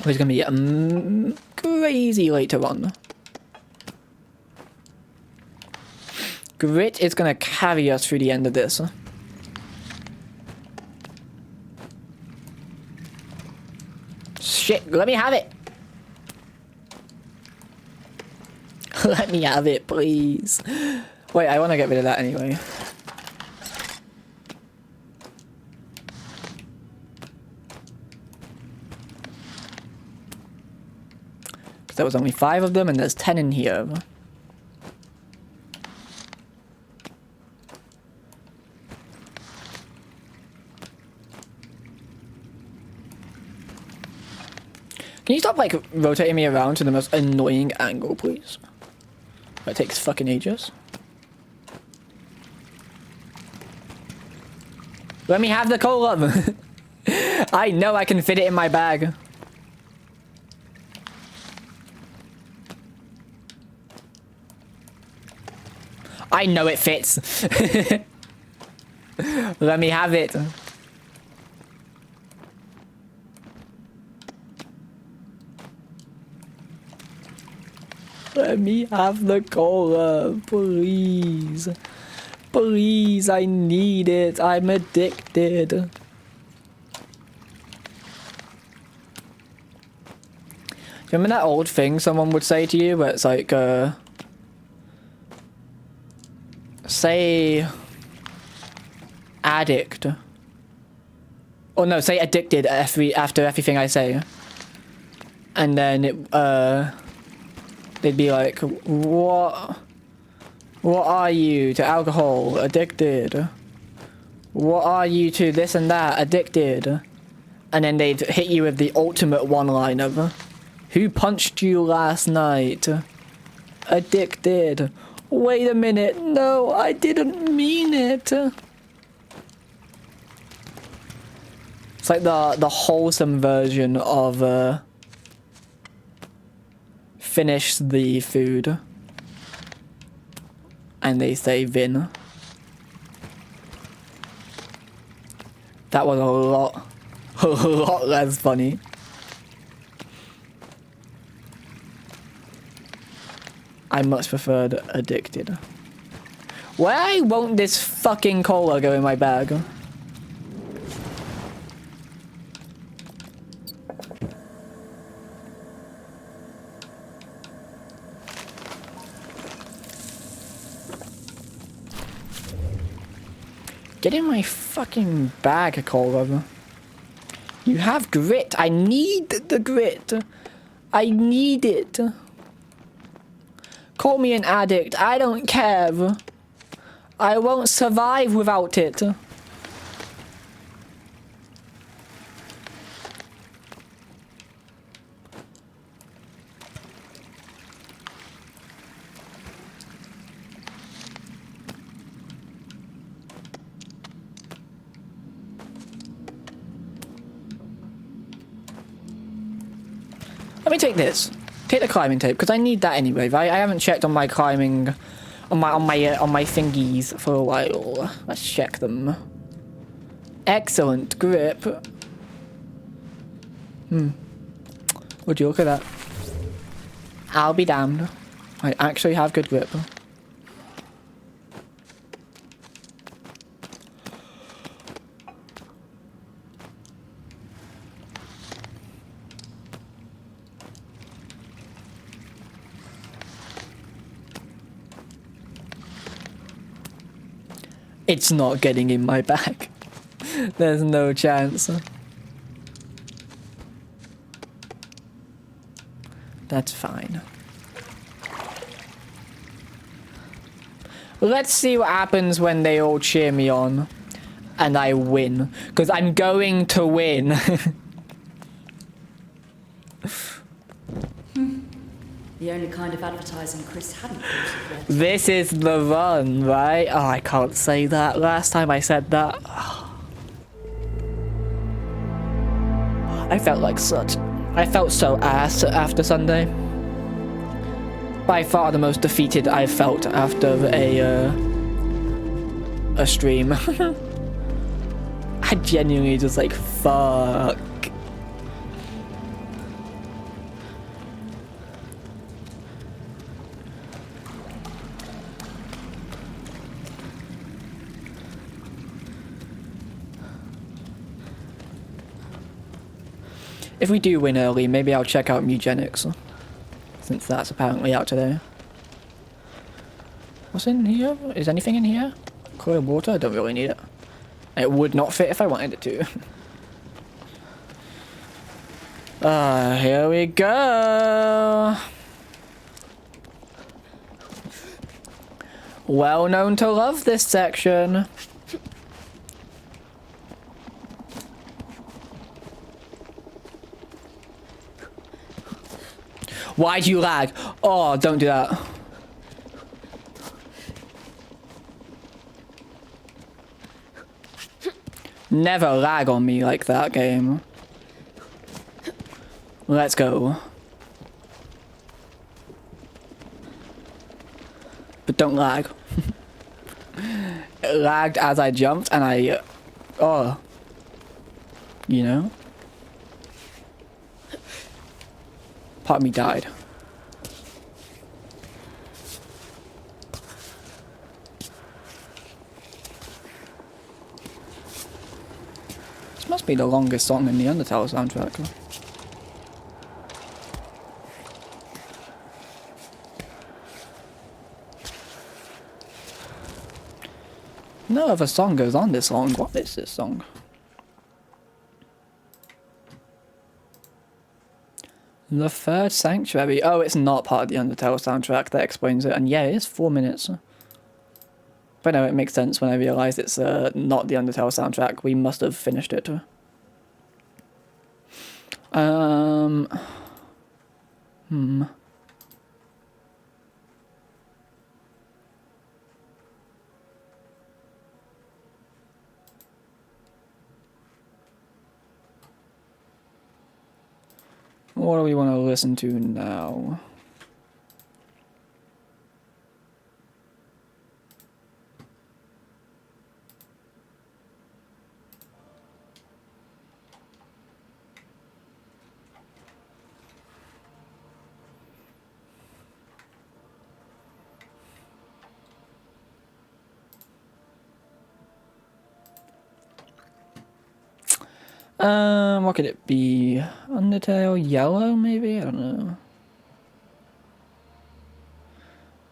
It's gonna be crazy later on. Grit is gonna carry us through the end of this. Shit, let me have it. Let me have it, please. Wait, I want to get rid of that anyway. Because there was only 5 of them and there's 10 in here. Can you stop, like, rotating me around to the most annoying angle, please? That takes fucking ages. Let me have the cola. I know I can fit it in my bag. I know it fits. Let me have it. Let me have the cola, please. Please, I need it. I'm addicted. Remember that old thing someone would say to you where it's like, say addict. Or no, say addicted after everything I say. And then it, they'd be like, what are you to alcohol? Addicted. What are you to this and that? Addicted. And then they'd hit you with the ultimate one-liner. Who punched you last night? Addicted. Wait a minute. No, I didn't mean it. It's like the wholesome version of finish the food. And they say Vin. That was a lot less funny. I much preferred addicted. Why won't this fucking cola go in my bag? Get in my fucking bag, cola. You have grit. I need the grit. I need it. Call me an addict. I don't care. I won't survive without it. Let me take this. Take the climbing tape because I need that anyway. Right? I haven't checked on my climbing, on my thingies for a while. Let's check them. Excellent grip. Would you look at that? I'll be damned. I actually have good grip. It's not getting in my bag. There's no chance. That's fine. Let's see what happens when they all cheer me on. And I win. Because I'm going to win. The only kind of advertising Chris hadn't thought of yet. This is the run, right? Oh, I can't say that. Last time I said that. I felt so ass after Sunday. By far the most defeated I've felt after a stream. I genuinely just like, fuck. If we do win early, maybe I'll check out Mugenics. Since that's apparently out today. What's in here? Is anything in here? Cold water? I don't really need it. It would not fit if I wanted it to. Here we go. Well known to love this section. Why do you lag? Oh, don't do that. Never lag on me like that, game. Let's go. But don't lag. It lagged as I jumped and I... oh. You know? Part of me died. This must be the longest song in the Undertale soundtrack. No other song goes on this long. What is this song? The Third Sanctuary. Oh, it's not part of the Undertale soundtrack. That explains it. And yeah, it is 4 minutes. But no, it makes sense when I realise it's not the Undertale soundtrack. We must have finished it. What do we want to listen to now? What could it be? Undertale Yellow, maybe? I don't know.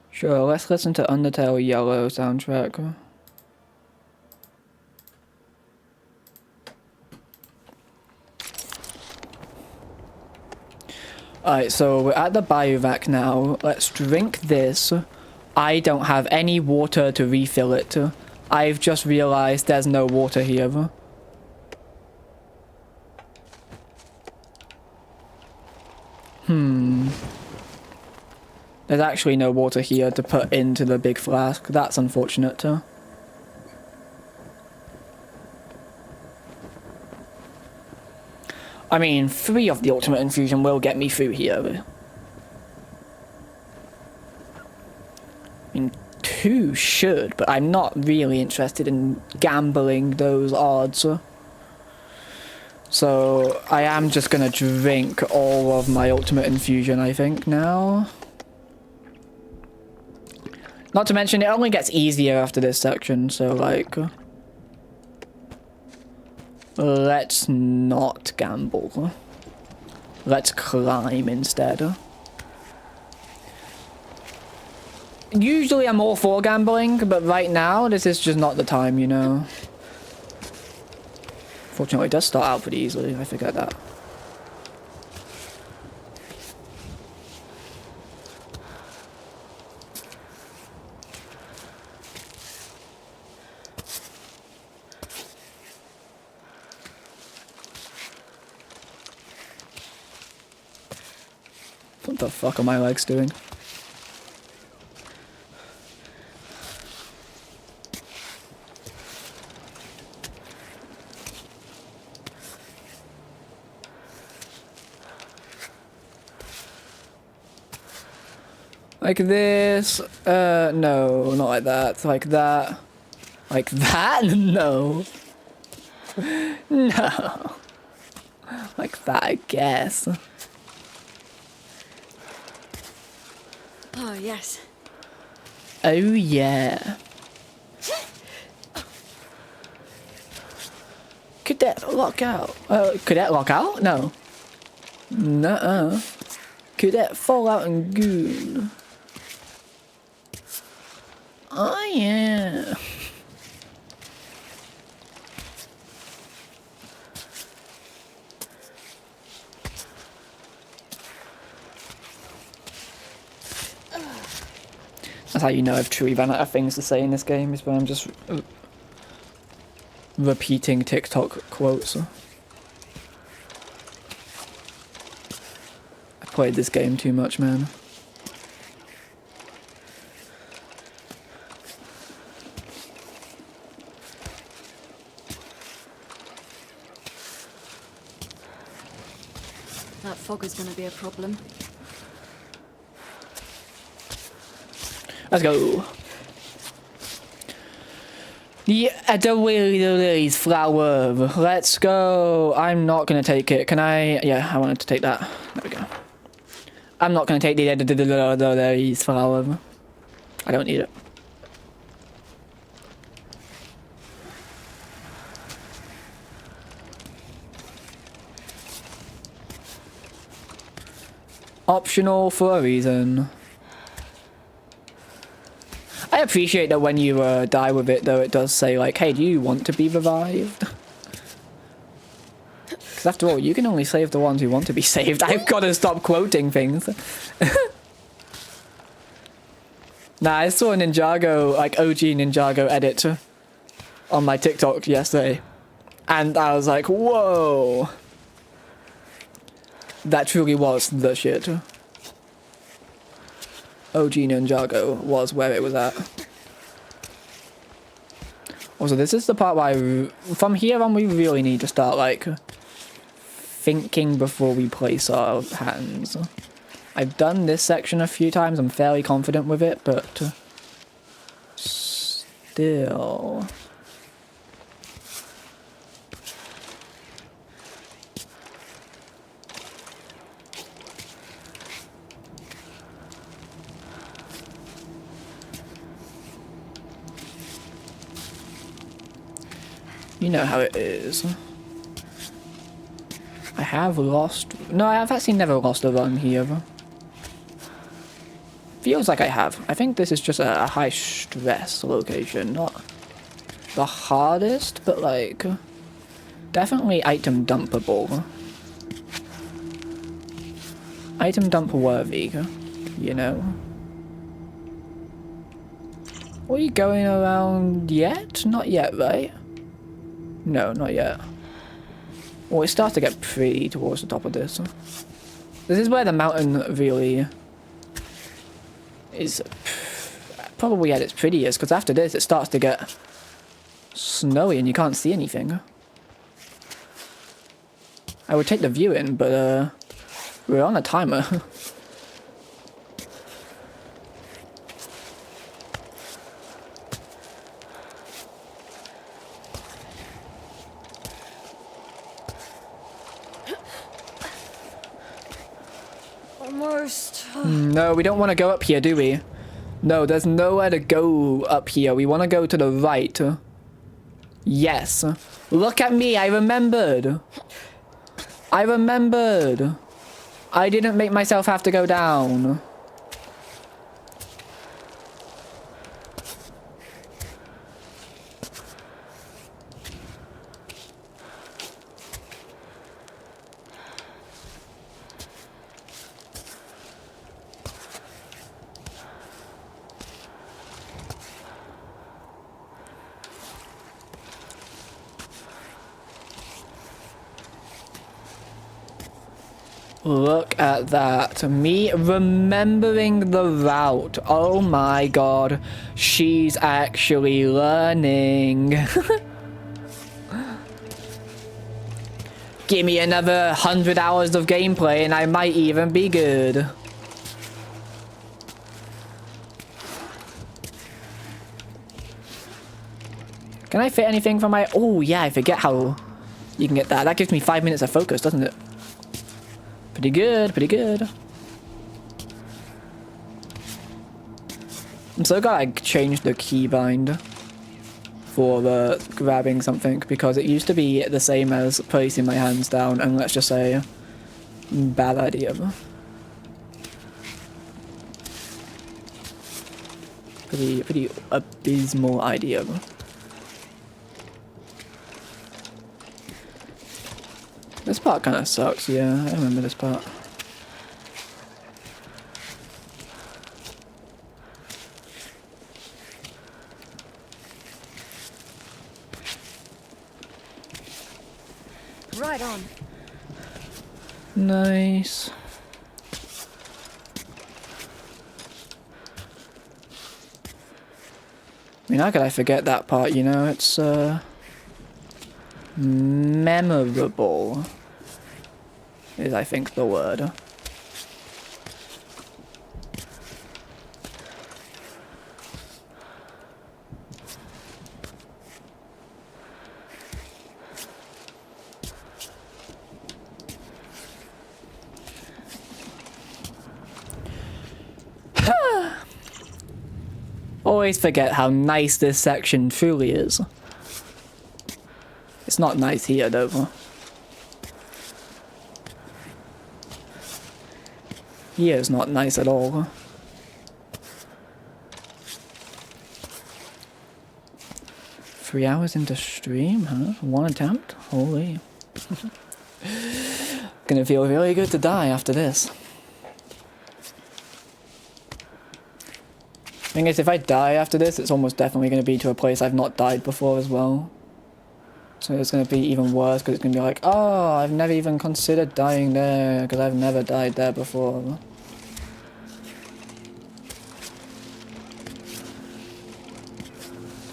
Sure, let's listen to Undertale Yellow soundtrack. Alright, so we're at the biovac now. Let's drink this. I don't have any water to refill it. I've just realized there's no water here. There's actually no water here to put into the big flask. That's unfortunate. I mean, 3 of the ultimate infusion will get me through here. I mean, 2 should, but I'm not really interested in gambling those odds. So I am just gonna drink all of my ultimate infusion, I think, now. Not to mention, it only gets easier after this section, so like... let's not gamble. Let's climb instead. Usually I'm all for gambling, but right now, this is just not the time, you know. Fortunately, it does start out pretty easily, I forget that. What the fuck are my legs doing? Like this? No, not like that. Like that. Like that? No. No. Like that, I guess. Oh, yes. Oh, yeah. Could that lock out? Could that lock out? No. Nuh-uh. Could that fall out and goon? Oh, yeah. That's how you know I've truly run out of things to say in this game, is when I'm just repeating TikTok quotes. I played this game too much, man. That fog is going to be a problem. Let's go. Yeah, the Willie's flower. Let's go. I'm not gonna take it. Can I? Yeah, I wanted to take that. There we go. I'm not gonna take the Willie's flower. I don't need it. Optional for a reason. I appreciate that when you die with it, though, it does say, like, hey, do you want to be revived? Because after all, you can only save the ones who want to be saved. I've got to stop quoting things. Nah, I saw a Ninjago, like, OG Ninjago edit on my TikTok yesterday. And I was like, whoa. That truly was the shit. OG Ninjago was where it was at. Also, this is the part where from here on we really need to start, like, thinking before we place our hands. I've done this section a few times, I'm fairly confident with it, but still. You know how it is. I have lost... No, I've actually never lost a run here. Feels like I have. I think this is just a high stress location. Not the hardest, but like... definitely item dumpable. Item dump worthy, you know. Are you going around yet? Not yet, right? No, not yet. Well, it starts to get pretty towards the top of this. This is where the mountain really is probably at its prettiest, because after this it starts to get snowy and you can't see anything. I would take the view in, but we're on a timer. Almost. No, we don't want to go up here, do we? No, there's nowhere to go up here. We want to go to the right. Yes. Look at me, I remembered. I remembered. I didn't make myself have to go down. Look at that. Me remembering the route. Oh my god. She's actually learning. Give me another 100 hours of gameplay and I might even be good. Can I fit anything from my... Oh yeah, I forget how you can get that. That gives me 5 minutes of focus, doesn't it? Pretty good, pretty good. I'm so glad I changed the keybind for grabbing something, because it used to be the same as placing my hands down, and let's just say, bad idea. Pretty abysmal idea. This part kind of sucks, yeah, I remember this part. Right on. Nice. I mean, how could I forget that part, you know? It's, memorable is, I think, the word. Always forget how nice this section truly is. It's not nice here, though. Here's not nice at all. 3 hours into stream, huh? 1 attempt? Holy. Gonna feel really good to die after this. Thing is, if I die after this, it's almost definitely going to be to a place I've not died before as well. So it's going to be even worse, because it's going to be like, oh, I've never even considered dying there, because I've never died there before.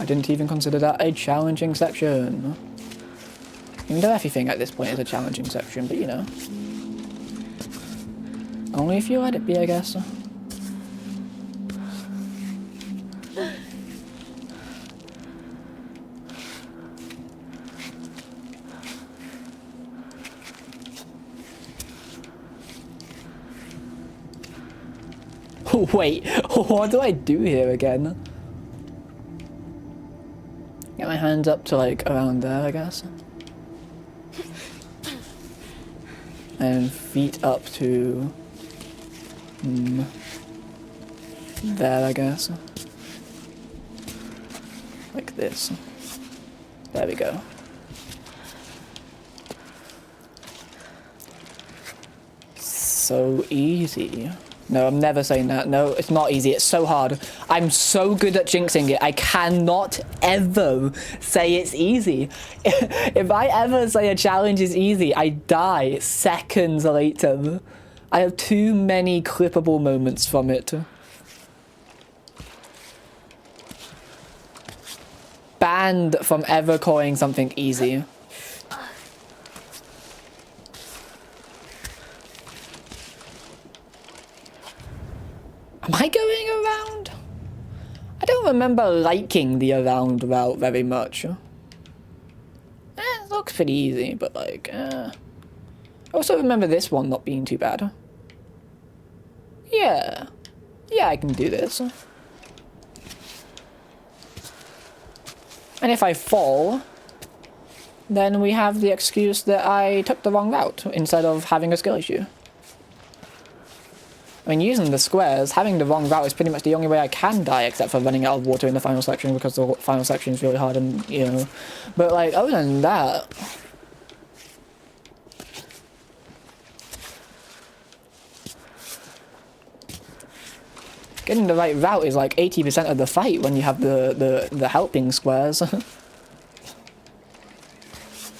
I didn't even consider that a challenging section. Even though everything at this point is a challenging section, but you know. Only if you let it be, I guess. Wait, what do I do here again? Get my hands up to like around there, I guess. And feet up to there, I guess. Like this. There we go. So easy. No, I'm never saying that. No, it's not easy. It's so hard. I'm so good at jinxing it. I cannot ever say it's easy. If I ever say a challenge is easy, I die seconds later. I have too many clippable moments from it. Banned from ever calling something easy. Am I going around? I don't remember liking the around route very much. It looks pretty easy, but like, I also remember this one not being too bad. Yeah. Yeah, I can do this. And if I fall, then we have the excuse that I took the wrong route instead of having a skill issue. I mean, using the squares, having the wrong route is pretty much the only way I can die, except for running out of water in the final section, because the final section is really hard and, you know. But, like, other than that... Getting the right route is like 80% of the fight when you have the helping squares.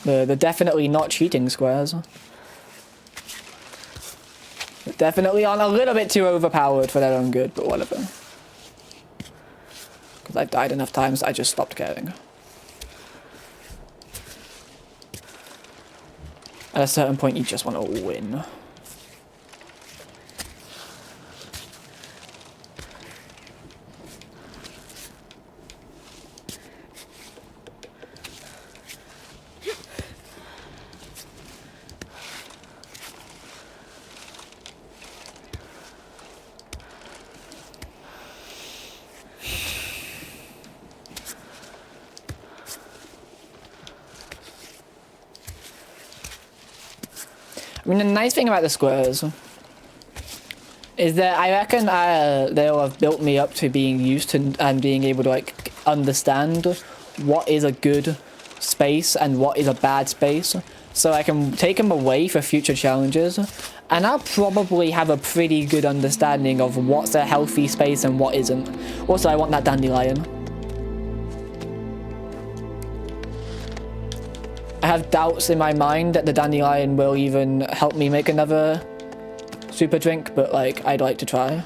the definitely not cheating squares. Definitely aren't a little bit too overpowered for their own good, but whatever. Because I've died enough times, I just stopped caring. At a certain point, you just want to win. I mean, the nice thing about the squares is that I reckon they'll have built me up to being used to and being able to like understand what is a good space and what is a bad space, so I can take them away for future challenges, and I'll probably have a pretty good understanding of what's a healthy space and what isn't. Also, I want that dandelion. I have doubts in my mind that the dandelion will even help me make another super drink, but like, I'd like to try.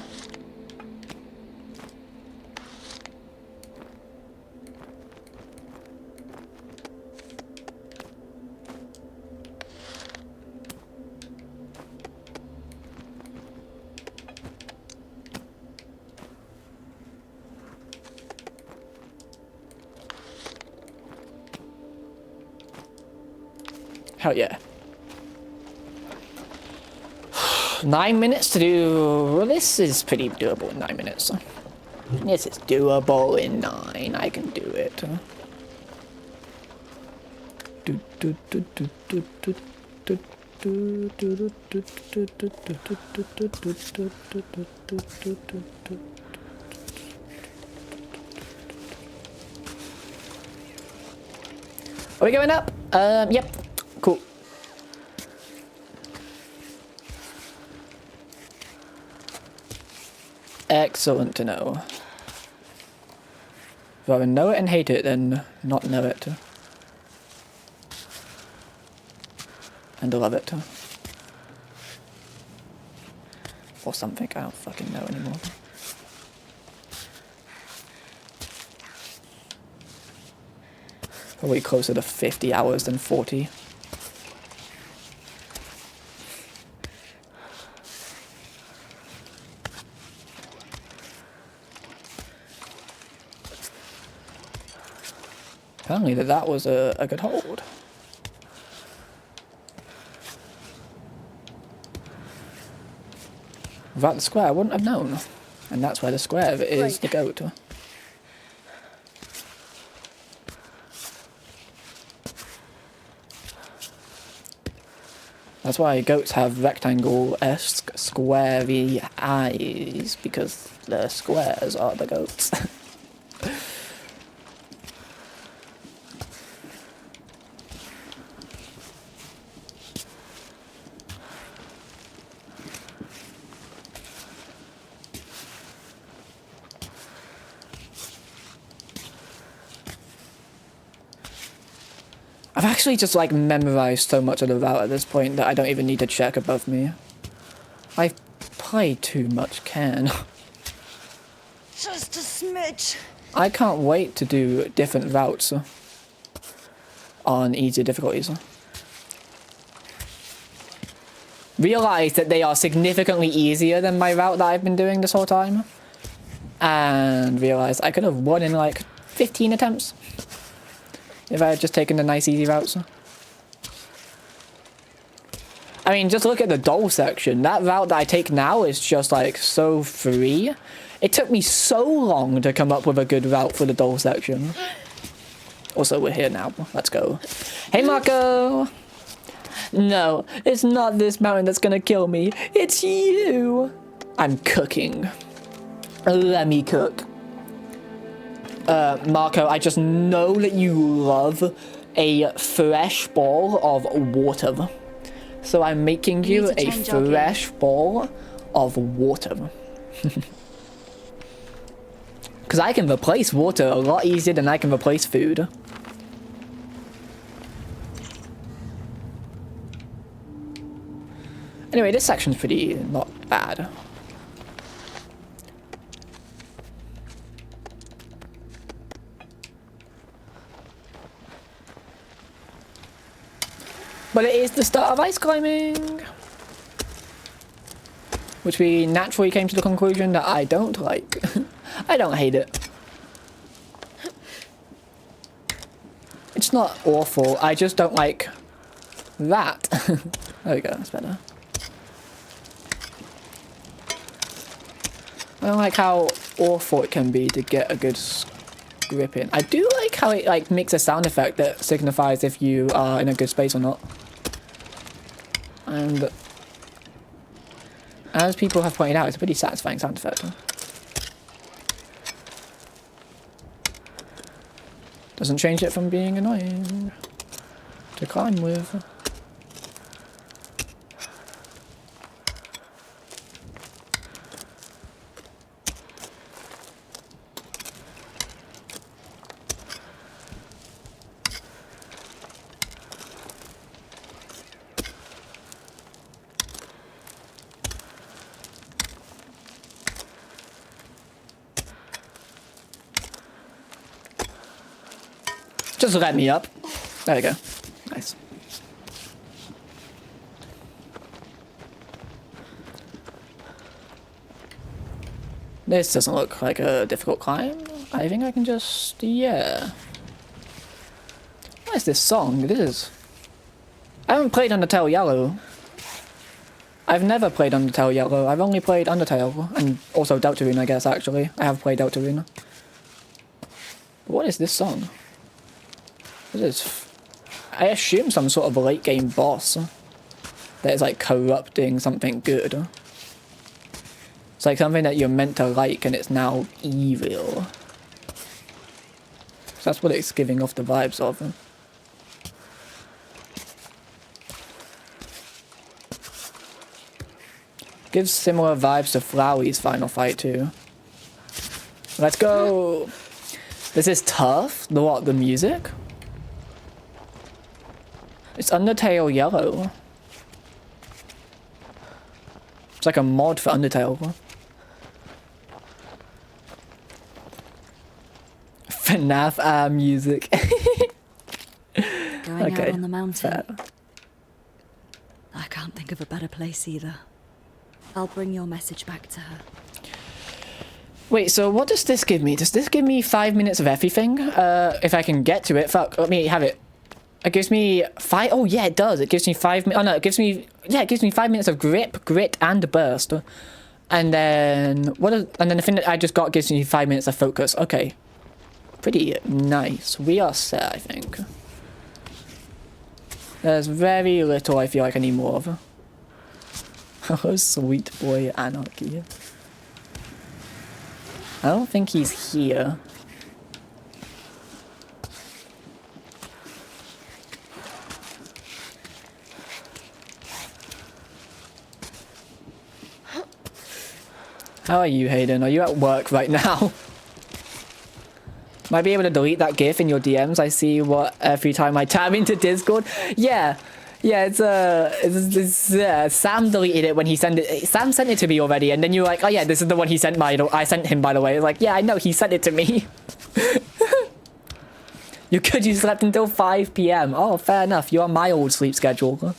Hell yeah. 9 minutes to do... Well, this is pretty doable in 9 minutes. This is doable in 9. I can do it. Are we going up? Yep. Cool. Excellent to know. Rather know it and hate it than not know it. And love it. Or something, I don't fucking know anymore. Probably closer to 50 hours than 40. Apparently that was a good hold. Without the square, I wouldn't have known. And that's where the square is to go to. That's why goats have rectangle-esque squarey eyes, because the squares are the goats. I've actually just like memorized so much of the route at this point that I don't even need to check above me. I've played too much Cairn. Just a smidge. I can't wait to do different routes on easier difficulties. Realize that they are significantly easier than my route that I've been doing this whole time. And realize I could have won in like 15 attempts. If I had just taken the nice easy routes. I mean, just look at the doll section. That route that I take now is just like so free. It took me so long to come up with a good route for the doll section. Also, we're here now. Let's go. Hey, Marco! No, it's not this mountain that's gonna kill me. It's you! I'm cooking. Let me cook. Marco, I just know that you love a fresh ball of water. So I'm making you a fresh ball of water. Because I can replace water a lot easier than I can replace food. Anyway, this section's pretty not bad. But it is the start of ice climbing, which we naturally came to the conclusion that I don't like. I don't hate it. It's not awful, I just don't like that. There we go, that's better. I don't like how awful it can be to get a good grip in. I do like how it like makes a sound effect that signifies if you are in a good space or not. And as people have pointed out, it's a pretty satisfying sound effect. Doesn't change it from being annoying to climb with. Just let me up. There we go. Nice. This doesn't look like a difficult climb. I think I can just... yeah. What is this song? This is... I haven't played Undertale Yellow. I've never played Undertale Yellow. I've only played Undertale and also Deltarune, I guess, actually. I have played Deltarune. What is this song? What is... I assume some sort of late game boss that is like corrupting something good. It's like something that you're meant to like and it's now evil. So that's what it's giving off the vibes of. Gives similar vibes to Flowey's final fight too. Let's go! This is tough. The what? The music? It's Undertale Yellow. It's like a mod for Undertale. FNAF music. Going out on the mountain. Fair. I can't think of a better place either. I'll bring your message back to her. Wait, so what does this give me? Does this give me 5 minutes of everything? If I can get to it. Fuck, let me have it. It gives me 5... Oh, yeah, it does. It gives me 5 minutes... Oh, no, it gives me... Yeah, it gives me 5 minutes of grip, grit, and burst. And then... And then the thing that I just got gives me 5 minutes of focus. Okay. Pretty nice. We are set, I think. There's very little I feel like I need more of. Oh, sweet boy Anarchy. I don't think he's here. How are you, Hayden? Are you at work right now? Might be able to delete that GIF in your DMs. I see what every time I tab into Discord. Yeah. Yeah, it's Sam deleted it when he sent it. Sam sent it to me already, and then you're like, oh yeah, this is the one he sent I sent him, by the way. It's like, yeah, I know, he sent it to me. You slept until 5 PM. Oh, fair enough. You're on my old sleep schedule.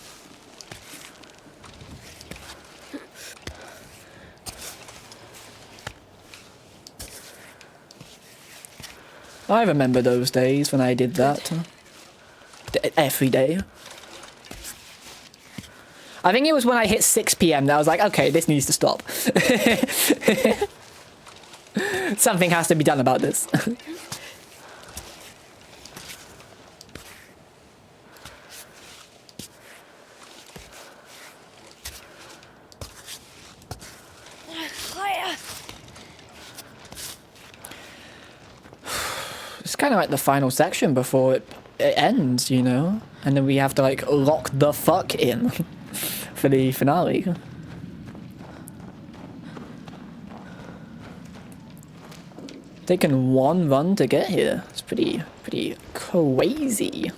I remember those days when I did that. Every day. I think it was when I hit 6 PM that I was like, okay, this needs to stop. Something has to be done about this. It's kind of like the final section before it ends, you know? And then we have to like lock the fuck in for the finale. Taken one run to get here. It's pretty crazy.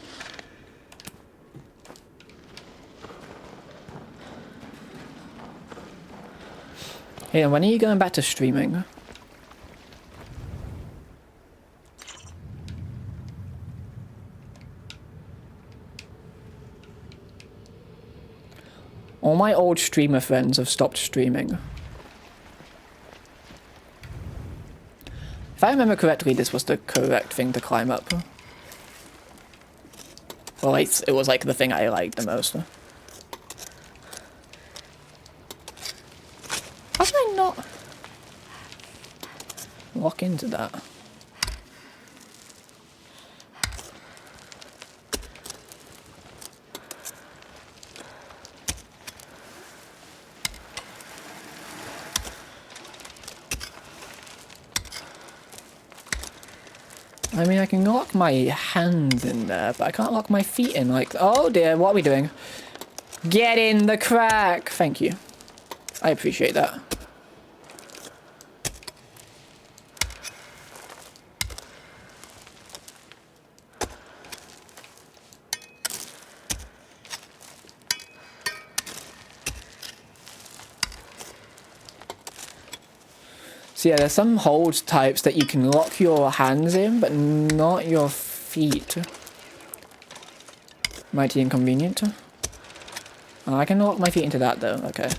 Hey, and when are you going back to streaming? All my old streamer friends have stopped streaming. If I remember correctly, this was the correct thing to climb up. Well, it was like the thing I liked the most. How did I not lock into that? I mean, I can lock my hands in there, but I can't lock my feet in. Like, oh dear, what are we doing? Get in the crack! Thank you. I appreciate that. So yeah, there's some hold types that you can lock your hands in, but not your feet. Mighty inconvenient. Oh, I can lock my feet into that though, okay.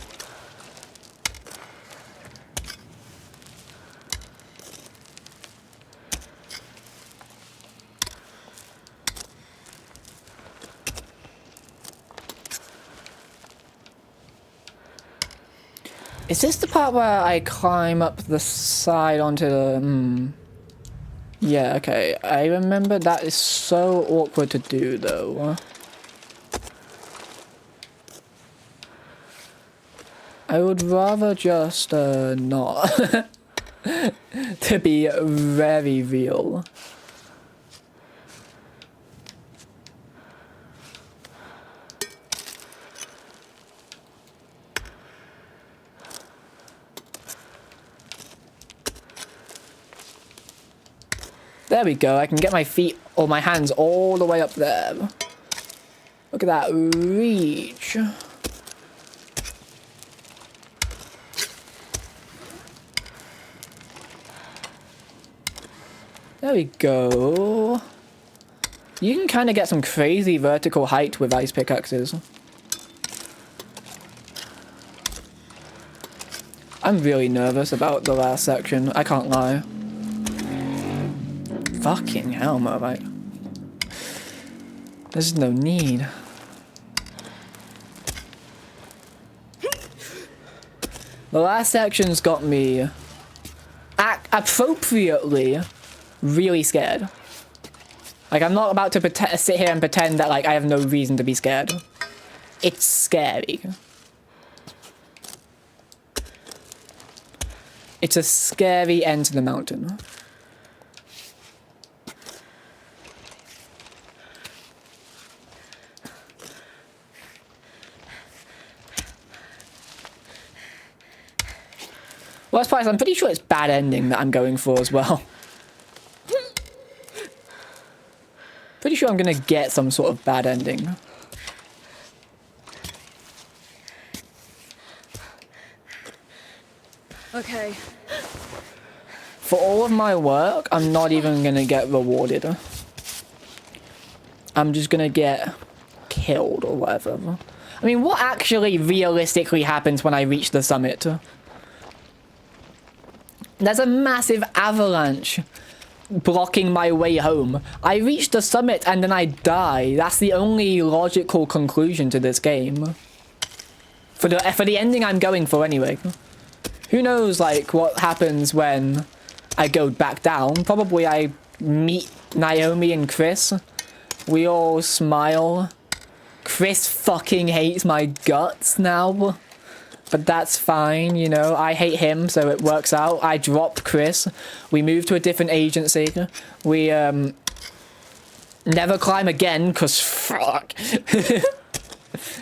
Is this the part where I climb up the side onto the... Yeah, okay. I remember that is so awkward to do, though. I would rather just, not. To be very real. There we go, I can get my feet or my hands all the way up there. Look at that reach. There we go. You can kind of get some crazy vertical height with ice pickaxes. I'm really nervous about the last section, I can't lie. Fucking hell, Moabite. There's no need. The last section's got me appropriately really scared. Like, I'm not about to sit here and pretend that, like, I have no reason to be scared. It's scary. It's a scary end to the mountain. Worst part is I'm pretty sure it's bad ending that I'm going for as well. Pretty sure I'm gonna get some sort of bad ending. Okay. For all of my work, I'm not even gonna get rewarded. I'm just gonna get killed or whatever. I mean, what actually realistically happens when I reach the summit? There's a massive avalanche blocking my way home. I reach the summit and then I die. That's the only logical conclusion to this game. For the ending I'm going for anyway. Who knows, like, what happens when I go back down. Probably I meet Naomi and Chris. We all smile. Chris fucking hates my guts now. But that's fine, you know. I hate him, so it works out. I drop Chris. We move to a different agency. We, never climb again, because fuck.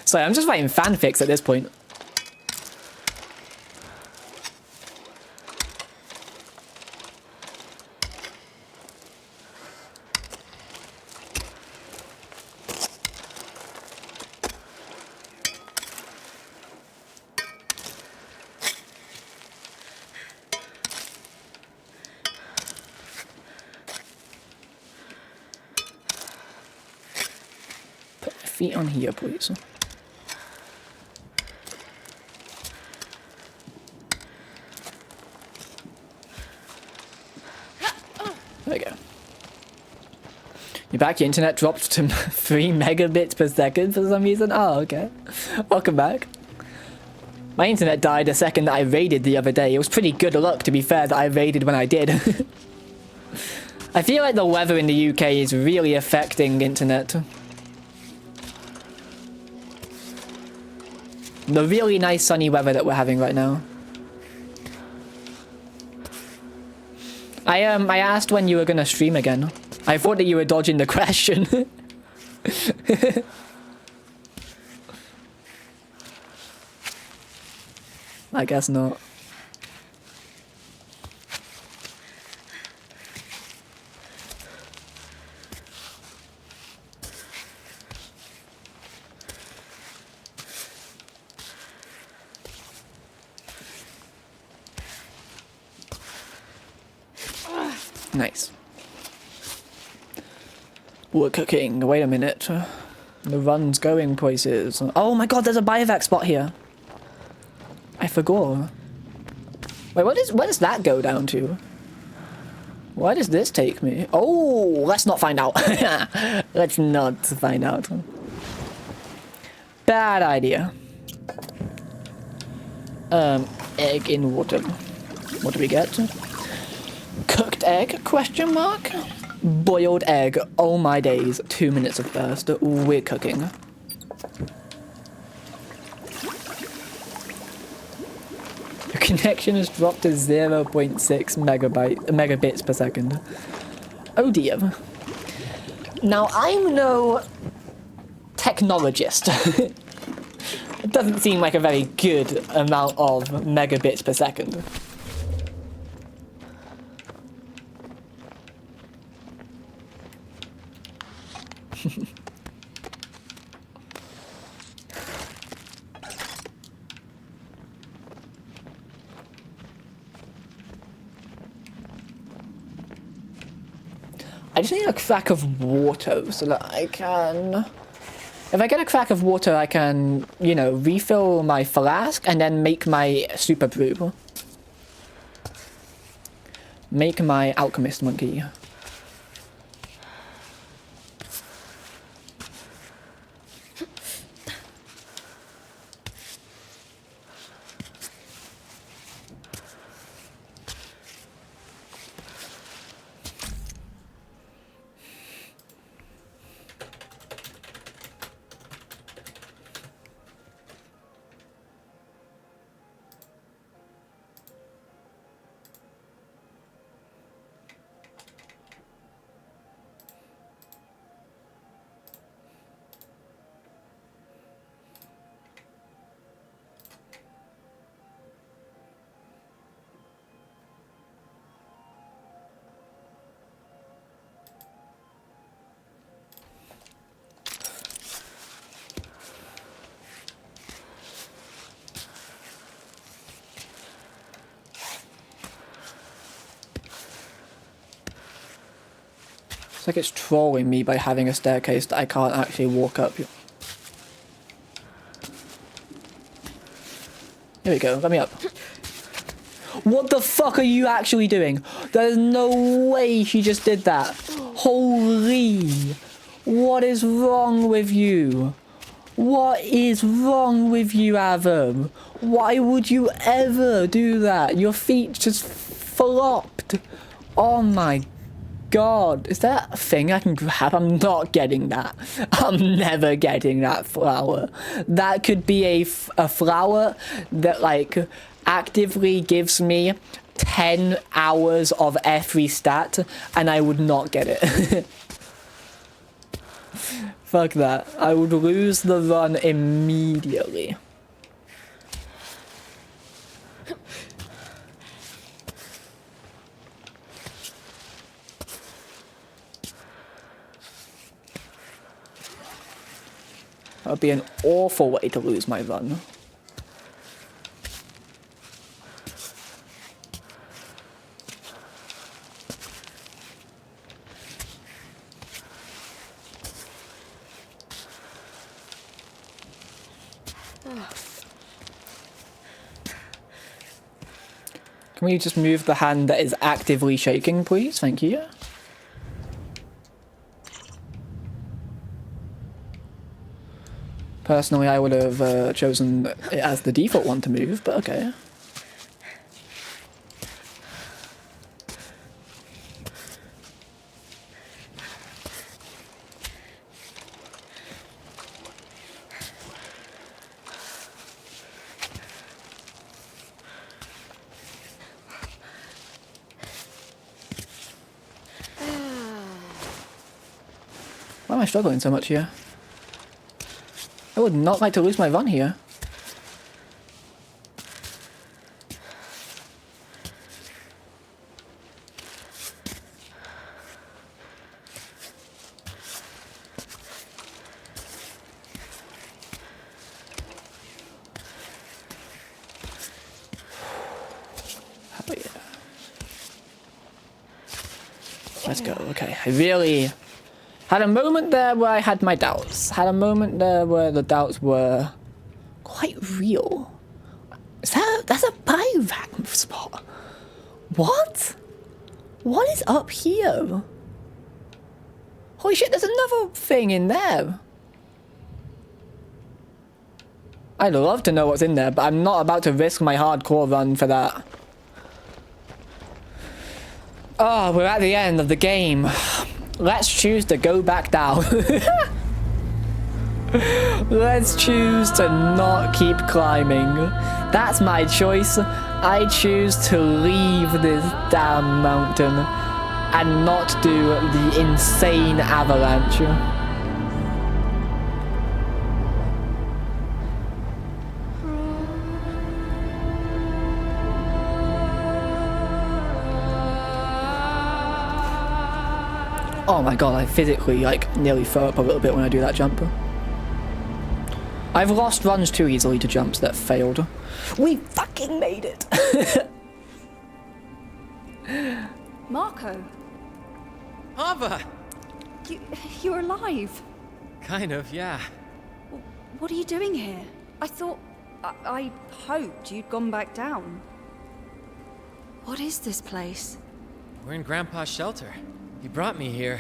So I'm just writing fanfics at this point. Feet on here, please. There we go. You're back. Your internet dropped to 3 megabits per second for some reason. Oh, okay. Welcome back. My internet died a second that I raided the other day. It was pretty good luck, to be fair, that I raided when I did. I feel like the weather in the UK is really affecting internet. The really nice sunny weather that we're having right now. I asked when you were gonna stream again. I thought that you were dodging the question. I guess not. Nice. We're cooking. Wait a minute. The run's going places. Oh my god, there's a biovac spot here. I forgot. Wait, where does that go down to? Where does this take me? Oh, let's not find out. Let's not find out. Bad idea. Egg in water. What do we get? Cooked egg, question mark? Boiled egg, oh my days, 2 minutes of burst, we're cooking. Your connection has dropped to 0.6 megabits per second. Oh dear. Now, I'm no technologist. It doesn't seem like a very good amount of megabits per second. I just need a crack of water so that I can... If I get a crack of water, I can, you know, refill my flask and then make my super brew. Make my alchemist monkey. It's like it's trolling me by having a staircase that I can't actually walk up. Here we go, let me up. What the fuck are you actually doing? There's no way she just did that. Holy. What is wrong with you? What is wrong with you, Adam? Why would you ever do that? Your feet just flopped. Oh my God, is that a thing I can grab? I'm not getting that. I'm never getting that flower. That could be a flower that, like, actively gives me 10 hours of every stat, and I would not get it. Fuck that. I would lose the run immediately. That would be an awful way to lose my run. Can we just move the hand that is actively shaking, please? Thank you. Personally, I would have chosen it as the default one to move, but okay. Why am I struggling so much here? I would not like to lose my run here. Hell yeah. Let's go. Okay, I really had a moment there where I had my doubts. Had a moment there where the doubts were quite real. That's a biovac spot. What? What is up here? Holy shit, there's another thing in there. I'd love to know what's in there, but I'm not about to risk my hardcore run for that. Oh, we're at the end of the game. Let's choose to go back down. Let's choose to not keep climbing. That's my choice. I choose to leave this damn mountain and not do the insane avalanche. Oh my god, I physically like nearly throw up a little bit when I do that jump. I've lost runs too easily to jumps that failed. We fucking made it! Marco, Ava! you're alive. Kind of, yeah. What are you doing here? I thought... I hoped you'd gone back down. What is this place? We're in Grandpa's shelter. He brought me here.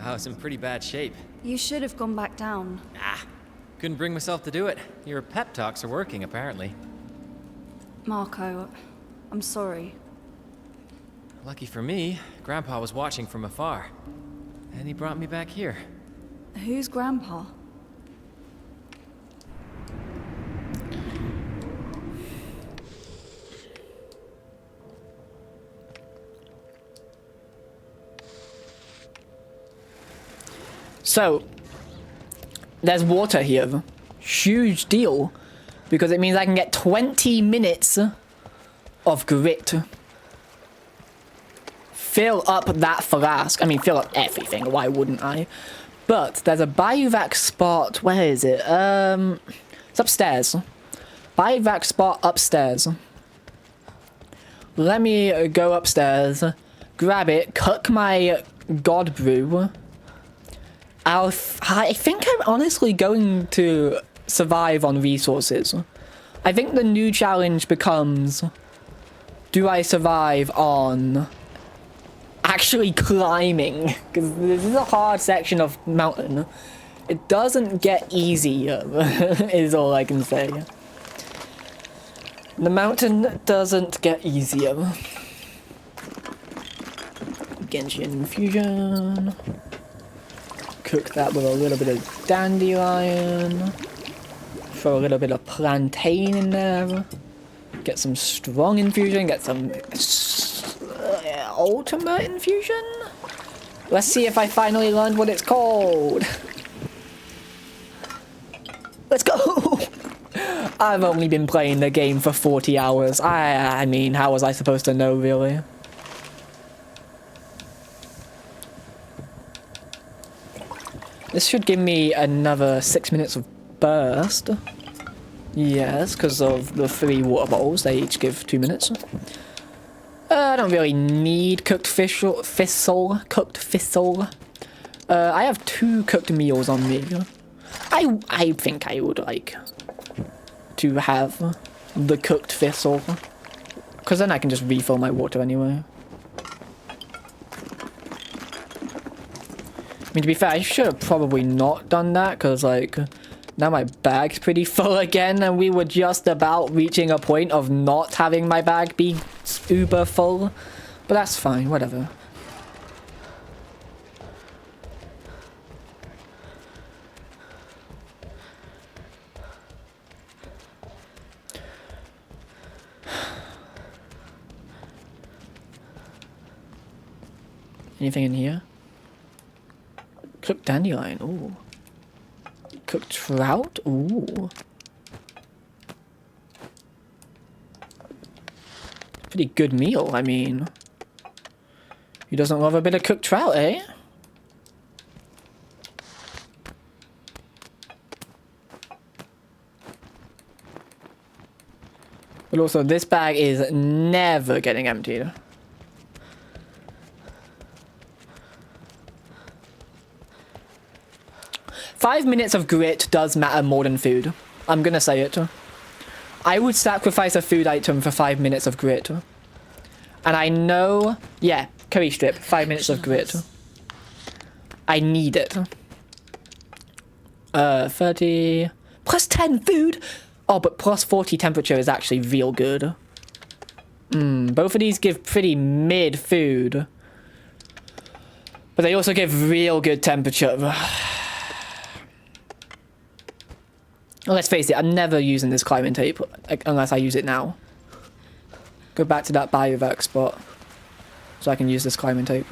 I was in pretty bad shape. You should have gone back down. Couldn't bring myself to do it. Your pep talks are working, apparently. Marco, I'm sorry. Lucky for me, Grandpa was watching from afar. And he brought me back here. Who's Grandpa? So, there's water here. Huge deal. Because it means I can get 20 minutes of grit. Fill up that flask. I mean, fill up everything. Why wouldn't I? But there's a biovac spot. Where is it? It's upstairs. Biovac spot upstairs. Let me go upstairs. Grab it. Cook my god brew. I think I'm honestly going to survive on resources. I think the new challenge becomes, do I survive on actually climbing? Because this is a hard section of mountain. It doesn't get easier, is all I can say. The mountain doesn't get easier. Genshin infusion. Cook that with a little bit of dandelion. Throw a little bit of plantain in there. Get some strong infusion. Get some ultimate infusion. Let's see if I finally learned what it's called. Let's go! I've only been playing the game for 40 hours. I mean, how was I supposed to know, really? This should give me another 6 minutes of burst. Yes, because of the 3 water bottles. They each give 2 minutes. I don't really need cooked thistle. Cooked thistle. I have 2 cooked meals on me. I think I would like to have the cooked thistle. Because then I can just refill my water anyway. I mean, to be fair, I should have probably not done that, because, like, now my bag's pretty full again, and we were just about reaching a point of not having my bag be uber full. But that's fine, whatever. Anything in here? Cooked dandelion, ooh. Cooked trout, ooh. Pretty good meal, I mean. Who doesn't love a bit of cooked trout, eh? But also, this bag is never getting emptied. Five minutes of grit does matter more than food. I'm gonna say it. I would sacrifice a food item for 5 minutes of grit. And I know... Yeah, curry strip. 5 minutes of grit. I need it. 30... Plus 10 food? Oh, but plus 40 temperature is actually real good. Both of these give pretty mid food. But they also give real good temperature. Let's face it, I'm never using this climbing tape unless I use it now. Go back to that biovac spot so I can use this climbing tape.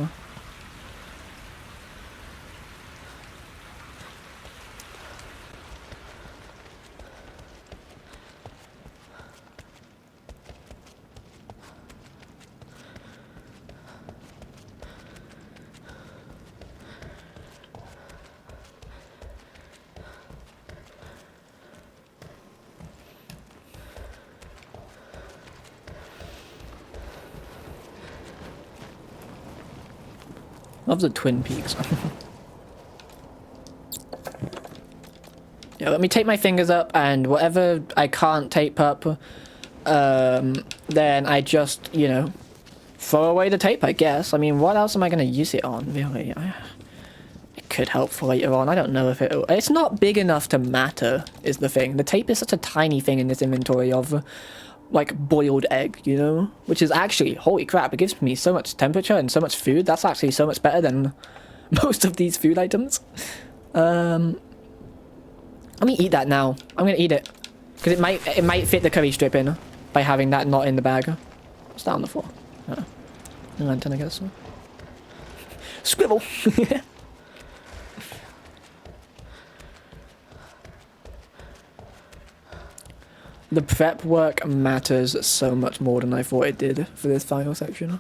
Love the Twin Peaks. Yeah, let me tape my fingers up, and whatever I can't tape up, then I just, you know, throw away the tape, I guess. I mean, what else am I going to use it on, really? It could help for later on. I don't know if it'll... It's not big enough to matter, is the thing. The tape is such a tiny thing in this inventory of... like boiled egg, you know, which is actually, holy crap, it gives me so much temperature and so much food. That's actually so much better than most of these food items. Let me eat that now. I'm gonna eat it because it might fit the curry strip in by having that not in the bag. What's that on the floor? A lantern, I guess. Scribble. The prep work matters so much more than I thought it did for this final section.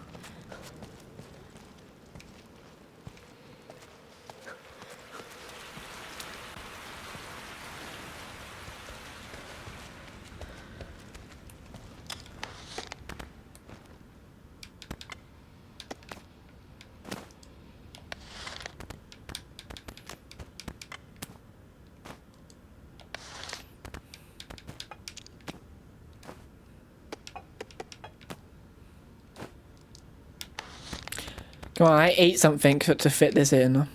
Come on, I ate something to fit this in.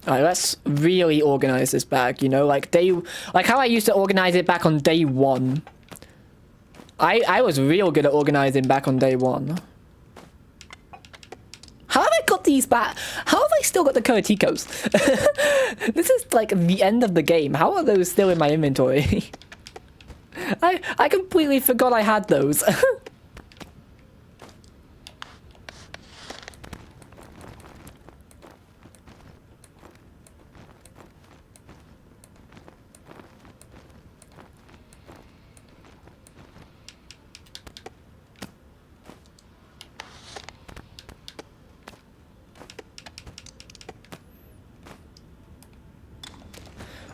Alright, let's really organize this bag, you know, like how I used to organize it back on day 1. I was real good at organizing back on day 1. How have I got these back? How have I still got the Kuratikos? This is like the end of the game. How are those still in my inventory? I completely forgot I had those.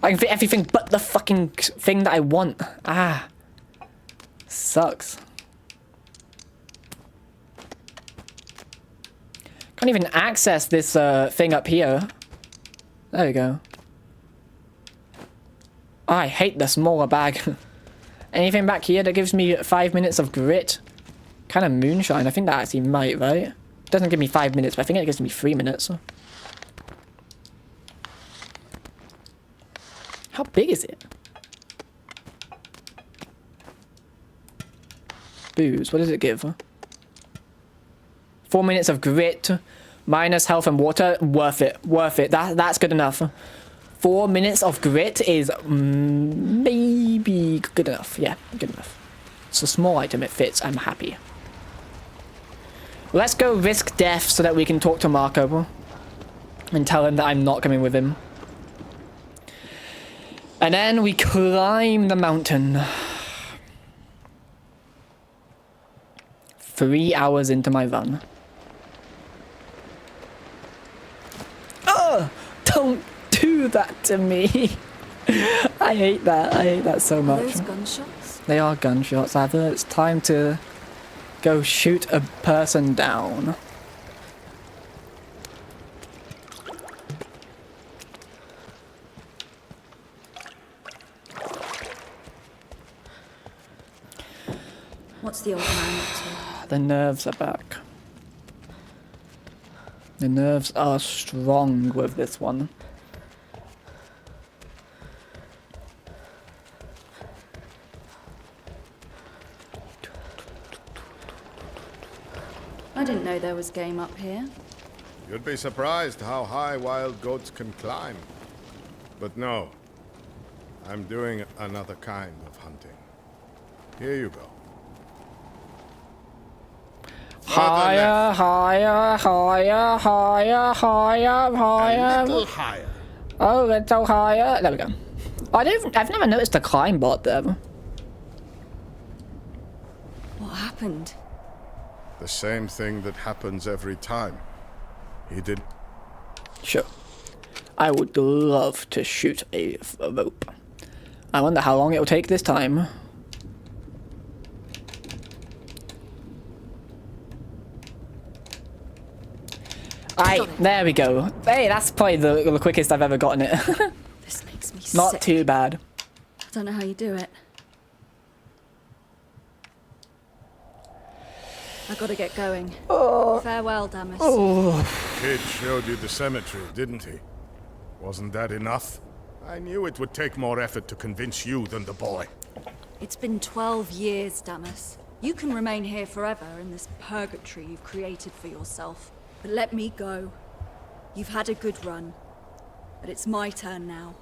I can fit everything but the fucking thing that I want. Ah. Sucks. Can't even access this thing up here. There we go. Oh, I hate the smaller bag. Anything back here that gives me 5 minutes of grit? Kind of moonshine. I think that actually might, right? Doesn't give me 5 minutes, but I think it gives me 3 minutes. How big is it? Booze, what does it give? 4 minutes of grit, minus health and water. Worth it, worth it. That's good enough. 4 minutes of grit is maybe good enough. Yeah, good enough. It's a small item, it fits, I'm happy. Let's go risk death so that we can talk to Marco and tell him that I'm not coming with him. And then we climb the mountain. 3 hours into my run. Oh, don't do that to me. I hate that. I hate that so much. Are those gunshots? They are gunshots, Adler. It's time to go shoot a person down. What's the old man up to? The nerves are back. The nerves are strong with this one. I didn't know there was game up here. You'd be surprised how high wild goats can climb. But no, I'm doing another kind of hunting. Here you go. Higher, higher, higher, higher, higher, A higher. little higher. Oh, little higher. There we go. I've never noticed the climb bot there. What happened? The same thing that happens every time. He did. Sure. I would love to shoot a rope. I wonder how long it'll take this time. Aye, there we go. Hey, that's probably the quickest I've ever gotten it. This makes me Not sick. too bad. I don't know how you do it. I gotta get going. Farewell, Damas. Kid showed you the cemetery, didn't he? Wasn't that enough? I knew it would take more effort to convince you than the boy. It's been 12 years, Damas. You can remain here forever in this purgatory you've created for yourself. But let me go. You've had a good run. But it's my turn now.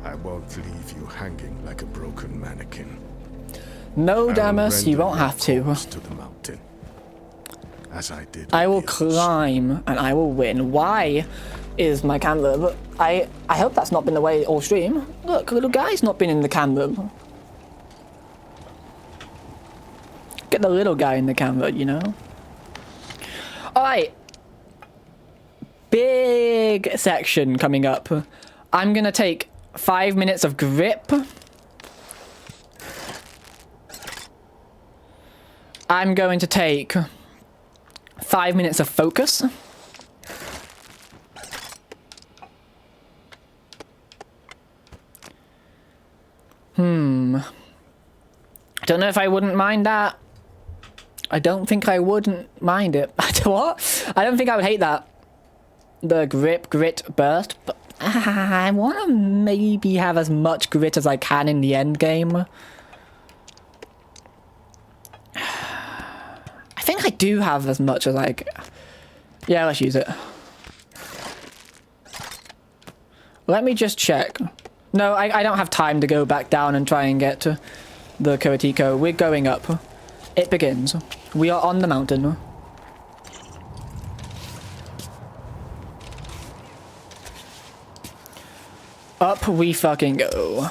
I won't leave you hanging like a broken mannequin. No, I will Damas, you render won't your have to. corpse to the mountain, as I did. I will with yours. climb and I will win. Why is my camera? Look, I hope that's not been the way all stream. Look, little guy's not been in the camera. Get the little guy in the camera, you know? Alright. Big section coming up. I'm gonna take 5 minutes of grip. I'm going to take 5 minutes of focus. I don't know if I wouldn't mind that. I don't think I wouldn't mind it. What? I don't think I would hate that. The grip, grit, burst. But I want to maybe have as much grit as I can in the end game. I think I do have as much as I... Yeah, let's use it. Let me just check. No, I don't have time to go back down and try and get to the Kuratico. We're going up. It begins. We are on the mountain. Up we fucking go.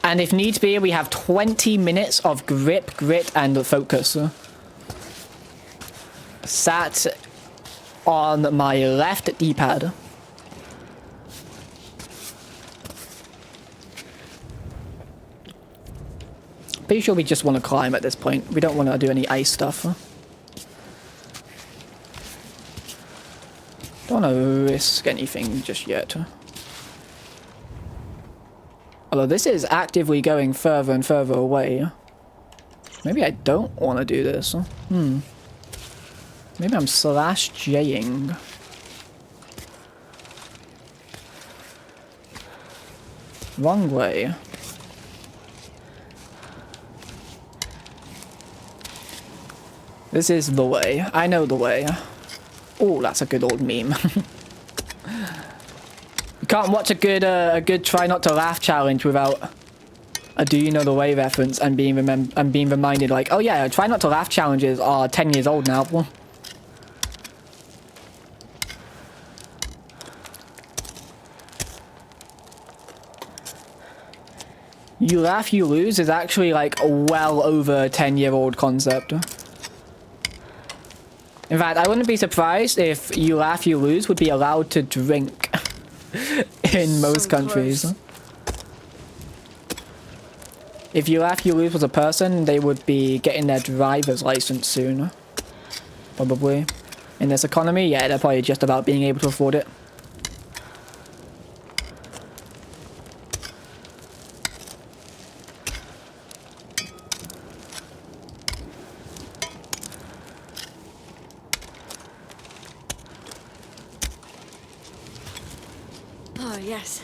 And if needs be, we have 20 minutes of grip, grit, and focus. Sat on my left D-pad. Pretty sure we just want to climb at this point. We don't want to do any ice stuff. Don't want to risk anything just yet. Although this is actively going further and further away. Maybe I don't want to do this. Maybe I'm /Jing. Wrong way. This is the way. I know the way. Oh, that's a good old meme. You can't watch a good try not to laugh challenge without a do you know the way reference and being reminded like, oh yeah, try not to laugh challenges are 10 years old now. You laugh, you lose is actually like a well over 10-year-old concept. In fact, I wouldn't be surprised if you laugh, you lose would be allowed to drink in most countries. Gross. If you laugh, you lose was a person, they would be getting their driver's license soon. Probably. In this economy, yeah, they're probably just about being able to afford it. yes.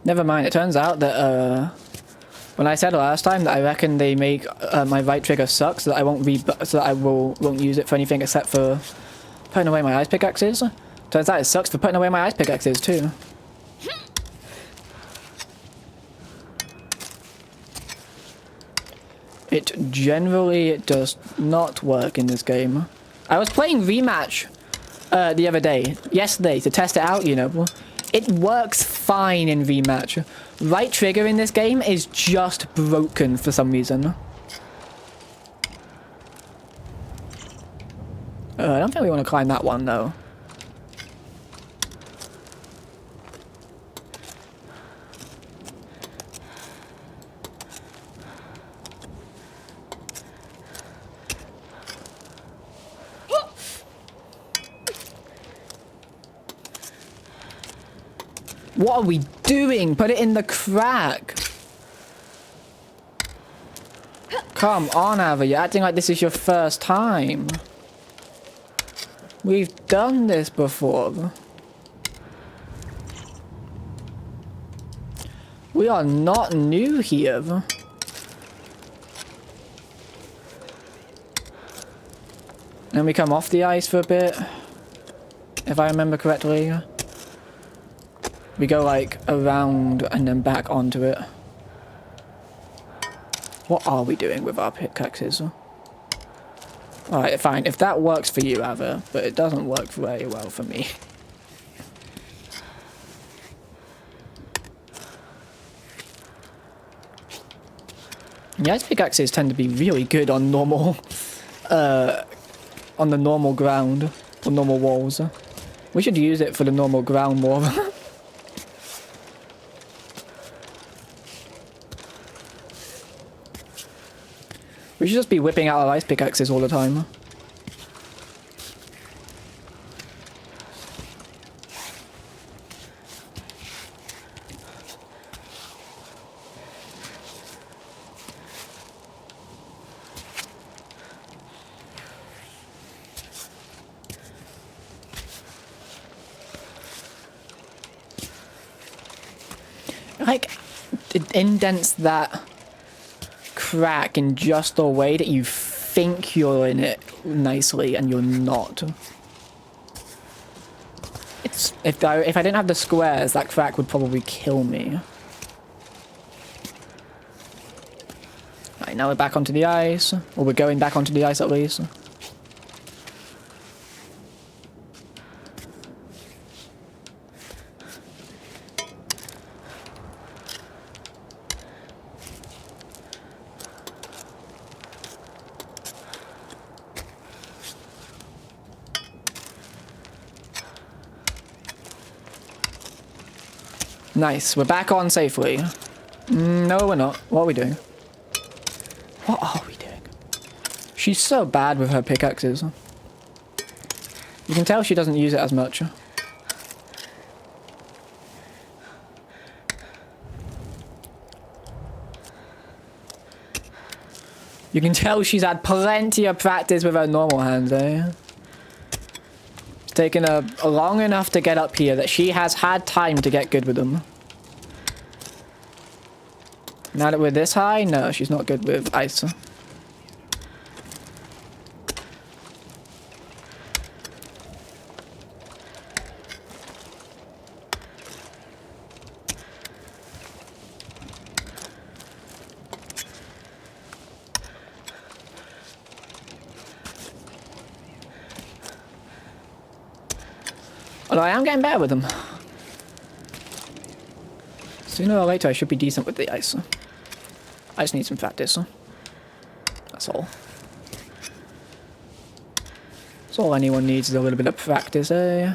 Never mind. It turns out that when I said last time that I reckon they make my right trigger suck, so that I won't use it for anything except for putting away my ice pickaxes. Turns out it sucks for putting away my ice pickaxes too. It generally does not work in this game. I was playing Rematch the other day, yesterday, to test it out, you know. It works fine in Rematch. Right trigger in this game is just broken for some reason. I don't think we want to climb that one, though. What are we doing? Put it in the crack. Come on, Ava. You're acting like this is your first time. We've done this before. We are not new here. And we come off the ice for a bit, if I remember correctly. We go like around and then back onto it. What are we doing with our pickaxes? Alright, fine. If that works for you, Ava, but it doesn't work very well for me. Yeah, ice pickaxes tend to be really good on normal, on the normal ground, or normal walls. We should use it for the normal ground more. We should just be whipping out our ice pickaxes all the time. Like, it indents that crack in just the way that you think you're in it nicely and you're not. It's if I didn't have the squares, that crack would probably kill me. Right, now we're back onto the ice, or we're going back onto the ice at least. Nice, we're back on safely. No, we're not. What are we doing? What are we doing? She's so bad with her pickaxes. You can tell she doesn't use it as much. You can tell she's had plenty of practice with her normal hands, eh? It's taken her long enough to get up here that she has had time to get good with them. Now that we're this high, no, she's not good with ice. Although I am getting better with them. Sooner or later I should be decent with the ice. I just need some practice. That's all. That's all anyone needs is a little bit of practice, eh?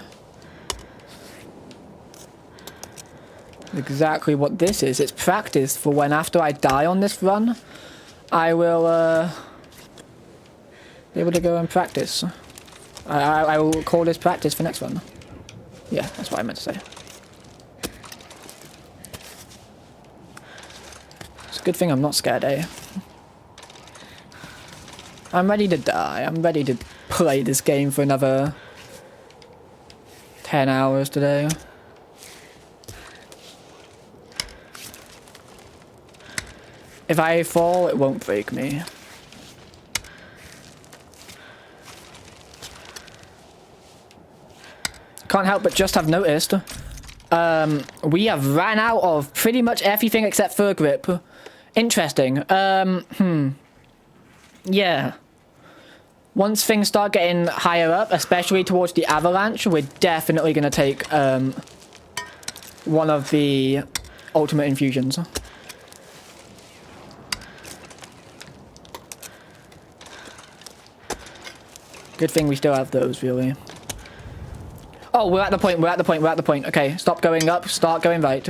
Exactly what this is. It's practice for when after I die on this run, I will be able to go and practice. I will call this practice for next run. Yeah, that's what I meant to say. So Good thing I'm not scared, eh? I'm ready to die. I'm ready to play this game for another 10 hours today. If I fall, it won't break me. Can't help but just have noticed. We have ran out of pretty much everything except for a grip. Interesting. Yeah. Once things start getting higher up, especially towards the avalanche, we're definitely going to take one of the ultimate infusions. Good thing we still have those, really. Oh, we're at the point, we're at the point, we're at the point. Okay, stop going up, start going right.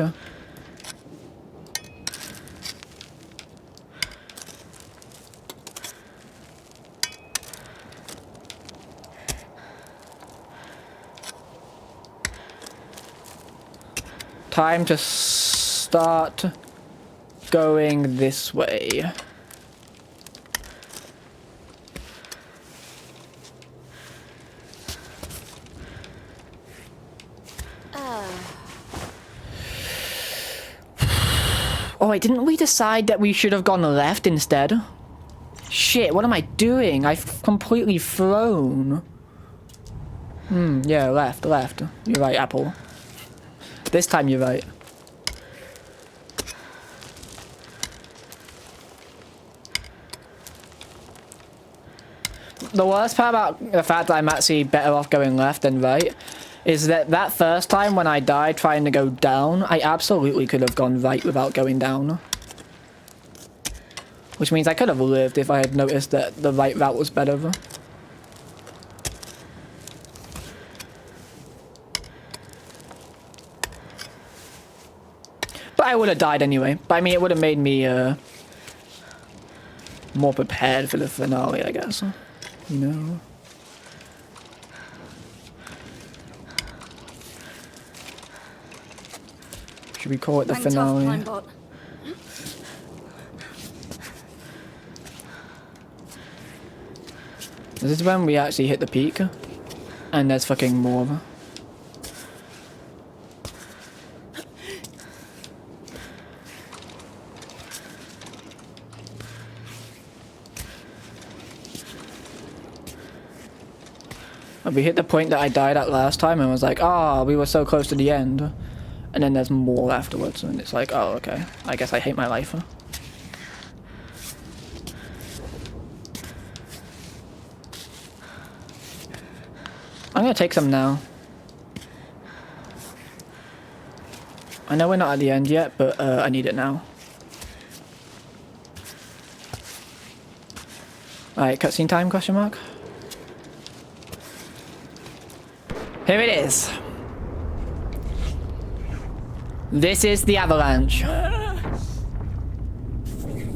Time to start going this way. Oh wait, didn't we decide that we should have gone left instead? Shit, what am I doing? I've completely thrown. Yeah, left. You're right, Apple. This time you're right. The worst part about the fact that I'm actually better off going left than right is that first time when I died trying to go down, I absolutely could have gone right without going down. Which means I could have lived if I had noticed that the right route was better. But I would have died anyway. But I mean, it would have made me more prepared for the finale, I guess. You know? Should we call it the finale? This is when we actually hit the peak. And there's fucking more. We hit the point that I died at last time and was like, oh, we were so close to the end. And then there's more afterwards, and it's like, oh, okay. I guess I hate my life. I'm gonna take some now. I know we're not at the end yet, but I need it now. Alright, cutscene time, question mark? Here it is. This is the avalanche.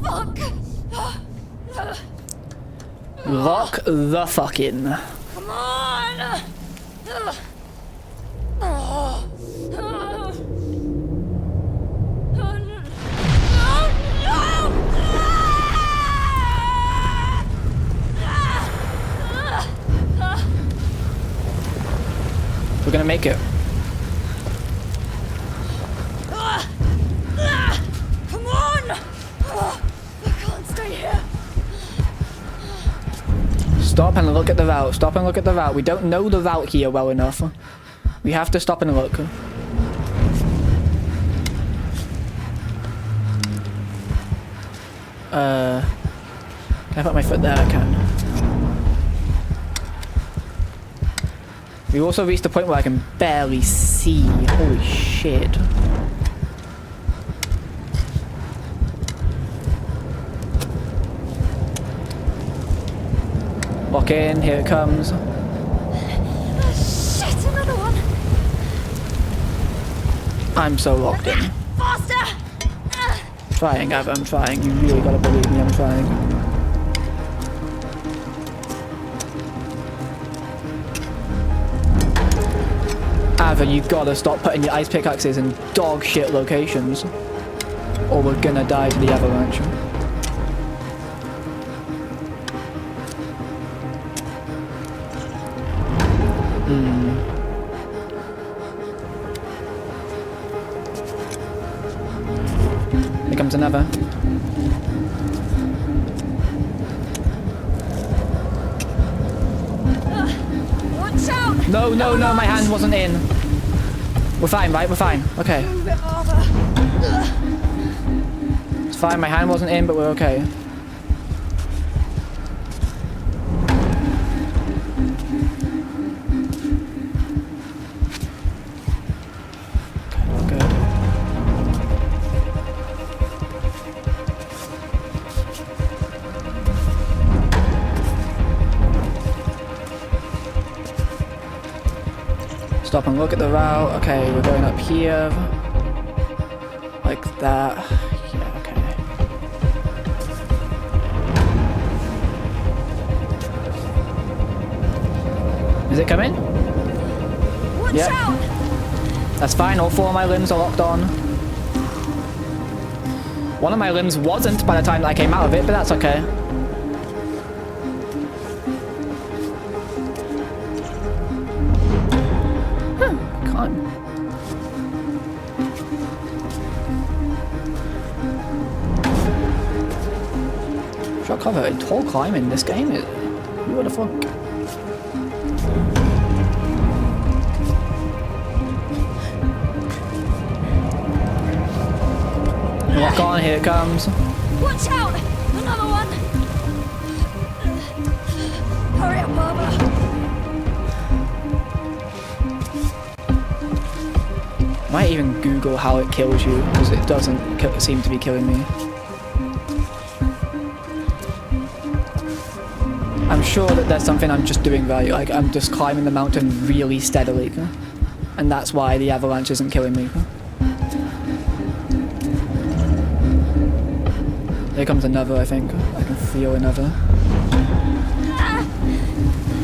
Fuck! Lock the fuck in. Come on! We're gonna make it. Come on! I can't stay here. Stop and look at the route. Stop and look at the route. We don't know the route here well enough. We have to stop and look. Can I put my foot there? I can. We also reached the point where I can barely see. Holy shit. Lock in, here it comes. Shit, another one! I'm so locked in. Faster! Trying, Ava, I'm trying. You really gotta believe me, I'm trying. Ava, you gotta stop putting your ice pickaxes in dog shit locations. or we're gonna die to the avalanche. Here comes another. Watch out! No, no, no, my hand wasn't in. We're fine, right? We're fine. Okay. Move it over. It's fine, my hand wasn't in, but we're okay. Okay, good. Stop and look at the route. Okay, we're going up here. Like that. Yeah, okay. Is it coming? Watch Yeah. out! That's fine, all 4 of my limbs are locked on. One of my limbs wasn't by the time that I came out of it, but that's okay. Climb. Shot cover and tall climb in this game. Who would have thunk? Lock on, here it comes. Watch out! Another one! Hurry up, Barbara! Might even Google how it kills you, because it doesn't seem to be killing me. I'm sure that there's something I'm just doing right, like I'm just climbing the mountain really steadily, and that's why the avalanche isn't killing me. Here comes another, I think. I can feel another.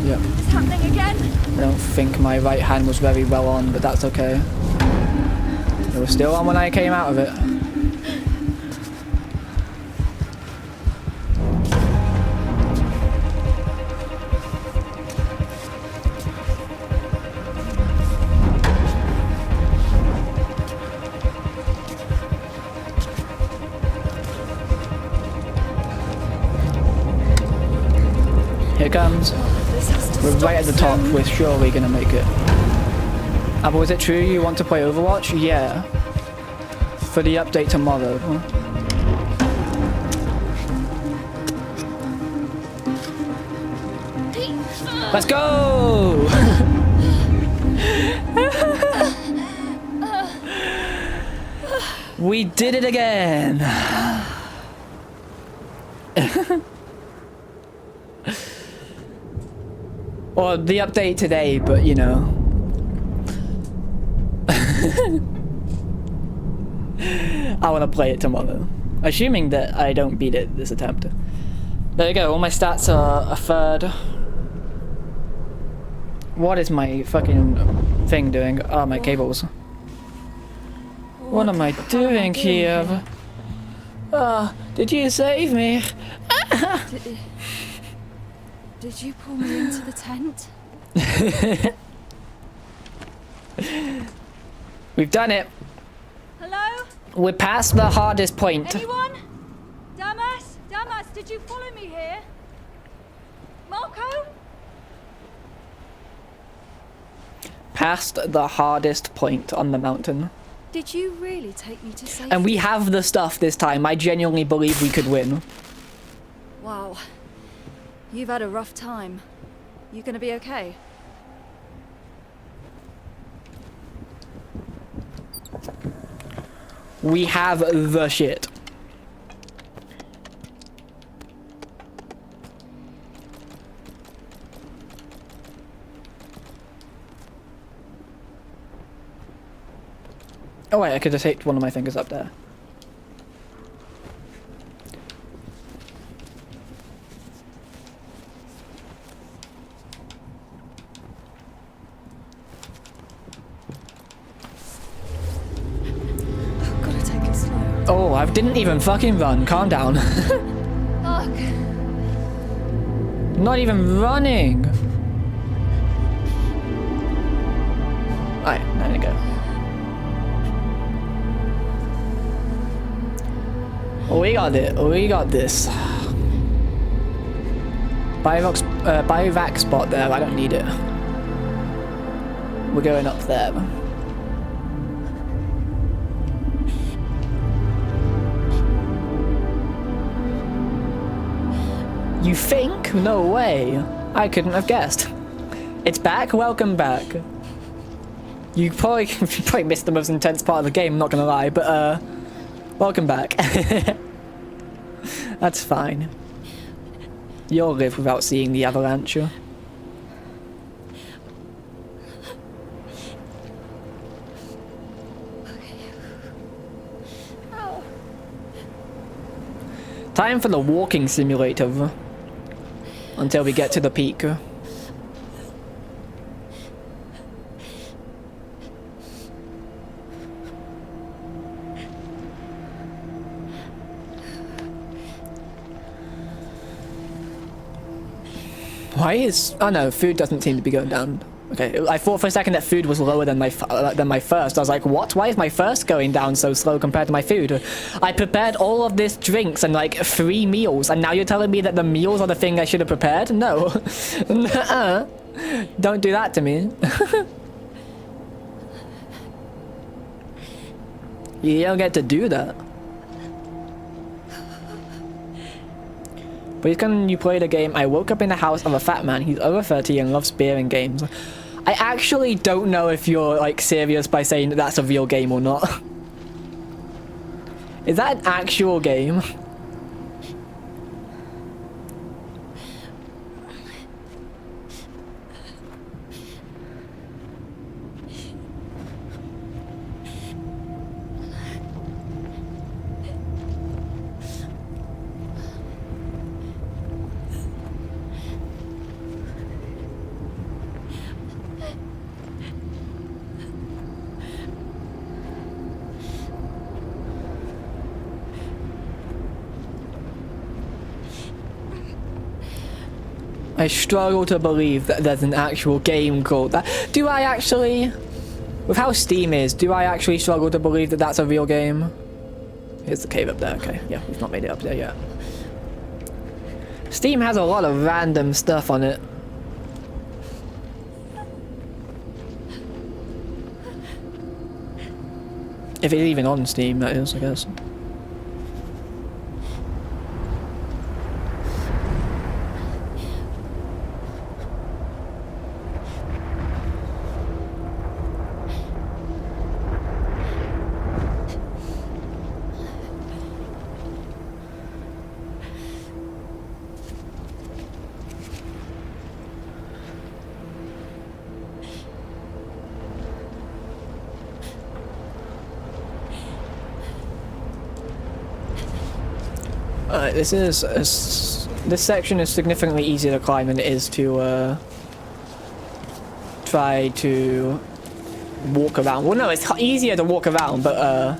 Yep. It's happening again! I don't think my right hand was very well on, but that's okay. It was still on when I came out of it. Here it comes. This has to We're stop right at the top. soon. We're surely gonna make it. Apple, is it true you want to play Overwatch? Yeah. For the update tomorrow. Let's go! We did it again! Or the update today, but you know. I want to play it tomorrow. Assuming that I don't beat it this attempt. There you go, all my stats are a third. What is my fucking thing doing? Oh, my cables. What am I doing here? Did you save me? Did you pull me into the tent? We've done it. Hello? We're past the hardest point. Anyone? Damas? Damas, did you follow me here? Marco? Past the hardest point on the mountain. Did you really take me to safety? And we have the stuff this time. I genuinely believe we could win. Wow. You've had a rough time. You gonna be okay? We have the shit. Oh wait, I could have taped one of my fingers up there. I've gotta take it slow. Oh, I didn't even fucking run. Calm down. Fuck. Not even running. Alright, there we go. We got it. We got this. Biovac spot there. I don't need it. We're going up there. You think? No way. I couldn't have guessed. It's back? Welcome back. You probably missed the most intense part of the game, I'm not gonna lie, but welcome back. That's fine. You'll live without seeing the avalanche. Time for the walking simulator. Until we get to the peak. Why is... Oh no, food doesn't seem to be going down. Okay, I thought for a second that food was lower than my first. I was like, what? Why is my first going down so slow compared to my food? I prepared all of this drinks and like 3 meals, and now you're telling me that the meals are the thing I should have prepared? No. Nuh-uh. Don't do that to me. You don't get to do that. Please can you play the game? I woke up in the house of a fat man. He's over 30 and loves beer and games. I actually don't know if you're like serious by saying that that's a real game or not. Is that an actual game? I struggle to believe that there's an actual game called that. Do I actually? With how Steam is, do I actually struggle to believe that that's a real game? Here's the cave up there. Okay, yeah, we've not made it up there yet. Steam has a lot of random stuff on it. If it's even on Steam, that is, I guess. This section is significantly easier to climb than it is to try to walk around. Well, no, it's easier to walk around, but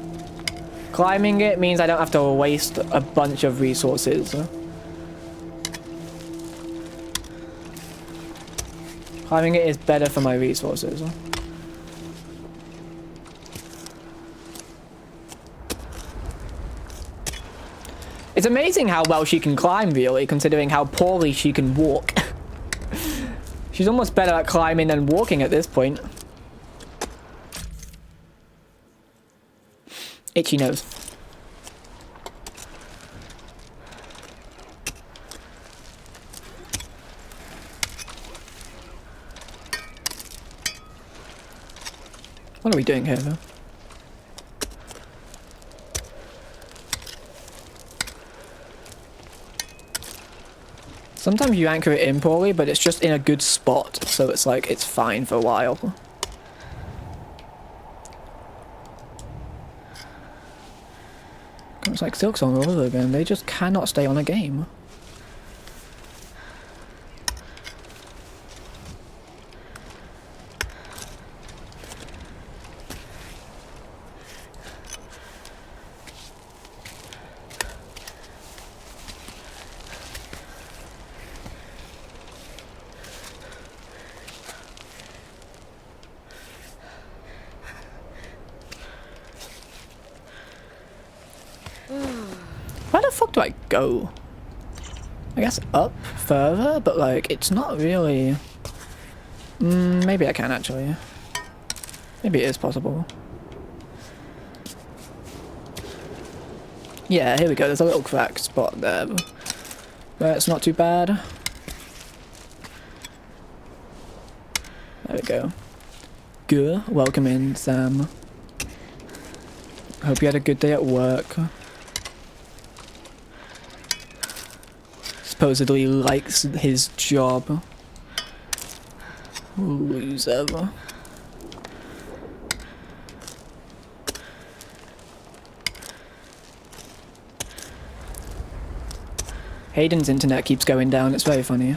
climbing it means I don't have to waste a bunch of resources. Climbing it is better for my resources. It's amazing how well she can climb, really, considering how poorly she can walk. She's almost better at climbing than walking at this point. Itchy nose. What are we doing here, though? Sometimes you anchor it in poorly, but it's just in a good spot, so it's like, it's fine for a while. It's like Silksong all over again, they just cannot stay on a game. Where the fuck do I go? I guess up further, but like it's not really. Maybe I can actually. Maybe it is possible. Yeah, here we go. There's a little cracked spot there, but it's not too bad. There we go. Good. Welcome in, Sam. Hope you had a good day at work. Supposedly likes his job. Loser. Hayden's internet keeps going down. It's very funny.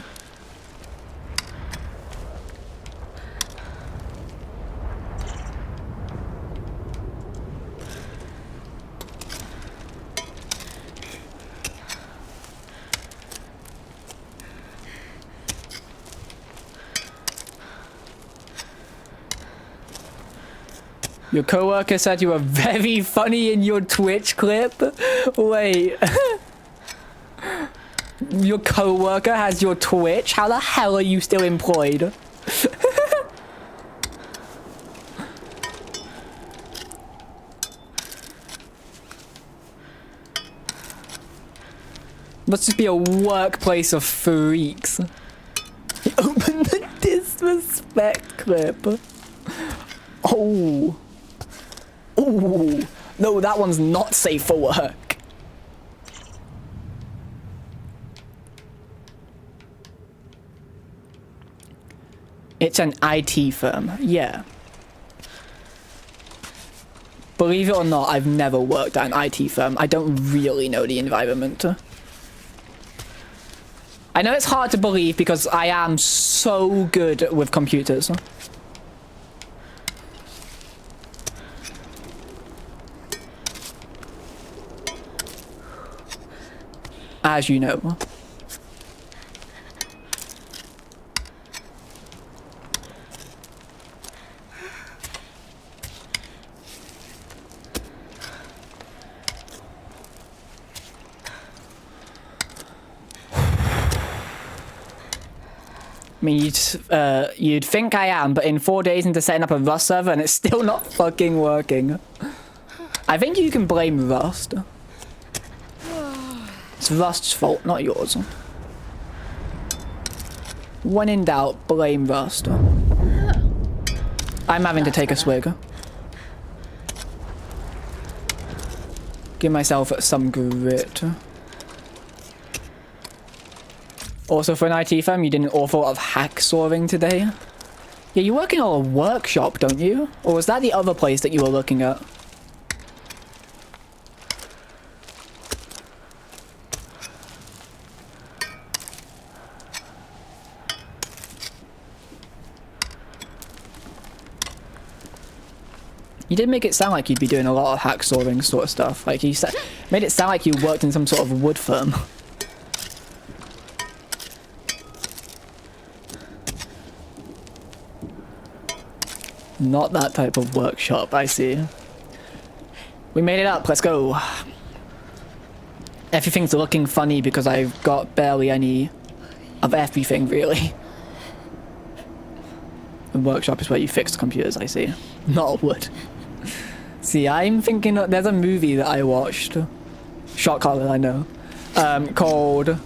Your coworker said you were very funny in your Twitch clip. Wait. Your coworker has your Twitch? How the hell are you still employed? Must just be a workplace of freaks. Open the disrespect clip. Oh. Oh. No, that one's not safe for work. It's an IT firm, yeah. Believe it or not, I've never worked at an IT firm. I don't really know the environment. I know it's hard to believe because I am so good with computers. As you know. I mean, you'd think I am, but in 4 days into setting up a Rust server and it's still not fucking working. I think you can blame Rust. It's Rust's fault, not yours. When in doubt, blame Rust. I'm having to take a swig. Give myself some grit. Also, for an IT firm, you did an awful lot of hacksawing today. Yeah, you work in a workshop, don't you? Or was that the other place that you were looking at? You did make it sound like you'd be doing a lot of hacksawing sort of stuff. Like, you made it sound like you worked in some sort of wood firm. Not that type of workshop, I see. We made it up, let's go. Everything's looking funny because I've got barely any of everything, really. The workshop is where you fix computers, I see. Not wood. See, I'm thinking there's a movie that I watched. Shot caller, I know. Called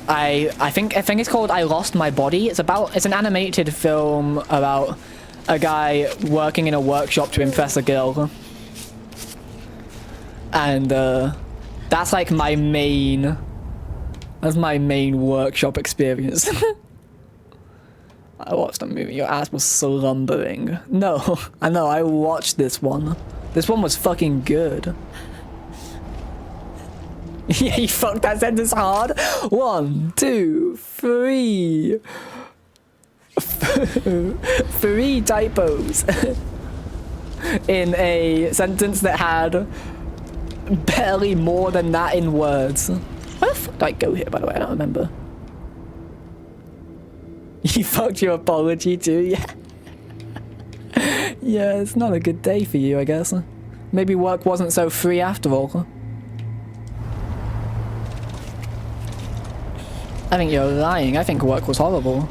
I think it's called I Lost My Body. It's an animated film about a guy working in a workshop to impress a girl. And that's like my main workshop experience. I watched that movie. Your ass was slumbering. No, I know, I watched this one. This one was fucking good. Yeah, you fucked that sentence hard. 1, 2, 3. 3 typos. In a sentence that had barely more than that in words. Where the fuck did I go here, by the way? I don't remember. You fucked your apology too, yeah. Yeah, it's not a good day for you, I guess. Maybe work wasn't so free after all. I think you're lying. I think work was horrible.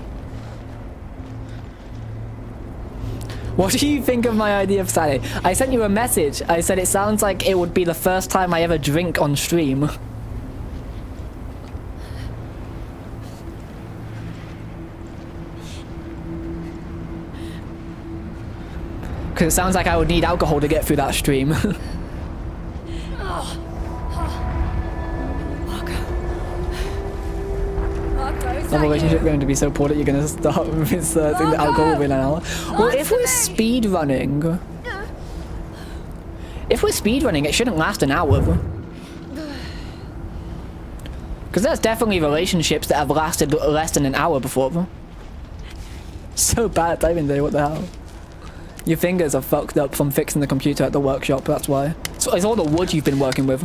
What do you think of my idea of Saturday? I sent you a message. I said it sounds like it would be the first time I ever drink on stream. Because it sounds like I would need alcohol to get through that stream. Marco. Marco, is The that relationship you? going to be so poor that you're going to start inserting the alcohol within an hour. Well, if we're speed running, it shouldn't last an hour. Because there's definitely relationships that have lasted less than an hour before. So bad timing day, what the hell? Your fingers are fucked up from fixing the computer at the workshop, that's why. So it's all the wood you've been working with.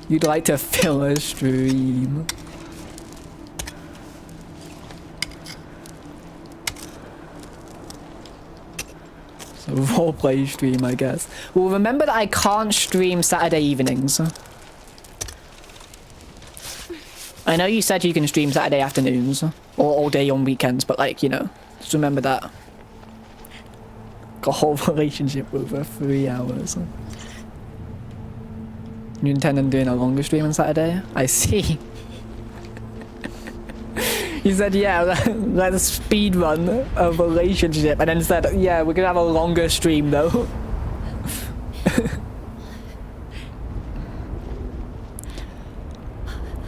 You'd like to fill a stream. So roleplay stream, I guess. Well, remember that I can't stream Saturday evenings. I know you said you can stream Saturday afternoons, or all day on weekends, but like, you know, just remember that. Got a whole relationship over 3 hours. You intend on doing a longer stream on Saturday? I see. You said, yeah, let's speed run a relationship, and then said, yeah, we're gonna have a longer stream though.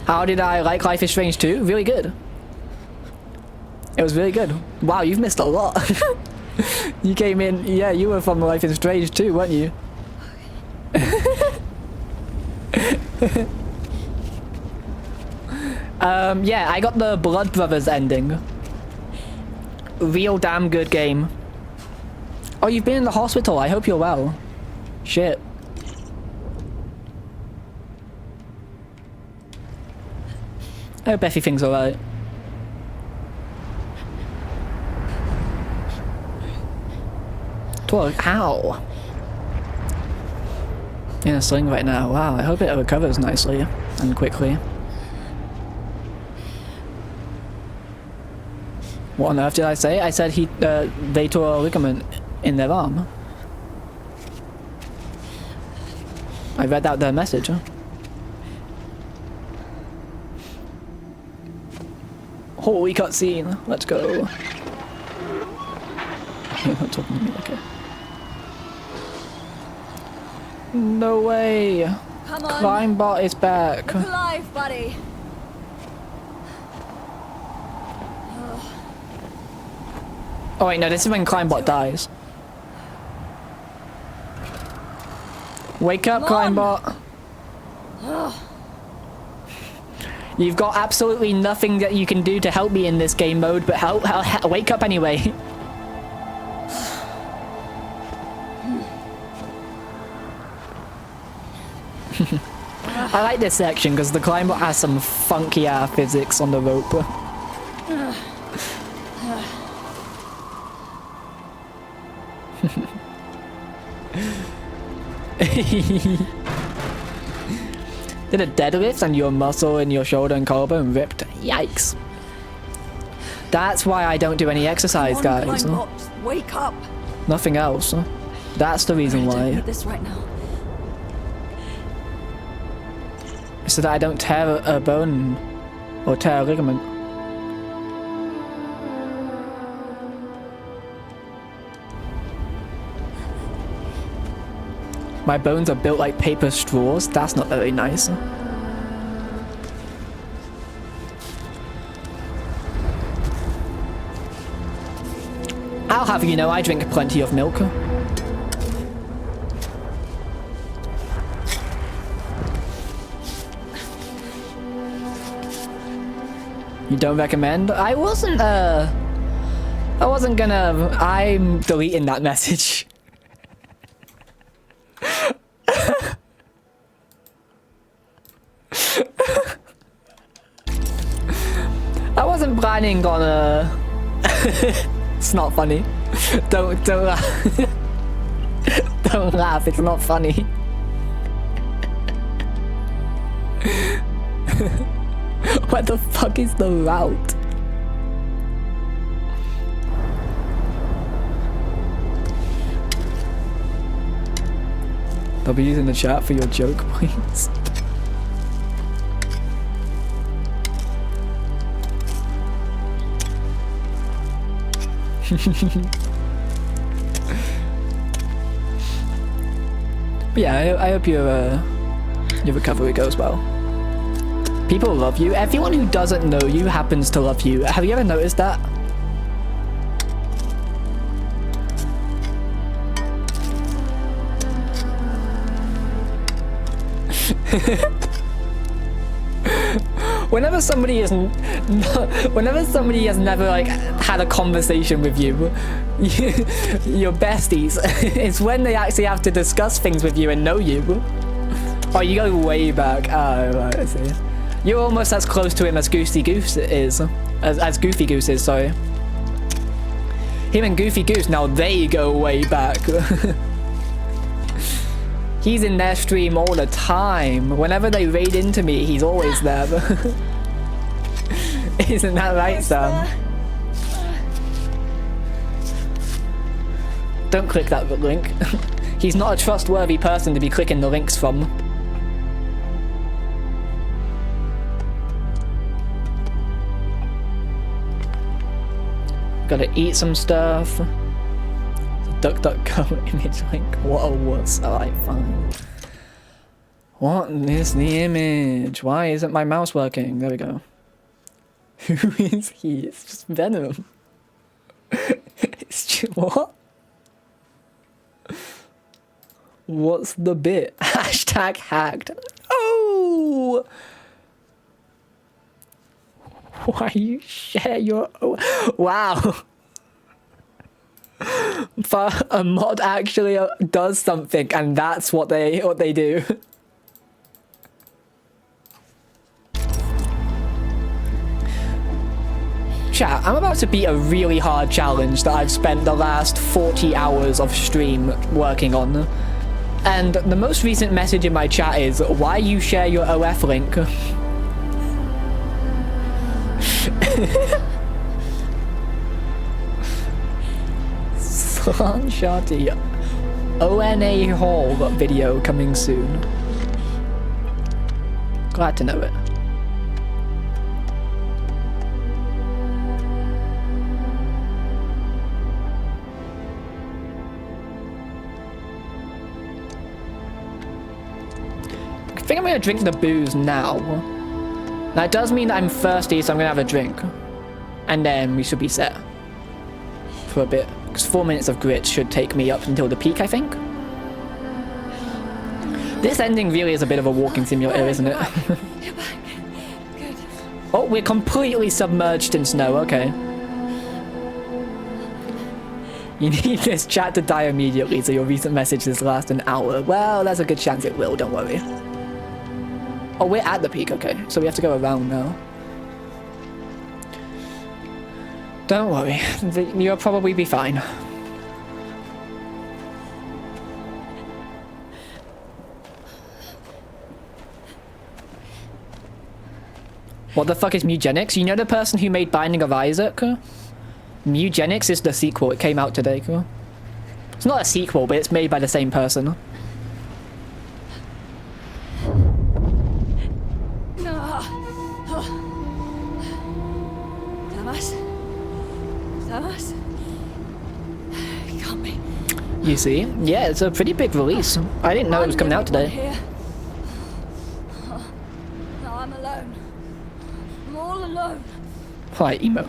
How did I like Life is Strange 2? Really good. It was really good. Wow, you've missed a lot. You came in, yeah, you were from Life is Strange 2, weren't you? Yeah, I got the Blood Brothers ending. Real damn good game. Oh, you've been in the hospital. I hope you're well. Shit. I hope everything's alright. Ow. In a sling right now. Wow, I hope it recovers nicely and quickly. What on earth did I say? I said they tore a ligament in their arm. I read out their message. Huh? Holy cutscene. Let's go. You're not talking to me, okay. No way. Come on. Climebot is back. Look alive, buddy. Oh wait, no, this is when Climebot dies. Wake up, Climebot. You've got absolutely nothing that you can do to help me in this game mode, but wake up anyway. I like this section because the Climebot has some funky ass physics on the rope. Did a deadlift and your muscle in your shoulder and collarbone ripped. Yikes. That's why I don't do any exercise, guys. Climebot, wake up. Nothing else. That's the reason I don't why. need this right now. So that I don't tear a bone or tear a ligament. My bones are built like paper straws. That's not very nice. I'll have you know I drink plenty of milk. You don't recommend? I wasn't gonna. I'm deleting that message. I wasn't planning on It's not funny. Don't laugh. Don't laugh, it's not funny. Where the fuck is the route? I'll be using the chat for your joke points. But yeah, I hope your recovery goes well. People love you. Everyone who doesn't know you happens to love you. Have you ever noticed that? Whenever somebody has never like had a conversation with you, your besties, it's when they actually have to discuss things with you and know you. Oh, you go way back. Oh, right, I see. You're almost as close to him as Goosey Goose is, as Goofy Goose is. Sorry. Him and Goofy Goose, now they go way back. He's in their stream all the time. Whenever they raid into me, he's always there. Isn't that right, Sam? Don't click that link. He's not a trustworthy person to be clicking the links from. Gotta eat some stuff. DuckDuckGo image link. What a wuss. Alright, fine. What is the image? Why isn't my mouse working? There we go. Who is he? It's just Venom. It's just, what? What's the bit? Hashtag hacked. Oh! Why you share your... Oh, wow. But a mod actually does something, and that's what they do. Chat, I'm about to beat a really hard challenge that I've spent the last 40 hours of stream working on. And the most recent message in my chat is, why you share your OF link? Shanti. ONA Hall video coming soon. Glad to know it. I think I'm gonna drink the booze now. That does mean that I'm thirsty, so I'm gonna have a drink. And then we should be set for a bit. Because 4 minutes of grit should take me up until the peak, I think. This ending really is a bit of a walking simulator, isn't it? You're back. Good. Oh, we're completely submerged in snow, okay. You need this chat to die immediately, so your recent messages last an hour. Well, there's a good chance it will, don't worry. Oh, we're at the peak, okay. So we have to go around now. Don't worry, you'll probably be fine. What the fuck is Mugenics? You know the person who made Binding of Isaac? Mugenics is the sequel, it came out today. It's not a sequel, but it's made by the same person. You see? Yeah, it's a pretty big release. I didn't know it was coming out today. No, I'm alone. I'm all alone. Why, emo?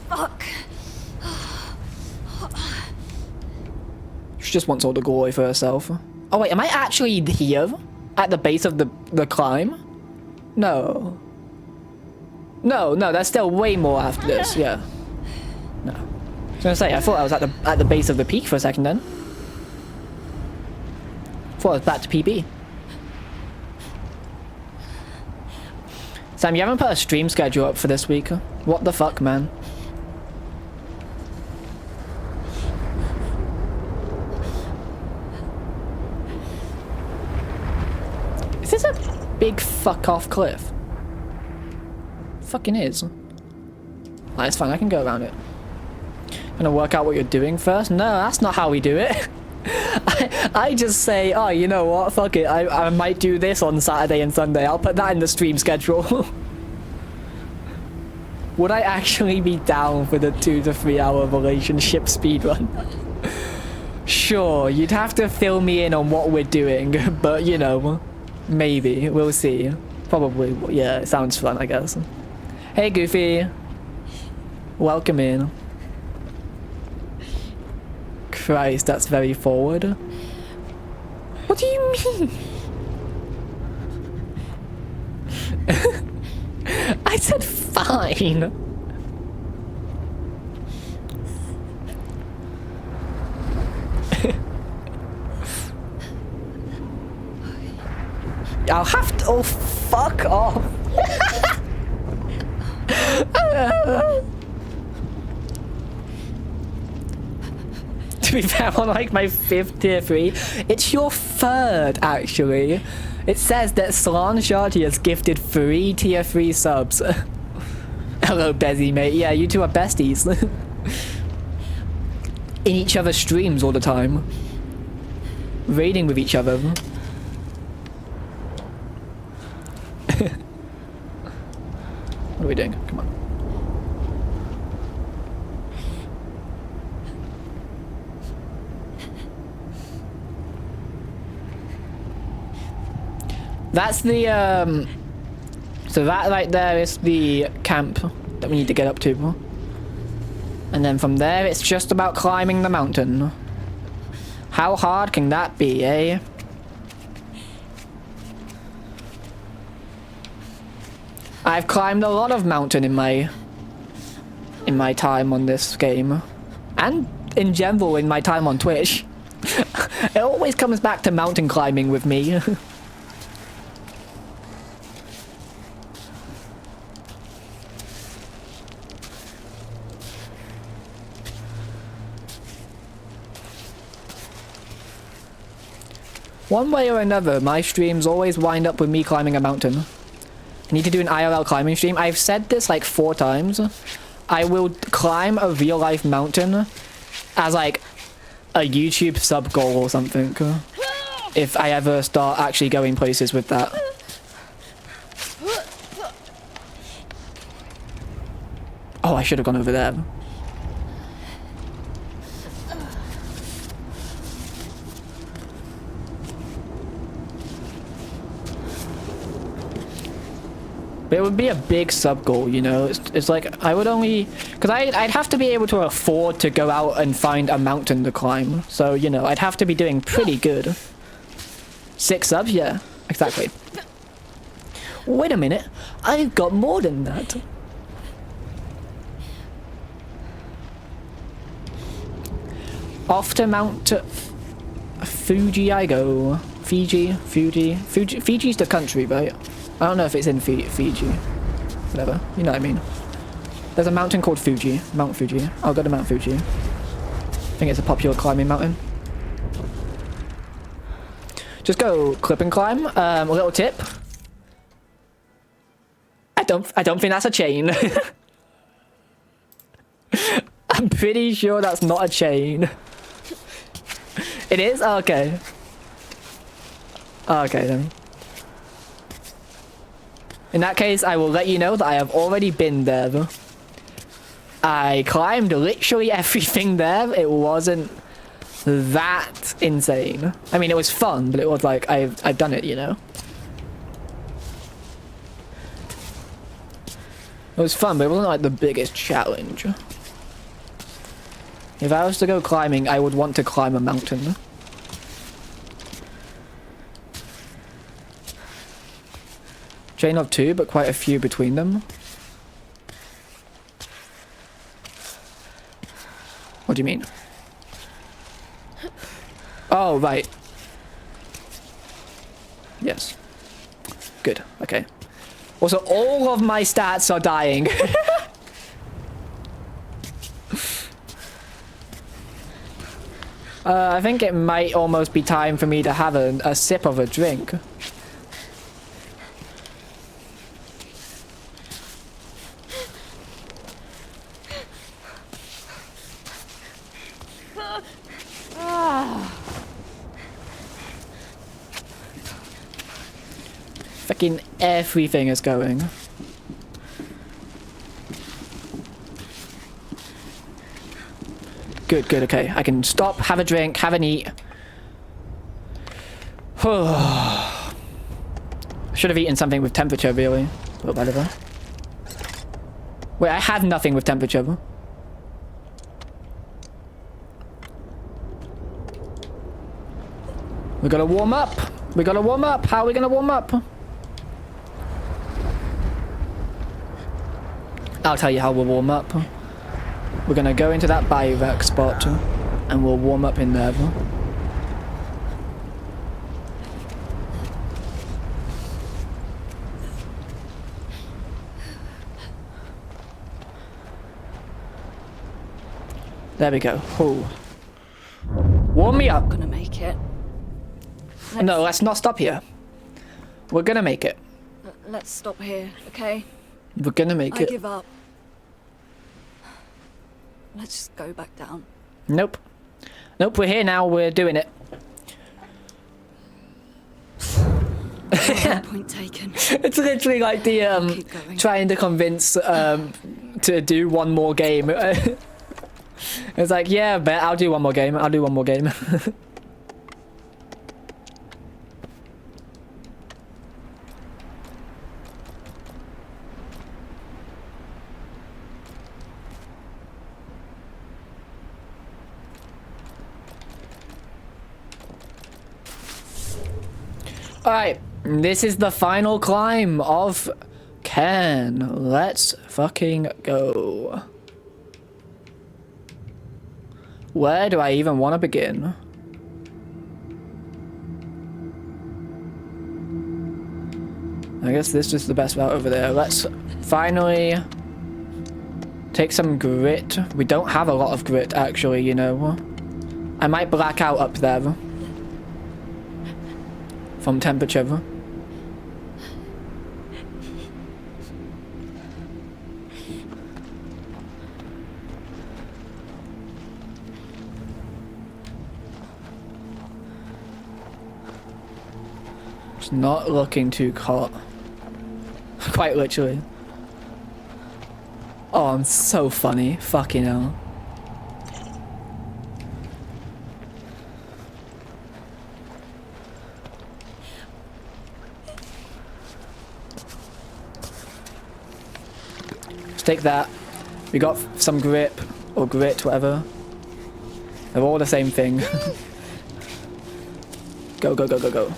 Fuck. She just wants all the glory for herself. Oh wait, am I actually here? At the base of the climb? No. No, there's still way more after this, yeah. No. I was gonna say, I thought I was at the base of the peak for a second then. Thought I was back to PB. Sam, you haven't put a stream schedule up for this week. What the fuck, man? Is this a... big fuck off cliff. Fucking is. That's fine, I can go around it. Gonna work out what you're doing first? No, that's not how we do it. I just say, oh, you know what? Fuck it. I might do this on Saturday and Sunday. I'll put that in the stream schedule. Would I actually be down for the 2 to 3 hour relationship speedrun? Sure, you'd have to fill me in on what we're doing, but you know, maybe. We'll see. Probably, yeah, it sounds fun, I guess. Hey, Goofy. Welcome in. Christ, that's very forward. What do you mean? I said fine. I'll have to. Oh, fuck off. To be fair, I'm on like my 5th tier 3. It's your 3rd, actually. It says that Salon Sharty has gifted 3 tier 3 subs. Hello, Bezzy, mate. Yeah, you two are besties. In each other's streams all the time. Raiding with each other. What are we doing? Come on. That's the, so that right there is the camp that we need to get up to. And then from there, it's just about climbing the mountain. How hard can that be, eh? I've climbed a lot of mountain in my time on this game. And in general in my time on Twitch. It always comes back to mountain climbing with me. One way or another, my streams always wind up with me climbing a mountain. I need to do an IRL climbing stream. I've said this like 4 times. I will climb a real life mountain as like a YouTube sub goal or something. If I ever start actually going places with that. Oh, I should have gone over there. But it would be a big sub goal, you know. It's like I would only, because I'd have to be able to afford to go out and find a mountain to climb. So you know, I'd have to be doing pretty good. 6 subs, yeah, exactly. Wait a minute, I've got more than that. Off to Mount Fuji I go. Fiji's the country, right? I don't know if it's in Fiji. Whatever. You know what I mean. There's a mountain called Fuji. Mount Fuji. I'll go to Mount Fuji. I think it's a popular climbing mountain. Just go clip and climb. A little tip. I don't think that's a chain. I'm pretty sure that's not a chain. It is? Okay. Okay then. In that case, I will let you know that I have already been there. I climbed literally everything there. It wasn't that insane. I mean, it was fun, but it was like, I've done it, you know? It was fun, but it wasn't like the biggest challenge. If I was to go climbing, I would want to climb a mountain. Chain of 2, but quite a few between them. What do you mean? Oh, right. Yes. Good, okay. Also, all of my stats are dying. I think it might almost be time for me to have a sip of a drink. Fucking everything is going. Good, good, okay. I can stop, have a drink, have an eat. Should have eaten something with temperature, really. But whatever. Wait, I have nothing with temperature. We gotta warm up. We gotta warm up. How are we gonna warm up? I'll tell you how we'll warm up. We're gonna go into that bivouac spot and we'll warm up in there. There we go. Oh. Warm me up. I'm gonna make it. No, let's not stop here. We're gonna make it. Let's stop here, okay? We're gonna make I it. give up. Let's just go back down. Nope. Nope, we're here now. We're doing it. Point taken. It's literally like the Keep going. trying to convince to do one more game. It's like, yeah, but I'll do one more game. I'll do one more game. Alright, this is the final climb of Cairn. Let's fucking go. Where do I even want to begin? I guess this is the best route over there. Let's finally take some grit. We don't have a lot of grit, actually, you know. I might black out up there. From temperature. It's not looking too hot. Quite literally. Oh, I'm so funny. Fucking hell. Take that. We got some grip or grit, whatever. They're all the same thing. Go, go, go, go, go.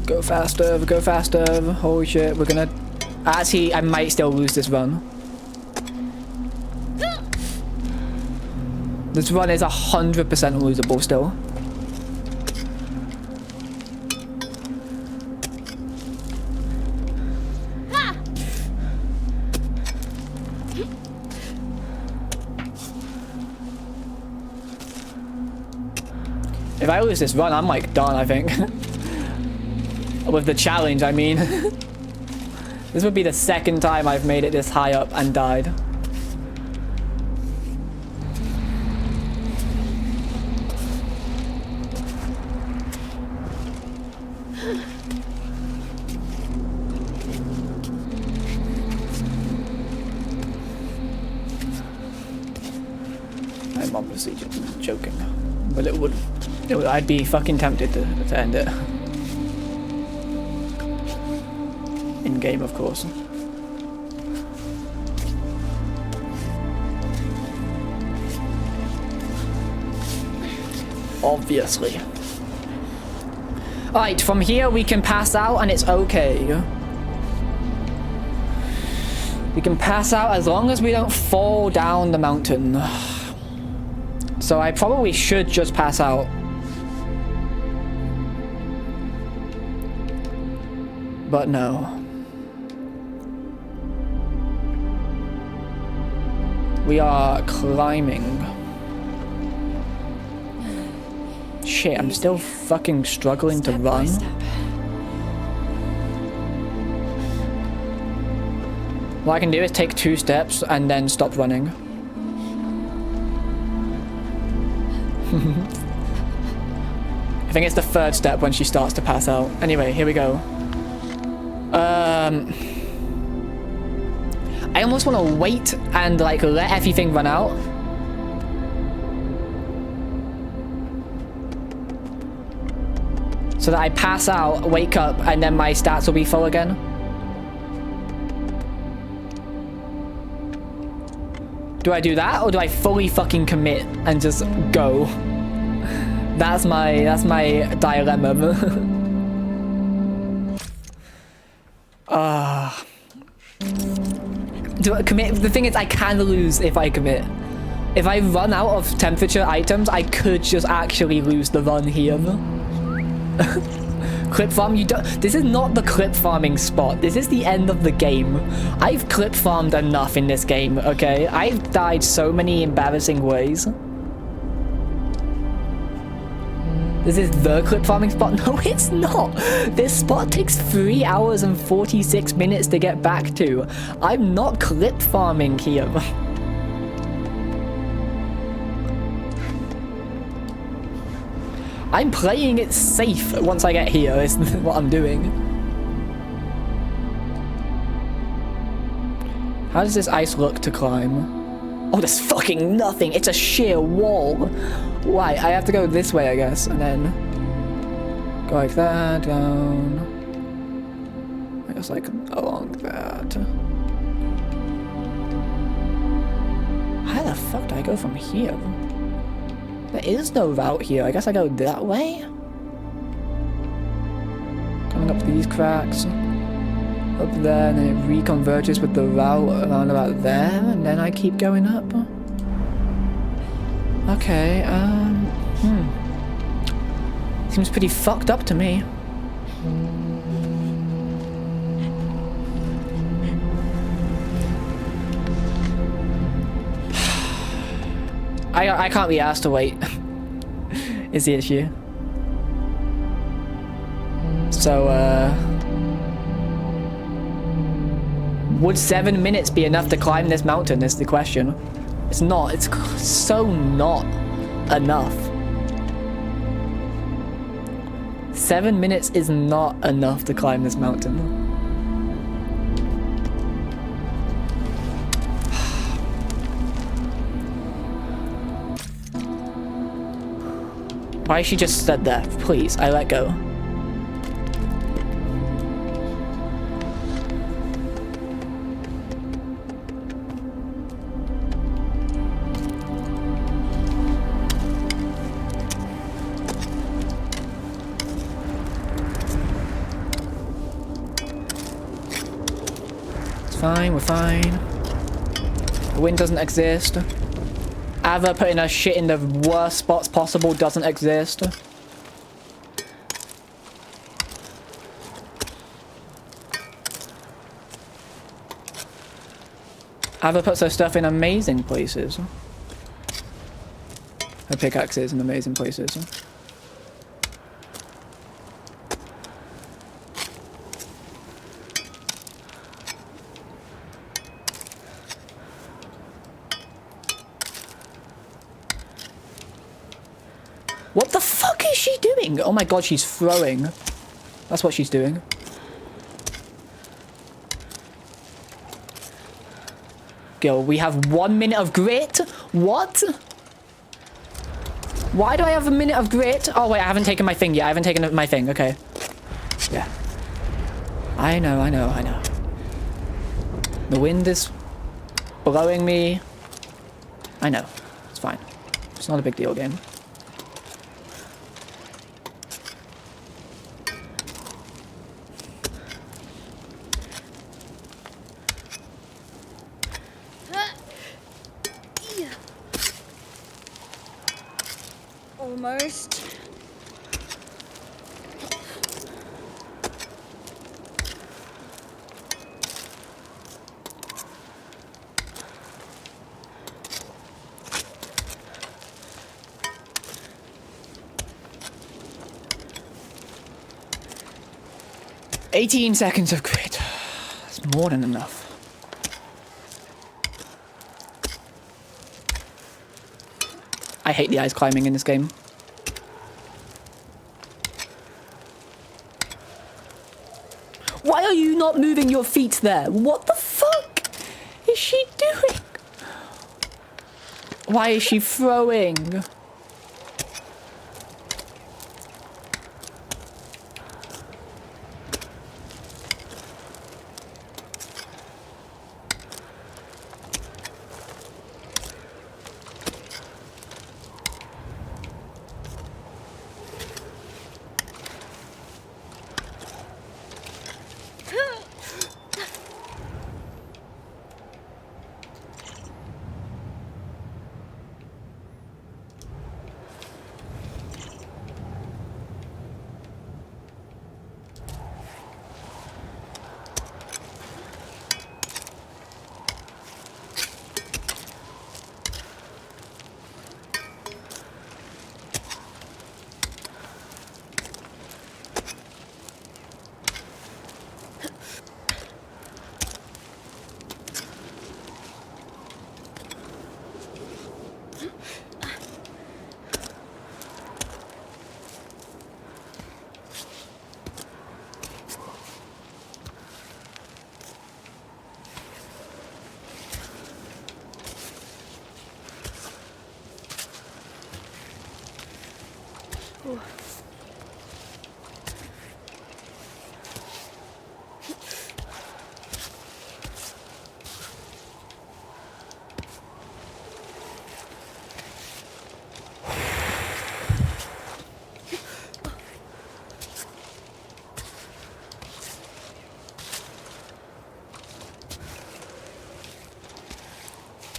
Go faster, go faster. Holy shit, we're gonna... Actually, I might still lose this run. This run is 100% losable still. If I lose this run, I'm like done, I think. With the challenge, I mean. This would be the second time I've made it this high up and died. I'm obviously just joking. But it would I'd be fucking tempted to end it. In game, of course. Obviously. Alright, from here we can pass out and it's okay. We can pass out as long as we don't fall down the mountain. So I probably should just pass out. But no. We are climbing. Shit, I'm still fucking struggling to run. What I can do is take 2 steps and then stop running. I think it's the 3rd step when she starts to pass out. Anyway, here we go. I almost want to wait and like let everything run out. So that I pass out, wake up, and then my stats will be full again. Do I do that, or do I fully fucking commit and just go? That's my dilemma. Do I commit? The thing is, I can lose if I commit. If I run out of temperature items, I could just actually lose the run here. Clip farm, you don't. This is not the clip farming spot. This is the end of the game. I've clip farmed enough in this game, okay? I've died so many embarrassing ways. This is the clip farming spot? No, it's not. This spot takes 3 hours and 46 minutes to get back to. I'm not clip farming here. I'm playing it safe once I get here, is what I'm doing. How does this ice look to climb? Oh, there's fucking nothing. It's a sheer wall. Why? I have to go this way, I guess, and then go like that, down. I guess like along that. How the fuck do I go from here? There is no route here. I guess I go that way? Coming up these cracks. Up there, and then it reconverges with the route around about there, and then I keep going up. Okay, Seems pretty fucked up to me. I can't be asked to wait, is the issue. So, would 7 minutes be enough to climb this mountain is the question. It's not. It's so not enough. 7 minutes is not enough to climb this mountain. Why she just stood there? Please, I let go. Fine, we're fine. The wind doesn't exist. Ava putting her shit in the worst spots possible doesn't exist. Ava puts her stuff in amazing places. Her pickaxe is in amazing places. What the fuck is she doing? Oh my god, she's throwing. That's what she's doing. Girl, we have 1 minute of grit? What? Why do I have a minute of grit? Oh wait, I haven't taken my thing yet. I haven't taken my thing, okay. Yeah. I know. The wind is blowing me. I know. It's fine. It's not a big deal, game. Almost. 18 seconds of grid. That's more than enough. I hate the ice climbing in this game. Why are you not moving your feet there? What the fuck is she doing? Why is she throwing?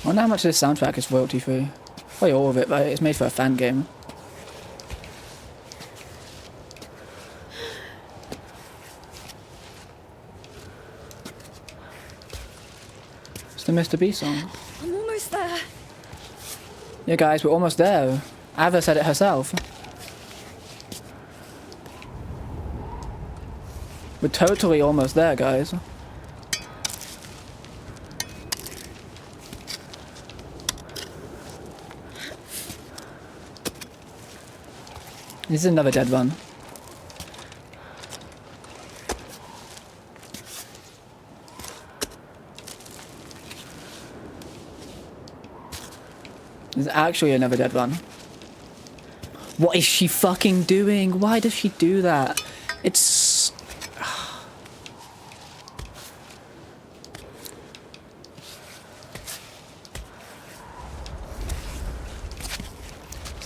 I wonder how much of this soundtrack is royalty free. Probably all of it, but it's made for a fan game. It's the Mr. B song. I'm almost there. Yeah guys, we're almost there. Ava said it herself. We're totally almost there, guys. This is another dead run. This is actually another dead run. What is she fucking doing? Why does she do that? It's...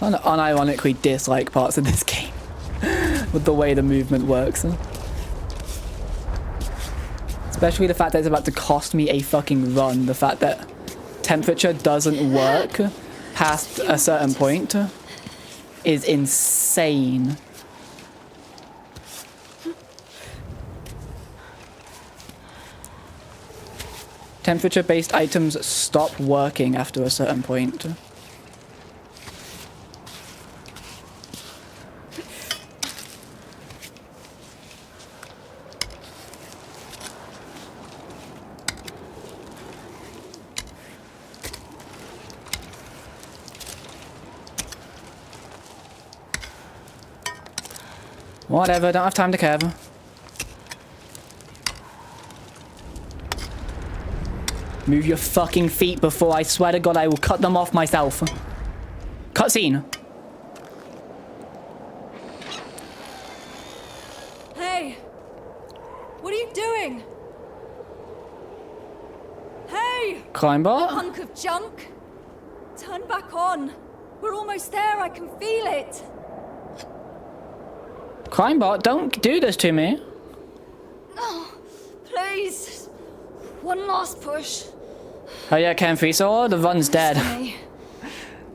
I unironically dislike parts of this game with the way the movement works. Especially the fact that it's about to cost me a fucking run. The fact that temperature doesn't work past a certain point is insane. Temperature-based items stop working after a certain point. Whatever, don't have time to care. Move your fucking feet before I swear to God I will cut them off myself. Cutscene. Hey! What are you doing? Hey! Climber? Hunk of junk! Turn back on. We're almost there, I can feel it. Climber, don't do this to me. Oh, please. One last push. Oh yeah, Cairn, the run's dead. Stay.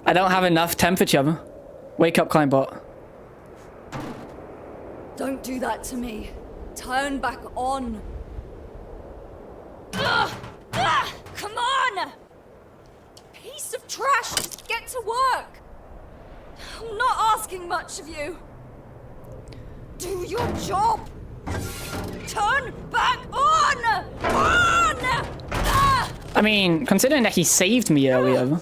I don't have enough temperature. Wake up, Climber. Don't do that to me. Turn back on. Come on! Piece of trash, just get to work. I'm not asking much of you. Do your job. Turn back on! On! Ah! I mean, considering that he saved me earlier,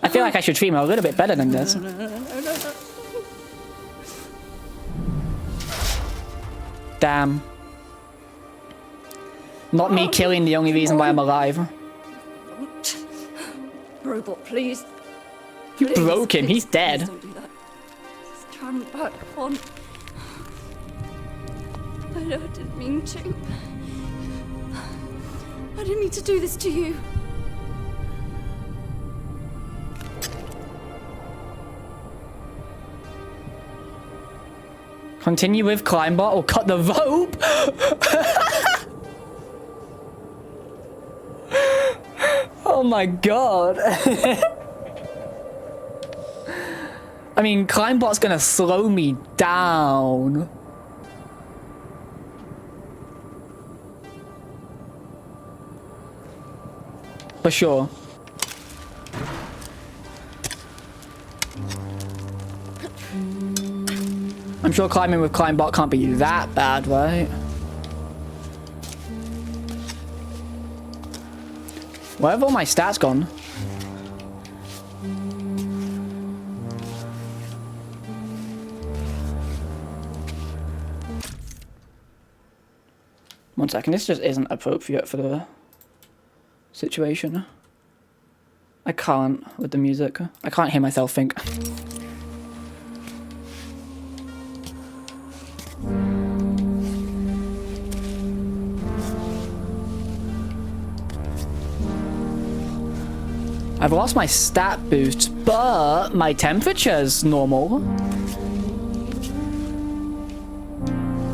I feel like I should treat him a little bit better than this. Damn. Not me killing the only reason why I'm alive. Robot, please. You Please, broke him, please, he's dead. please don't do that. Just turn back on. I didn't mean to. I didn't mean to do this to you. Continue with Climber or cut the rope. Oh my god. I mean, Climbot's gonna slow me down. For sure. I'm sure climbing with Climbot can't be that bad, right? Where have all my stats gone? One second, this just isn't appropriate for the situation. I can't with the music. I can't hear myself think. I've lost my stat boost, but my temperature's normal.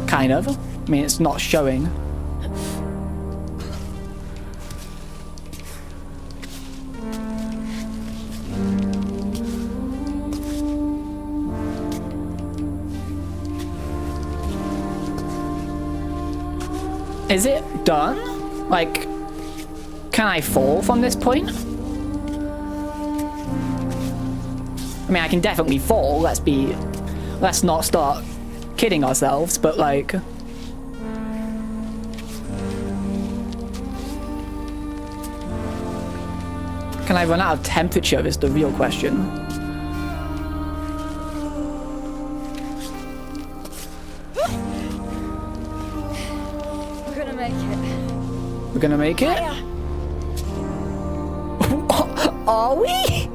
Kind of. I mean, it's not showing. Is it done? Like, can I fall from this point? I mean, I can definitely fall, let's not start kidding ourselves, but like... Can I run out of temperature is the real question. We're gonna make it. We're gonna make it? Are we?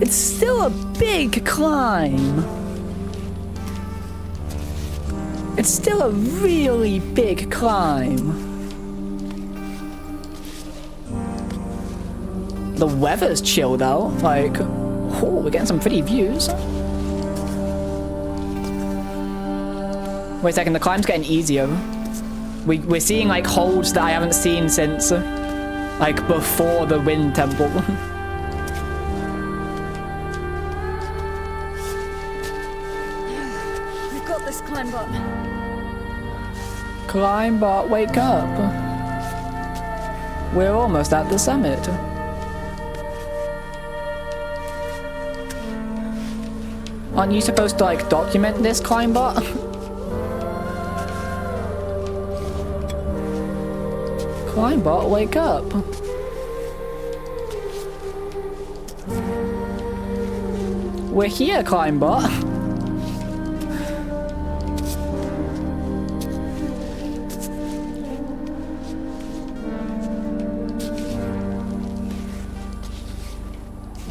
It's still a big climb. It's still a really big climb. The weather's chilled out. Like, oh, we're getting some pretty views. Wait a second, the climb's getting easier. We're seeing like holds that I haven't seen since like before the Wind Temple. We've got this, Climbot. Climbot, wake up. We're almost at the summit. Aren't you supposed to like document this, Climbot? Climbot, wake up. We're here, Climbot.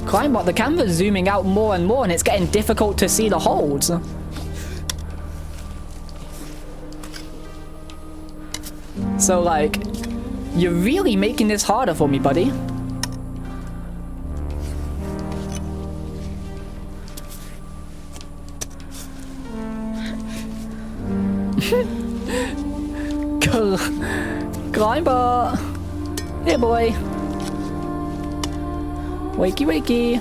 Climbot, the camera's zooming out more and more and it's getting difficult to see the holds. So like, you're really making this harder for me, buddy. Climbot! Hey boy! Wakey wakey!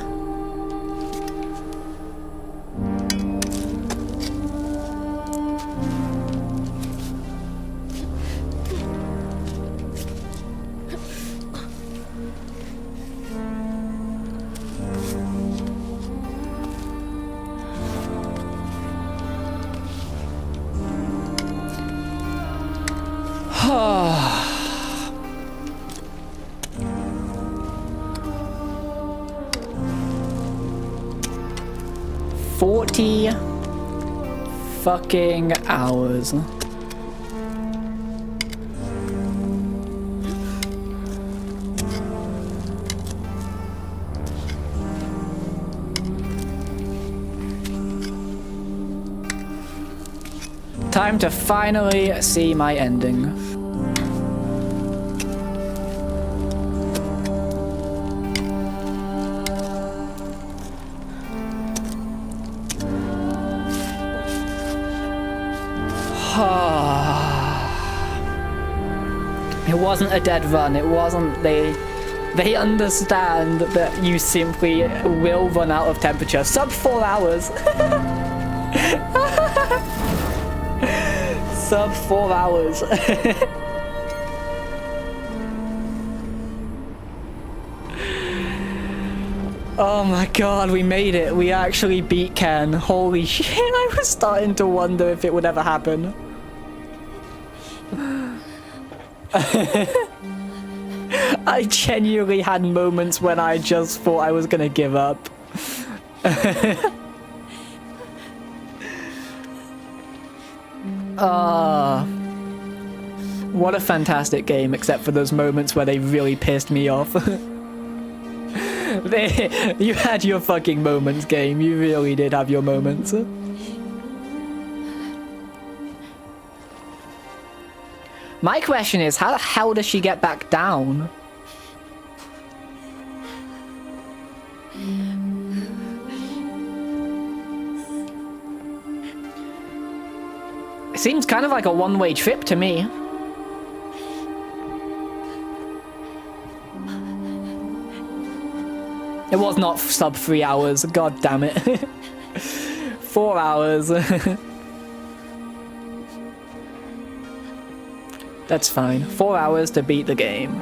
$40 fucking hours. Time to finally see my ending. It wasn't a dead run. It wasn't. They understand that you simply will run out of temperature. Sub 4 hours. Sub 4 hours. Oh my god, we made it. We actually beat Cairn. Holy shit, I was starting to wonder if it would ever happen. I genuinely had moments when I just thought I was gonna give up. What a fantastic game, except for those moments where they really pissed me off. You had your fucking moments, game. You really did have your moments. My question is, how the hell does she get back down? It seems kind of like a one-way trip to me. It was not sub 3 hours, god damn it. 4 hours. That's fine. 4 hours to beat the game.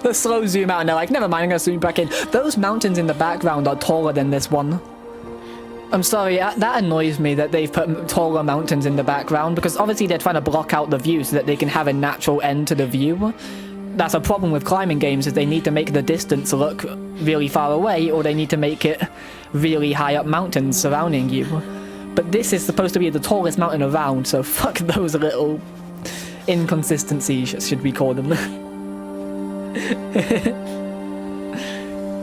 The slow zoom out and they're like, never mind, I'm gonna zoom back in. Those mountains in the background are taller than this one. I'm sorry, that annoys me that they've put taller mountains in the background, because obviously they're trying to block out the view so that they can have a natural end to the view. That's a problem with climbing games, is they need to make the distance look really far away, or they need to make it really high up mountains surrounding you. But this is supposed to be the tallest mountain around, so fuck those little inconsistencies, should we call them.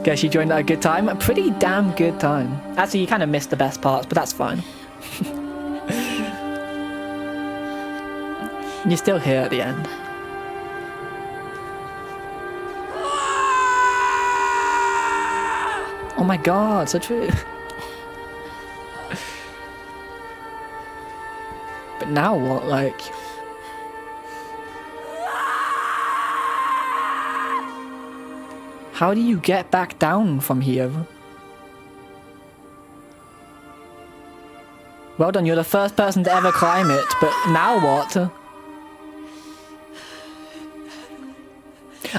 Guess you joined at a good time. A pretty damn good time. Actually, you kind of missed the best parts, but that's fine. You're still here at the end. Oh my god, so true. But now what, like... How do you get back down from here? Well done, you're the first person to ever climb it, but now what?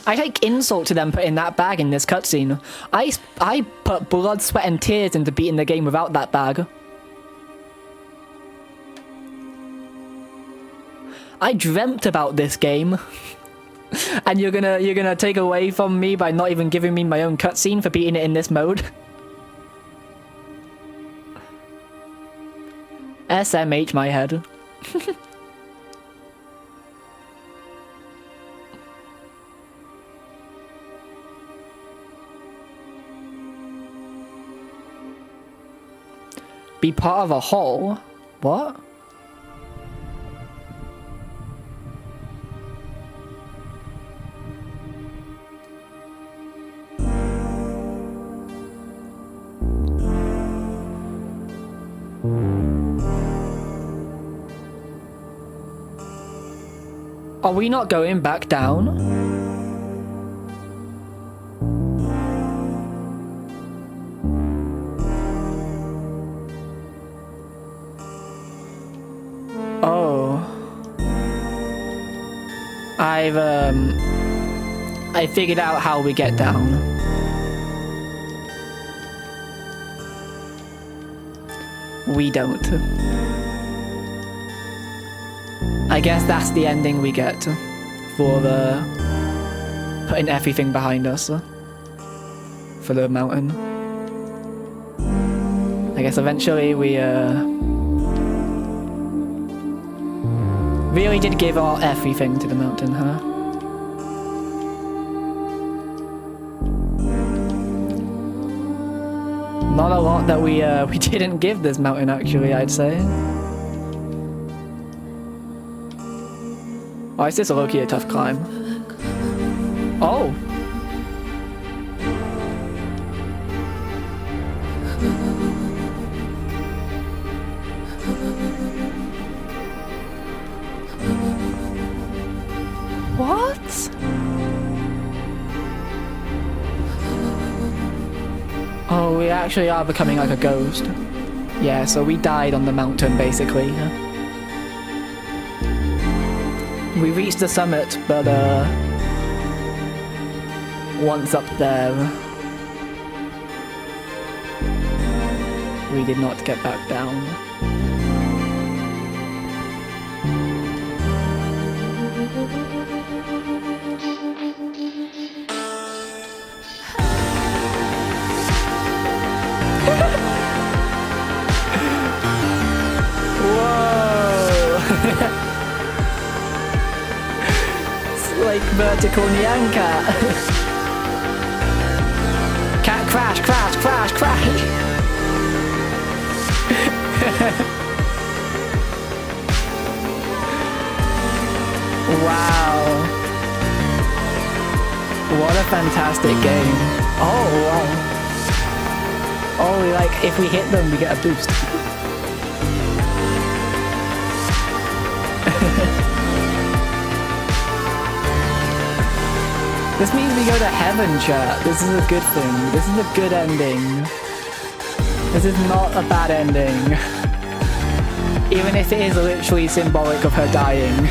I take insult to them putting that bag in this cutscene. I put blood, sweat and tears into beating the game without that bag. I dreamt about this game. And you're gonna take away from me by not even giving me my own cutscene for beating it in this mode? SMH my head. Be part of a whole? What? Are we not going back down? Oh. I figured out how we get down. We don't. I guess that's the ending we get for putting everything behind us for the mountain. I guess eventually we really did give our everything to the mountain, huh? Not a lot that we didn't give this mountain, actually, I'd say. Oh, is this a low-key a tough climb? Oh! What? Oh, we actually are becoming like a ghost. Yeah, so we died on the mountain, basically. We reached the summit, but once up there, we did not get back down. Whoa! Like vertical Nyan cat. Cat crash, crash, crash, crash. Wow. What a fantastic game. Oh, wow. Oh, like, if we hit them, we get a boost. This means we go to heaven, chat. This is a good thing. This is a good ending. This is not a bad ending. Even if it is literally symbolic of her dying.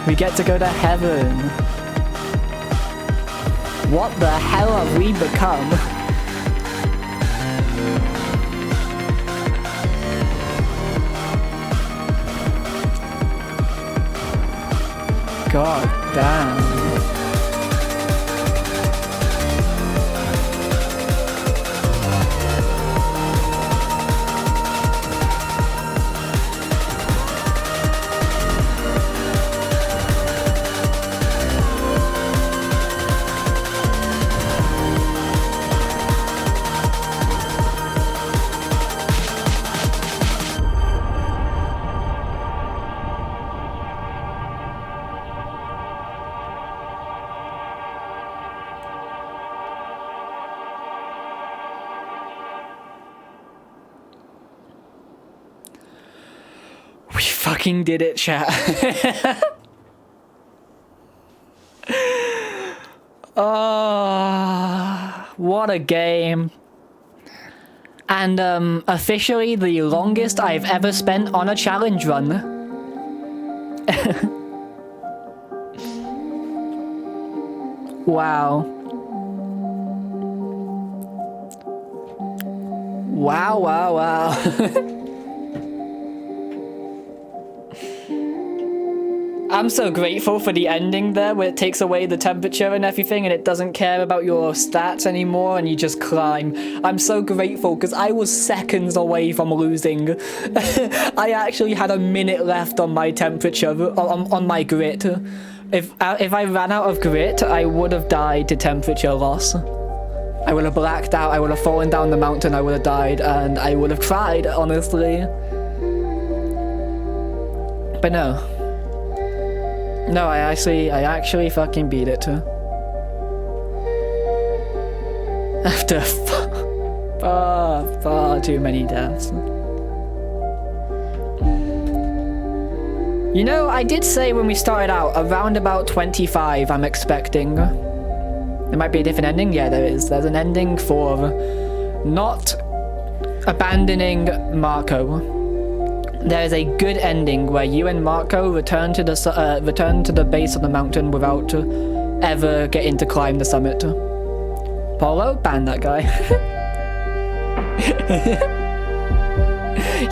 We get to go to heaven. What the hell have we become? God damn. Fucking did it, chat. Oh, what a game. And officially the longest I've ever spent on a challenge run. Wow. Wow, wow, wow. I'm so grateful for the ending there where it takes away the temperature and everything and it doesn't care about your stats anymore and you just climb. I'm so grateful because I was seconds away from losing. I actually had a minute left on my temperature, on my grit. If I ran out of grit, I would have died to temperature loss. I would have blacked out, I would have fallen down the mountain, I would have died, and I would have cried, honestly. But no. No, I actually fucking beat it. After far too many deaths. You know, I did say when we started out, around about 25 I'm expecting. There might be a different ending? Yeah, there is. There's an ending for not abandoning Marco. There is a good ending where you and Marco return to the base of the mountain without ever getting to climb the summit. Polo, ban that guy.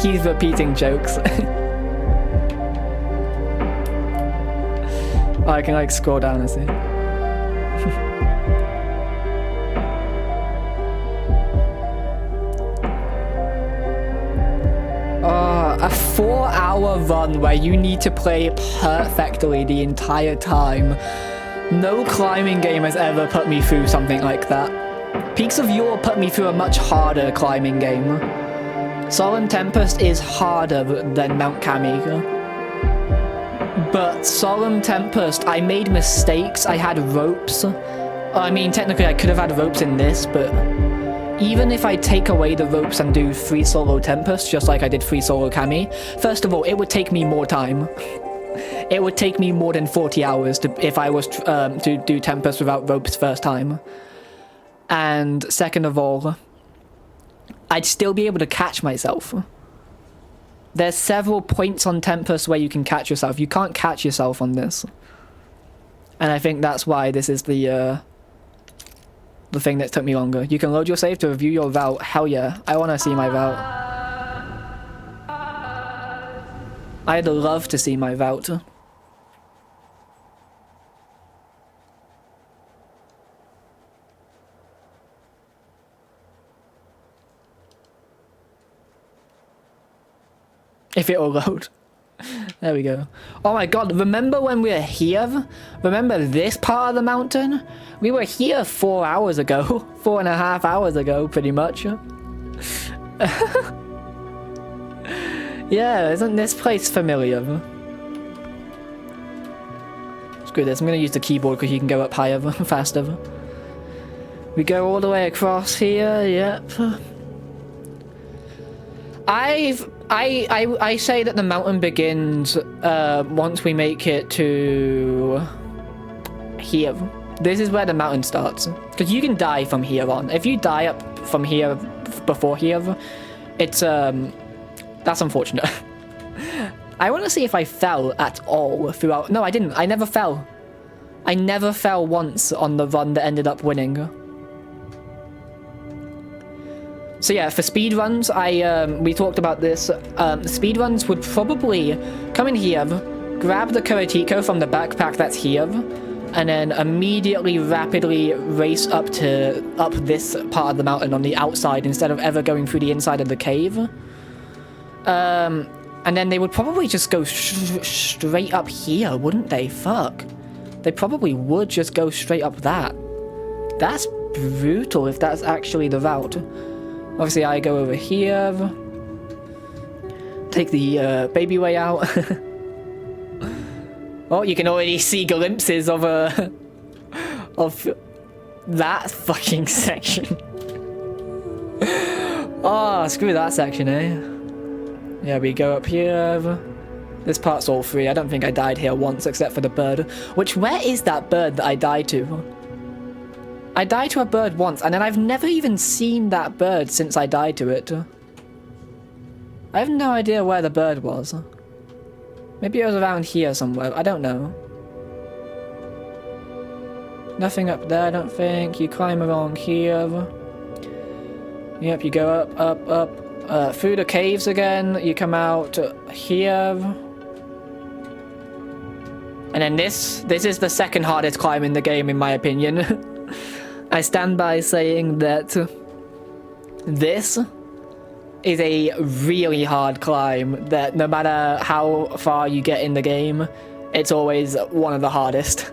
He's repeating jokes. I can like scroll down and see. A 4-hour run where you need to play perfectly the entire time. No climbing game has ever put me through something like that. Peaks of Yore put me through a much harder climbing game. Solemn Tempest is harder than Mount Kami. But Solemn Tempest, I made mistakes. I had ropes. I mean, technically I could have had ropes in this, but even if I take away the ropes and do free solo Tempest, just like I did free solo Kami, first of all, it would take me more time. It would take me more than 40 hours if I was to do Tempest without ropes first time. And second of all, I'd still be able to catch myself. There's several points on Tempest where you can catch yourself. You can't catch yourself on this. And I think that's why this is the thing that took me longer. You can load your save to review your route. Hell yeah. I want to see my route. I'd love to see my route. If it'll load. There we go. Oh my god, remember when we were here? Remember this part of the mountain? We were here 4 hours ago. 4.5 hours ago, pretty much. Yeah, isn't this place familiar? Screw this, I'm gonna use the keyboard because you can go up higher, faster. We go all the way across here, yep. I say that the mountain begins once we make it to here. This is where the mountain starts. Because you can die from here on. If you die up from here before here, it's that's unfortunate. I want to see if I fell at all throughout. No, I didn't. I never fell. I never fell once on the run that ended up winning. So yeah, for speedruns, we talked about this. Speedruns would probably come in here, grab the Karatiko from the backpack that's here, and then immediately rapidly race up this part of the mountain on the outside instead of ever going through the inside of the cave. And then they would probably just go straight up here, wouldn't they? Fuck. They probably would just go straight up that. That's brutal if that's actually the route. Obviously, I go over here. Take the baby way out. Oh, you can already see glimpses of that fucking section. Oh, screw that section, eh? Yeah, we go up here. This part's all free. I don't think I died here once except for the bird. Which, where is that bird that I died to? I died to a bird once, and then I've never even seen that bird since I died to it. I have no idea where the bird was. Maybe it was around here somewhere. I don't know. Nothing up there, I don't think. You climb along here. Yep, you go up. Through the caves again. You come out here. And then this is the second hardest climb in the game, in my opinion. I stand by saying that this is a really hard climb that no matter how far you get in the game, it's always one of the hardest.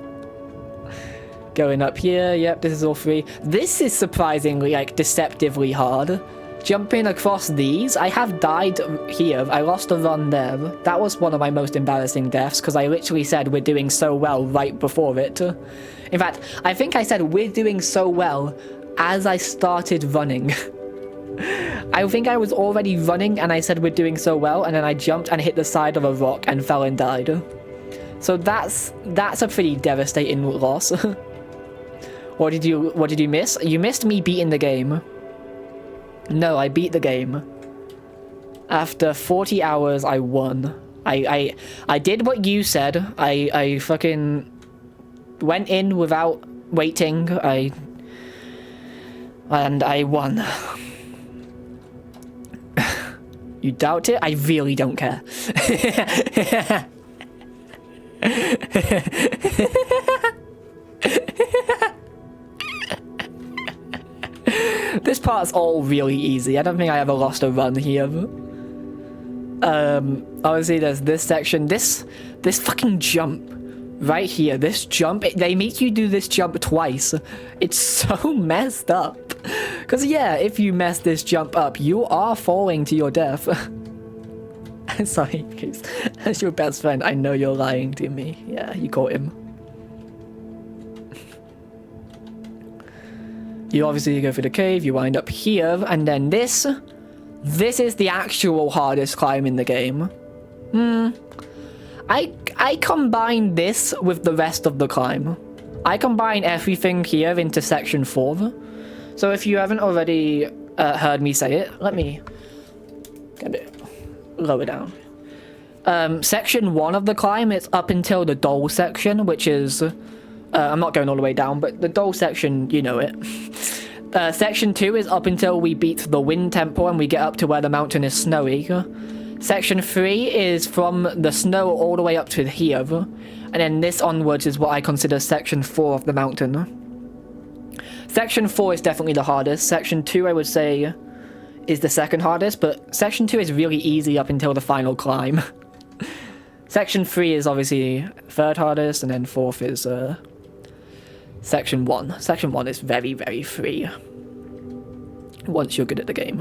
Going up here, yep, this is all free. This is surprisingly, like, deceptively hard. Jumping across these, I have died here. I lost a run there. That was one of my most embarrassing deaths because I literally said we're doing so well right before it. In fact, I think I said we're doing so well as I started running. I think I was already running and I said we're doing so well, and then I jumped and hit the side of a rock and fell and died. So that's a pretty devastating loss. What did you miss? You missed me beating the game. No, I beat the game. After 40 hours, I won. I did what you said. I fucking went in without waiting. And I won. You doubt it? I really don't care. This part's all really easy. I don't think I ever lost a run here. Obviously there's this section. This fucking jump right here. This jump, they make you do this jump twice. It's so messed up. Because yeah, if you mess this jump up, you are falling to your death. Sorry, Case. As your best friend, I know you're lying to me. Yeah, you caught him. You obviously go through the cave, you wind up here, and then this is the actual hardest climb in the game. I combine this with the rest of the climb. I combine everything here into section 4. So if you haven't already heard me say it, let me get it lower down. Section 1 of the climb, it's up until the doll section, which is... I'm not going all the way down, but the doll section, you know it. Section 2 is up until we beat the Wind Temple and we get up to where the mountain is snowy. Section 3 is from the snow all the way up to here. And then this onwards is what I consider section 4 of the mountain. Section 4 is definitely the hardest. Section 2, I would say, is the second hardest, but section 2 is really easy up until the final climb. Section 3 is obviously third hardest, and then fourth is section 1. Section 1 is very, very free once you're good at the game.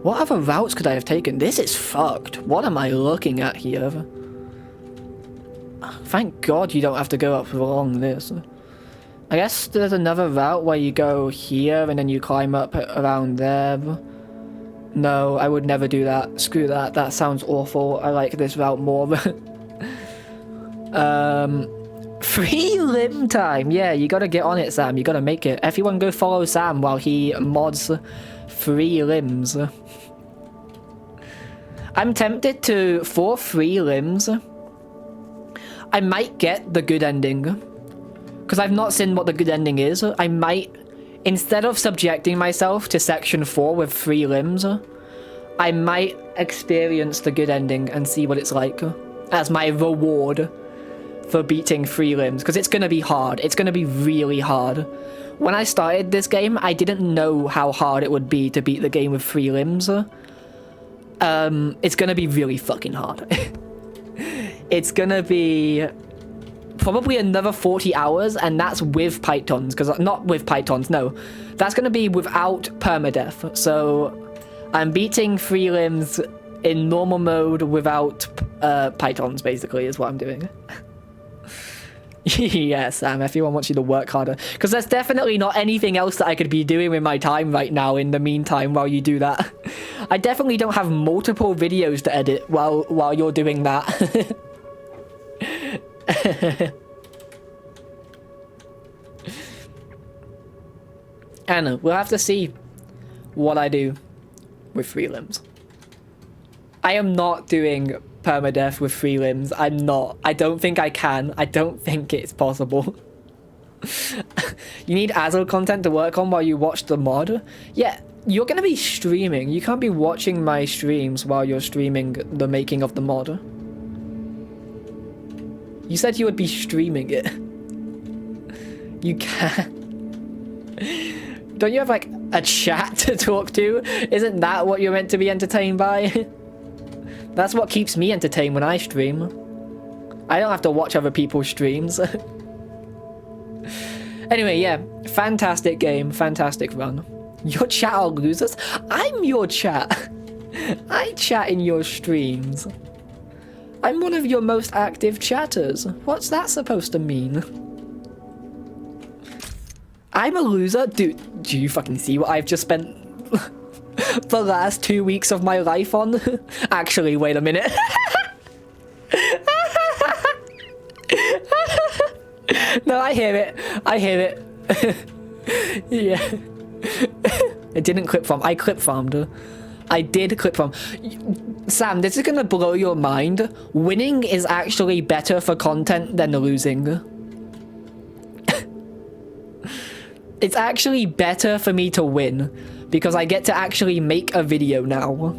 What other routes could I have taken? This is fucked. What am I looking at here? Thank God you don't have to go up along this. I guess there's another route where you go here and then you climb up around there. No, I would never do that. Screw that. That sounds awful. I like this route more. Free limb time. Yeah, you gotta get on it, Sam. You gotta make it. Everyone go follow Sam while he mods free limbs. I'm tempted to, for free limbs, I might get the good ending. Because I've not seen what the good ending is. I might, instead of subjecting myself to section 4 with free limbs, I might experience the good ending and see what it's like as my reward for beating free limbs. Because it's going to be hard. It's going to be really hard. When I started this game, I didn't know how hard it would be to beat the game with free limbs. It's going to be really fucking hard. It's going to be probably another 40 hours, and that's with pythons, because not with pythons, no. That's going to be without permadeath, so I'm beating free limbs in normal mode without pythons, basically, is what I'm doing. Yeah, Sam, everyone wants you to work harder, because there's definitely not anything else that I could be doing with my time right now in the meantime while you do that. I definitely don't have multiple videos to edit while you're doing that. And we'll have to see what I do with free limbs. I am not doing permadeath with free limbs. I'm not. I don't think I can. I don't think it's possible. You need Azul content to work on while you watch the mod? Yeah, you're gonna be streaming. You can't be watching my streams while you're streaming the making of the mod. You said you would be streaming it. You can't. Don't you have, like, a chat to talk to? Isn't that what you're meant to be entertained by? That's what keeps me entertained when I stream. I don't have to watch other people's streams. Anyway, yeah. Fantastic game. Fantastic run. Your chat are losers? I'm your chat. I chat in your streams. I'm one of your most active chatters. What's that supposed to mean? I'm a loser? Dude, do you fucking see what I've just spent the last 2 weeks of my life on? Actually, wait a minute. No, I hear it. I hear it. Yeah. It didn't clip farm. I clip farmed. I did clip farm. Sam, this is gonna blow your mind. Winning is actually better for content than losing. It's actually better for me to win, because I get to actually make a video now.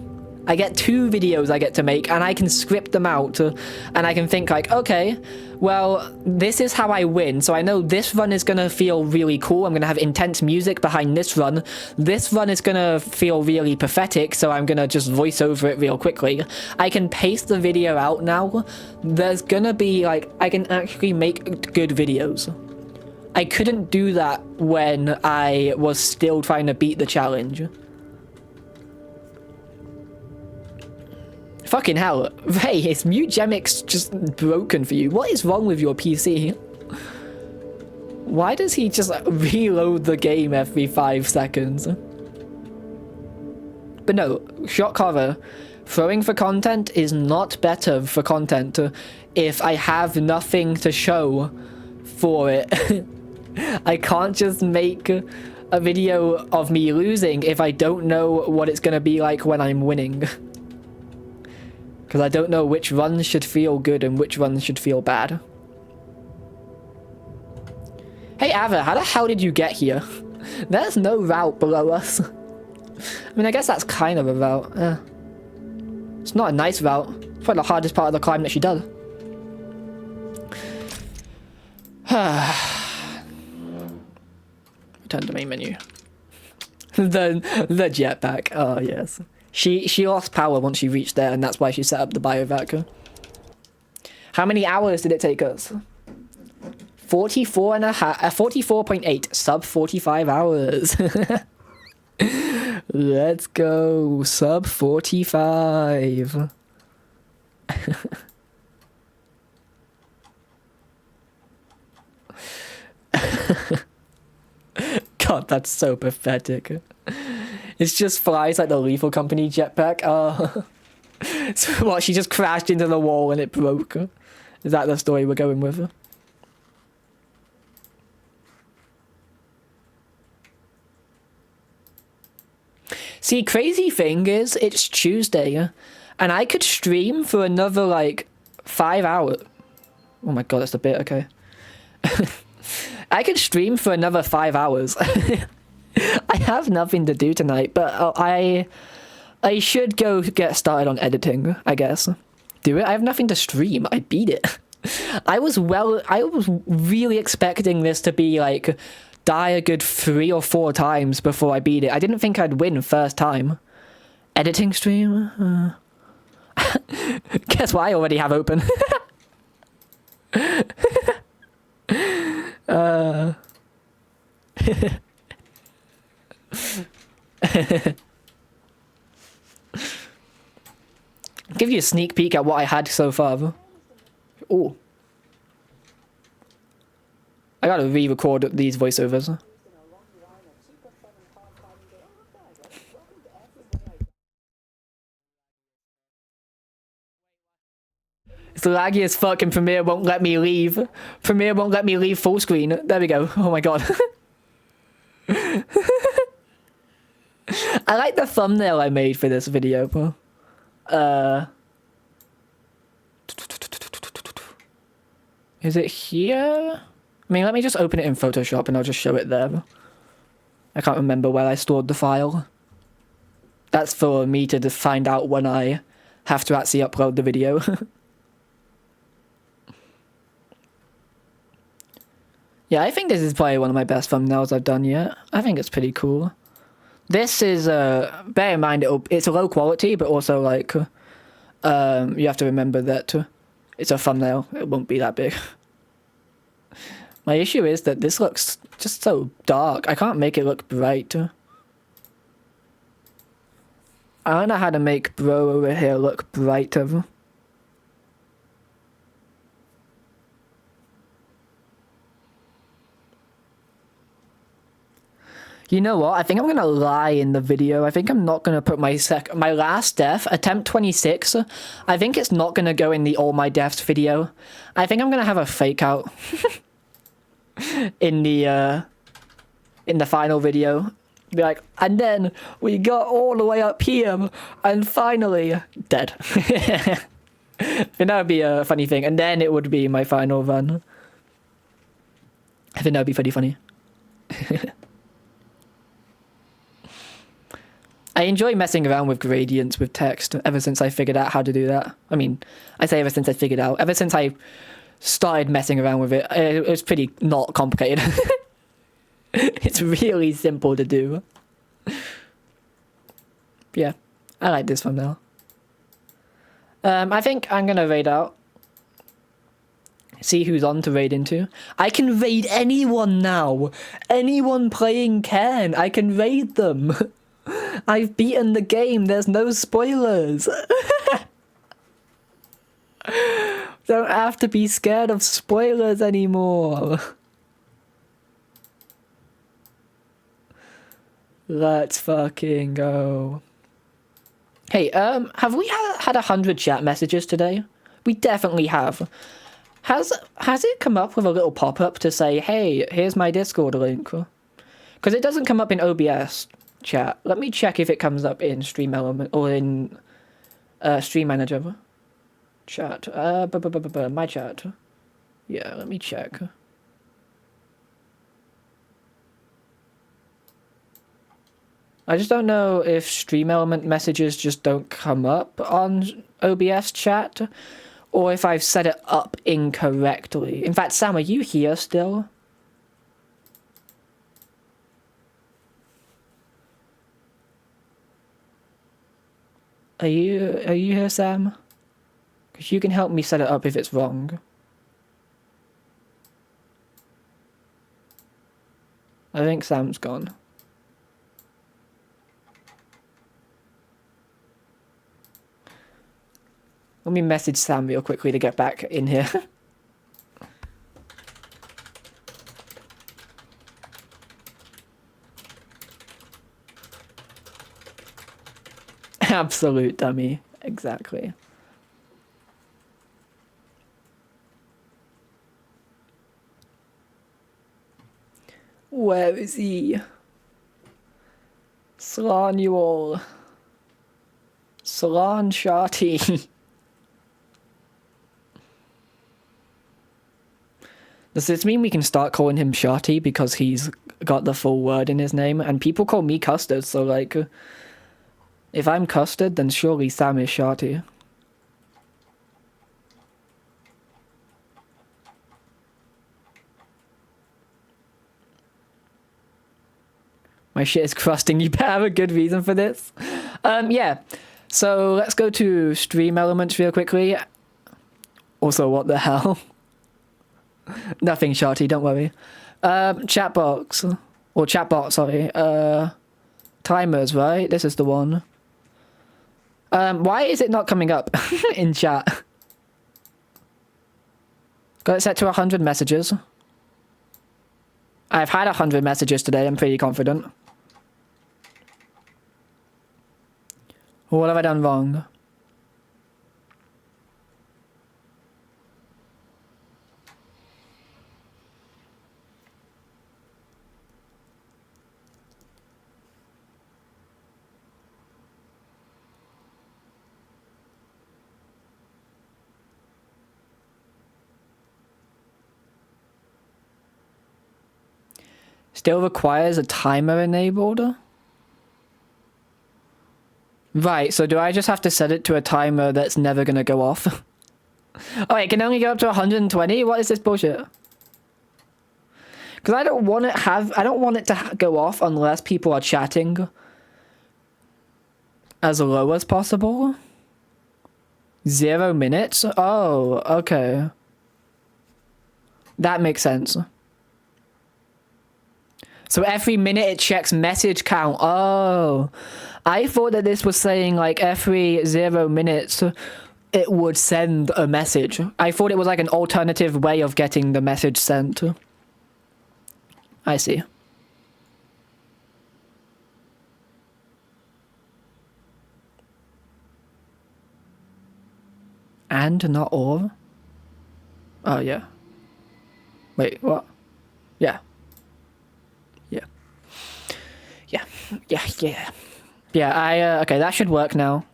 I get 2 videos I get to make, and I can script them out, and I can think like, okay, well, this is how I win, so I know this run is gonna feel really cool. I'm gonna have intense music behind this run. This run is gonna feel really pathetic, so I'm gonna just voice over it real quickly. I can pace the video out now. There's gonna be, like, I can actually make good videos. I couldn't do that when I was still trying to beat the challenge. Fucking hell. Ray, is Mugemics just broken for you? What is wrong with your PC? Why does he just reload the game every 5 seconds? But no, shock horror. Throwing for content is not better for content if I have nothing to show for it. I can't just make a video of me losing if I don't know what it's gonna be like when I'm winning. Because I don't know which runs should feel good and which runs should feel bad. Hey Ava, how the hell did you get here? There's no route below us. I mean, I guess that's kind of a route. It's not a nice route. It's probably the hardest part of the climb that she does. Return to main menu. the jetpack. Oh yes. She lost power once she reached there, and that's why she set up the biovac. How many hours did it take us? 44.8, sub 45 hours. Let's go, sub 45. God, that's so pathetic. It just flies like the Lethal Company jetpack. So what, she just crashed into the wall and it broke? Is that the story we're going with? See, crazy thing is, it's Tuesday, and I could stream for another, like, 5 hours. Oh my god, that's a bit, okay. I could stream for another 5 hours. I have nothing to do tonight, but I should go get started on editing, I guess. Do it? I have nothing to stream. I beat it. I was really expecting this to be, like, die a good 3 or 4 times before I beat it. I didn't think I'd win first time. Editing stream? Guess what I already have open? Give you a sneak peek at what I had so far. Oh. I gotta re-record these voiceovers. It's laggy as fuck and Premiere won't let me leave. Premiere won't let me leave full screen. There we go. Oh my god. I like the thumbnail I made for this video. Is it here? I mean, let me just open it in Photoshop and I'll just show it there. I can't remember where I stored the file. That's for me to find out when I have to actually upload the video. Yeah, I think this is probably one of my best thumbnails I've done yet. I think it's pretty cool. This is, bear in mind, it's a low quality, but also, like, you have to remember that it's a thumbnail. It won't be that big. My issue is that this looks just so dark. I can't make it look bright. I don't know how to make bro over here look brighter. You know what? I think I'm gonna lie in the video. I think I'm not gonna put my last death, attempt 26. I think it's not gonna go in the all my deaths video. I think I'm gonna have a fake out in the final video. Be like, and then we got all the way up here, and finally dead. And that would be a funny thing, and then it would be my final run. I think that would be pretty funny. I enjoy messing around with gradients with text ever since I figured out how to do that. I mean, I say ever since I figured out. Ever since I started messing around with it, it was pretty not complicated. It's really simple to do. Yeah, I like this one now. I think I'm gonna raid out. See who's on to raid into. I can raid anyone now. Anyone playing Cairn, I can raid them. I've beaten the game. There's no spoilers. Don't have to be scared of spoilers anymore. Let's fucking go. Hey, have we had 100 chat messages today? We definitely have. Has it come up with a little pop-up to say, hey, here's my Discord link? Because it doesn't come up in OBS chat. Let me check if it comes up in Stream Element or in Stream Manager chat. My chat. Yeah, let me check. I just don't know if Stream Element messages just don't come up on OBS chat, or if I've set it up incorrectly. In fact, Sam, are you here still? Are you here, Sam? Because you can help me set it up if it's wrong. I think Sam's gone. Let me message Sam real quickly to get back in here. Absolute dummy. Exactly. Where is he? Slan you all. Slan Sharty. Does this mean we can start calling him Sharty because he's got the full word in his name? And people call me Custard, so like, if I'm Custard, then surely Sam is Sharty. My shit is crusting. You better have a good reason for this. Yeah. So let's go to Stream Elements real quickly. Also, what the hell? Nothing, Sharty, don't worry. Chat box. Or chatbot, sorry. Timers, right? This is the one. Why is it not coming up in chat? Got it set to 100 messages. I've had 100 messages today, I'm pretty confident. What have I done wrong? Still requires a timer enabled? Right, so do I just have to set it to a timer that's never gonna go off? Oh, it can only go up to 120? What is this bullshit? Because I don't want it to go off unless people are chatting as low as possible. 0 minutes? Oh, okay. That makes sense. So every minute it checks message count. Oh, I thought that this was saying like every 0 minutes it would send a message. I thought it was like an alternative way of getting the message sent. I see. And not or? Oh, yeah. Wait, what? Yeah. Yeah, okay, that should work now.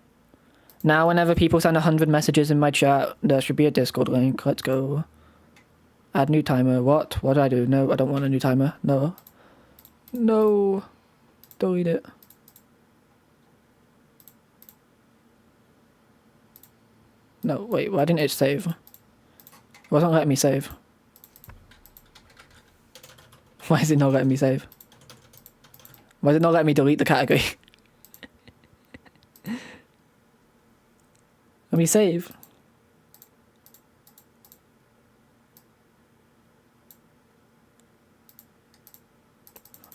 Now, whenever people send 100 messages in my chat, there should be a Discord link. Let's go. Add new timer. What? What do I do? No, I don't want a new timer. No. No. Delete it. No, wait, why didn't it save? It wasn't letting me save. Why is it not letting me save? Why is it not letting me delete the category? Let me save.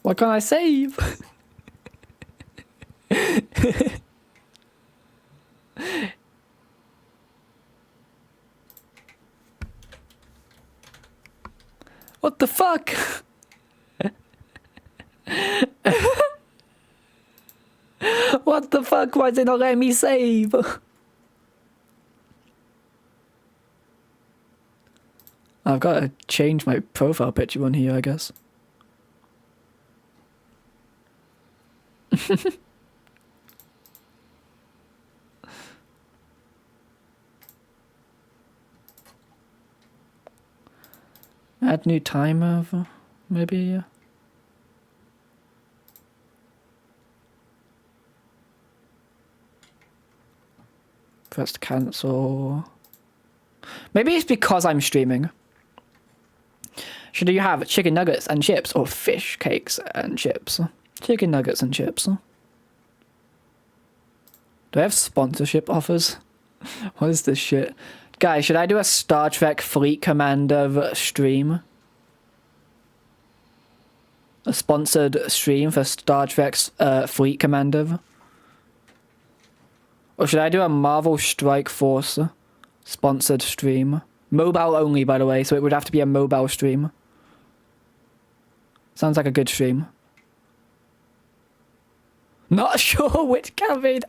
Why can't I save? What the fuck? What the fuck? Why is it not letting me save? I've got to change my profile picture on here, I guess. Add new timer, maybe, yeah. Press cancel. Maybe it's because I'm streaming. Should you have chicken nuggets and chips or fish cakes and chips? Chicken nuggets and chips. Do I have sponsorship offers? What is this shit? Guys, should I do a Star Trek Fleet Commander stream? A sponsored stream for Star Trek's Fleet Commander? Or should I do a Marvel Strike Force sponsored stream? Mobile only, by the way, so it would have to be a mobile stream. Sounds like a good stream. Not sure which campaign.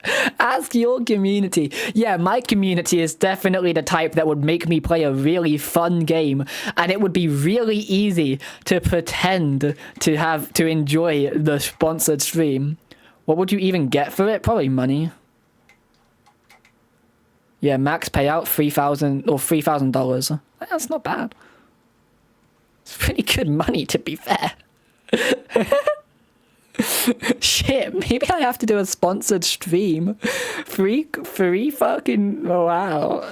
Ask your community. Yeah, my community is definitely the type that would make me play a really fun game, and it would be really easy to pretend to enjoy the sponsored stream. What would you even get for it? Probably money. Yeah, max payout $3,000 or $3,000. That's not bad. It's pretty good money, to be fair. Shit, maybe I have to do a sponsored stream. Free fucking wow.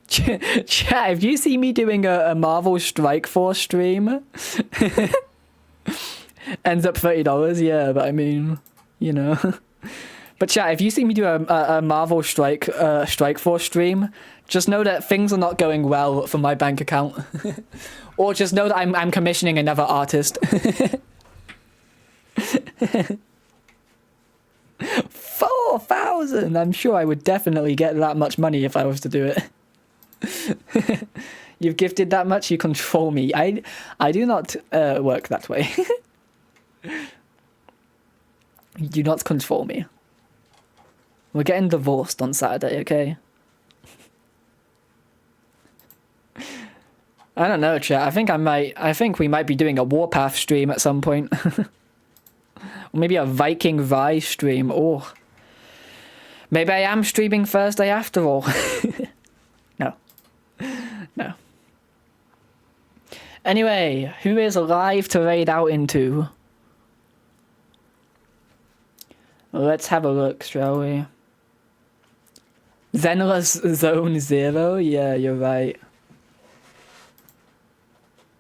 Chat, if you see me doing a Marvel Strike Force stream, ends up $30, yeah, but I mean, you know. But chat, if you see me do a Marvel Strike Force stream, just know that things are not going well for my bank account. Or just know that I'm commissioning another artist. 4,000! I'm sure I would definitely get that much money if I was to do it. You've gifted that much, you control me. I do not work that way. You do not control me. We're getting divorced on Saturday, okay? I don't know, chat. I think we might be doing a Warpath stream at some point. Or maybe a Viking Vi stream. Oh. Maybe I am streaming Thursday after all. No. No. Anyway, who is alive to raid out into? Let's have a look, shall we? Zenless Zone 0? Yeah, you're right.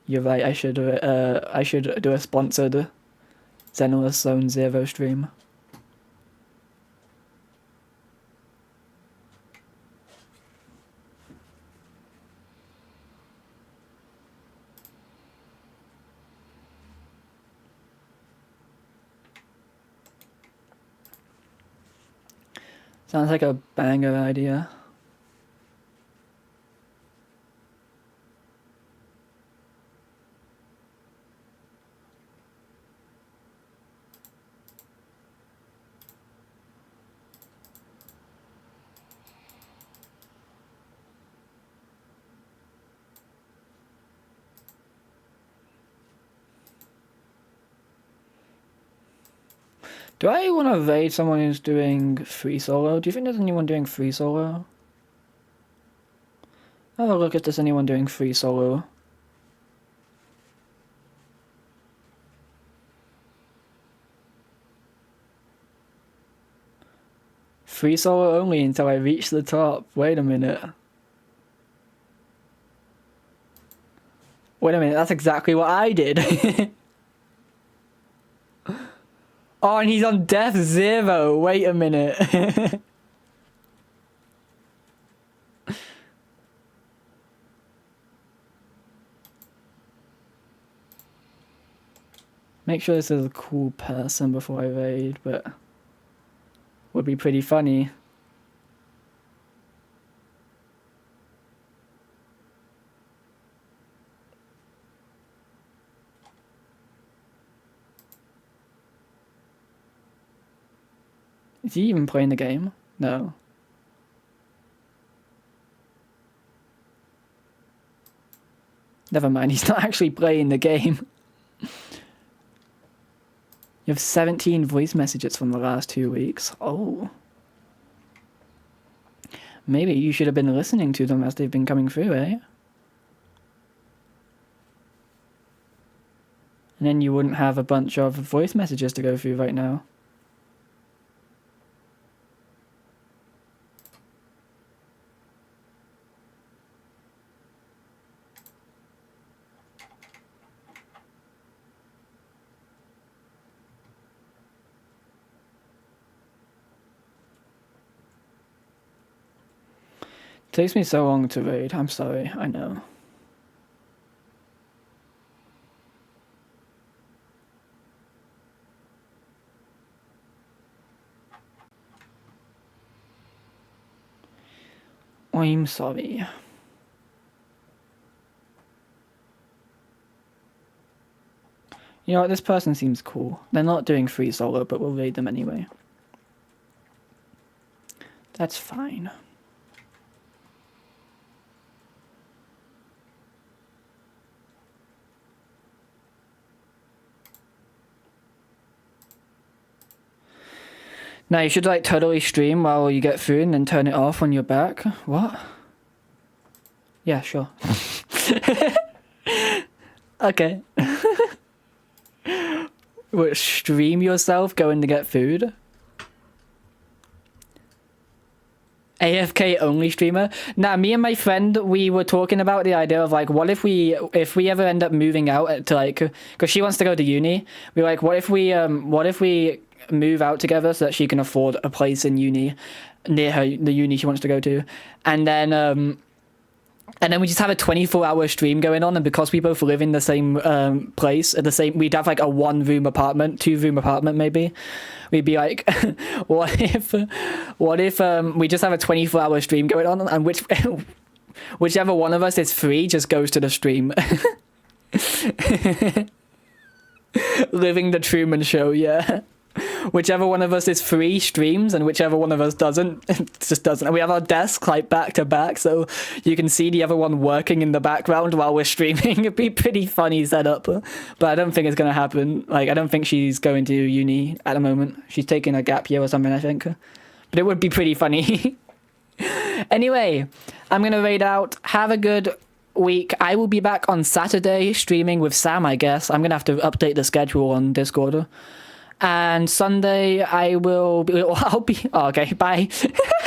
You're right, I should do a sponsored Zenless Zone 0 stream. Sounds like a banger idea. Do I want to raid someone who's doing free solo? Do you think there's anyone doing free solo? Have a look if there's anyone doing free solo. Free solo only until I reach the top. Wait a minute. Wait a minute, that's exactly what I did. Oh, and he's on death 0. Wait a minute. Make sure this is a cool person before I raid, but would be pretty funny. Is he even playing the game? No. Never mind, he's not actually playing the game. You have 17 voice messages from the last 2 weeks. Oh. Maybe you should have been listening to them as they've been coming through, eh? And then you wouldn't have a bunch of voice messages to go through right now. Takes me so long to raid. I'm sorry, I know. I'm sorry. You know what, this person seems cool. They're not doing free solo, but we'll raid them anyway. That's fine. Now you should like totally stream while you get through and then turn it off when you're back. What? Yeah, sure. Okay. What, stream yourself going to get food? AFK only streamer? Nah, me and my friend, we were talking about the idea of like, what if we ever end up moving out to like, because she wants to go to uni. We're like, what if we move out together so that she can afford a place in uni near the uni she wants to go to, and then we just have a 24-hour stream going on, and because we both live in the same place, we'd have like a 2-room apartment maybe. We'd be like, what if we just have a 24-hour stream going on, and whichever one of us is free just goes to the stream. Living the Truman Show, yeah. Whichever one of us is free streams, and whichever one of us doesn't, just doesn't. And we have our desks like back to back, so you can see the other one working in the background while we're streaming. It'd be pretty funny setup, but I don't think it's gonna happen. Like, I don't think she's going to uni at the moment. She's taking a gap year or something, I think. But it would be pretty funny. Anyway, I'm gonna raid out. Have a good week. I will be back on Saturday streaming with Sam, I guess. I'm gonna have to update the schedule on Discord. And Sunday I'll be... Oh, okay, bye.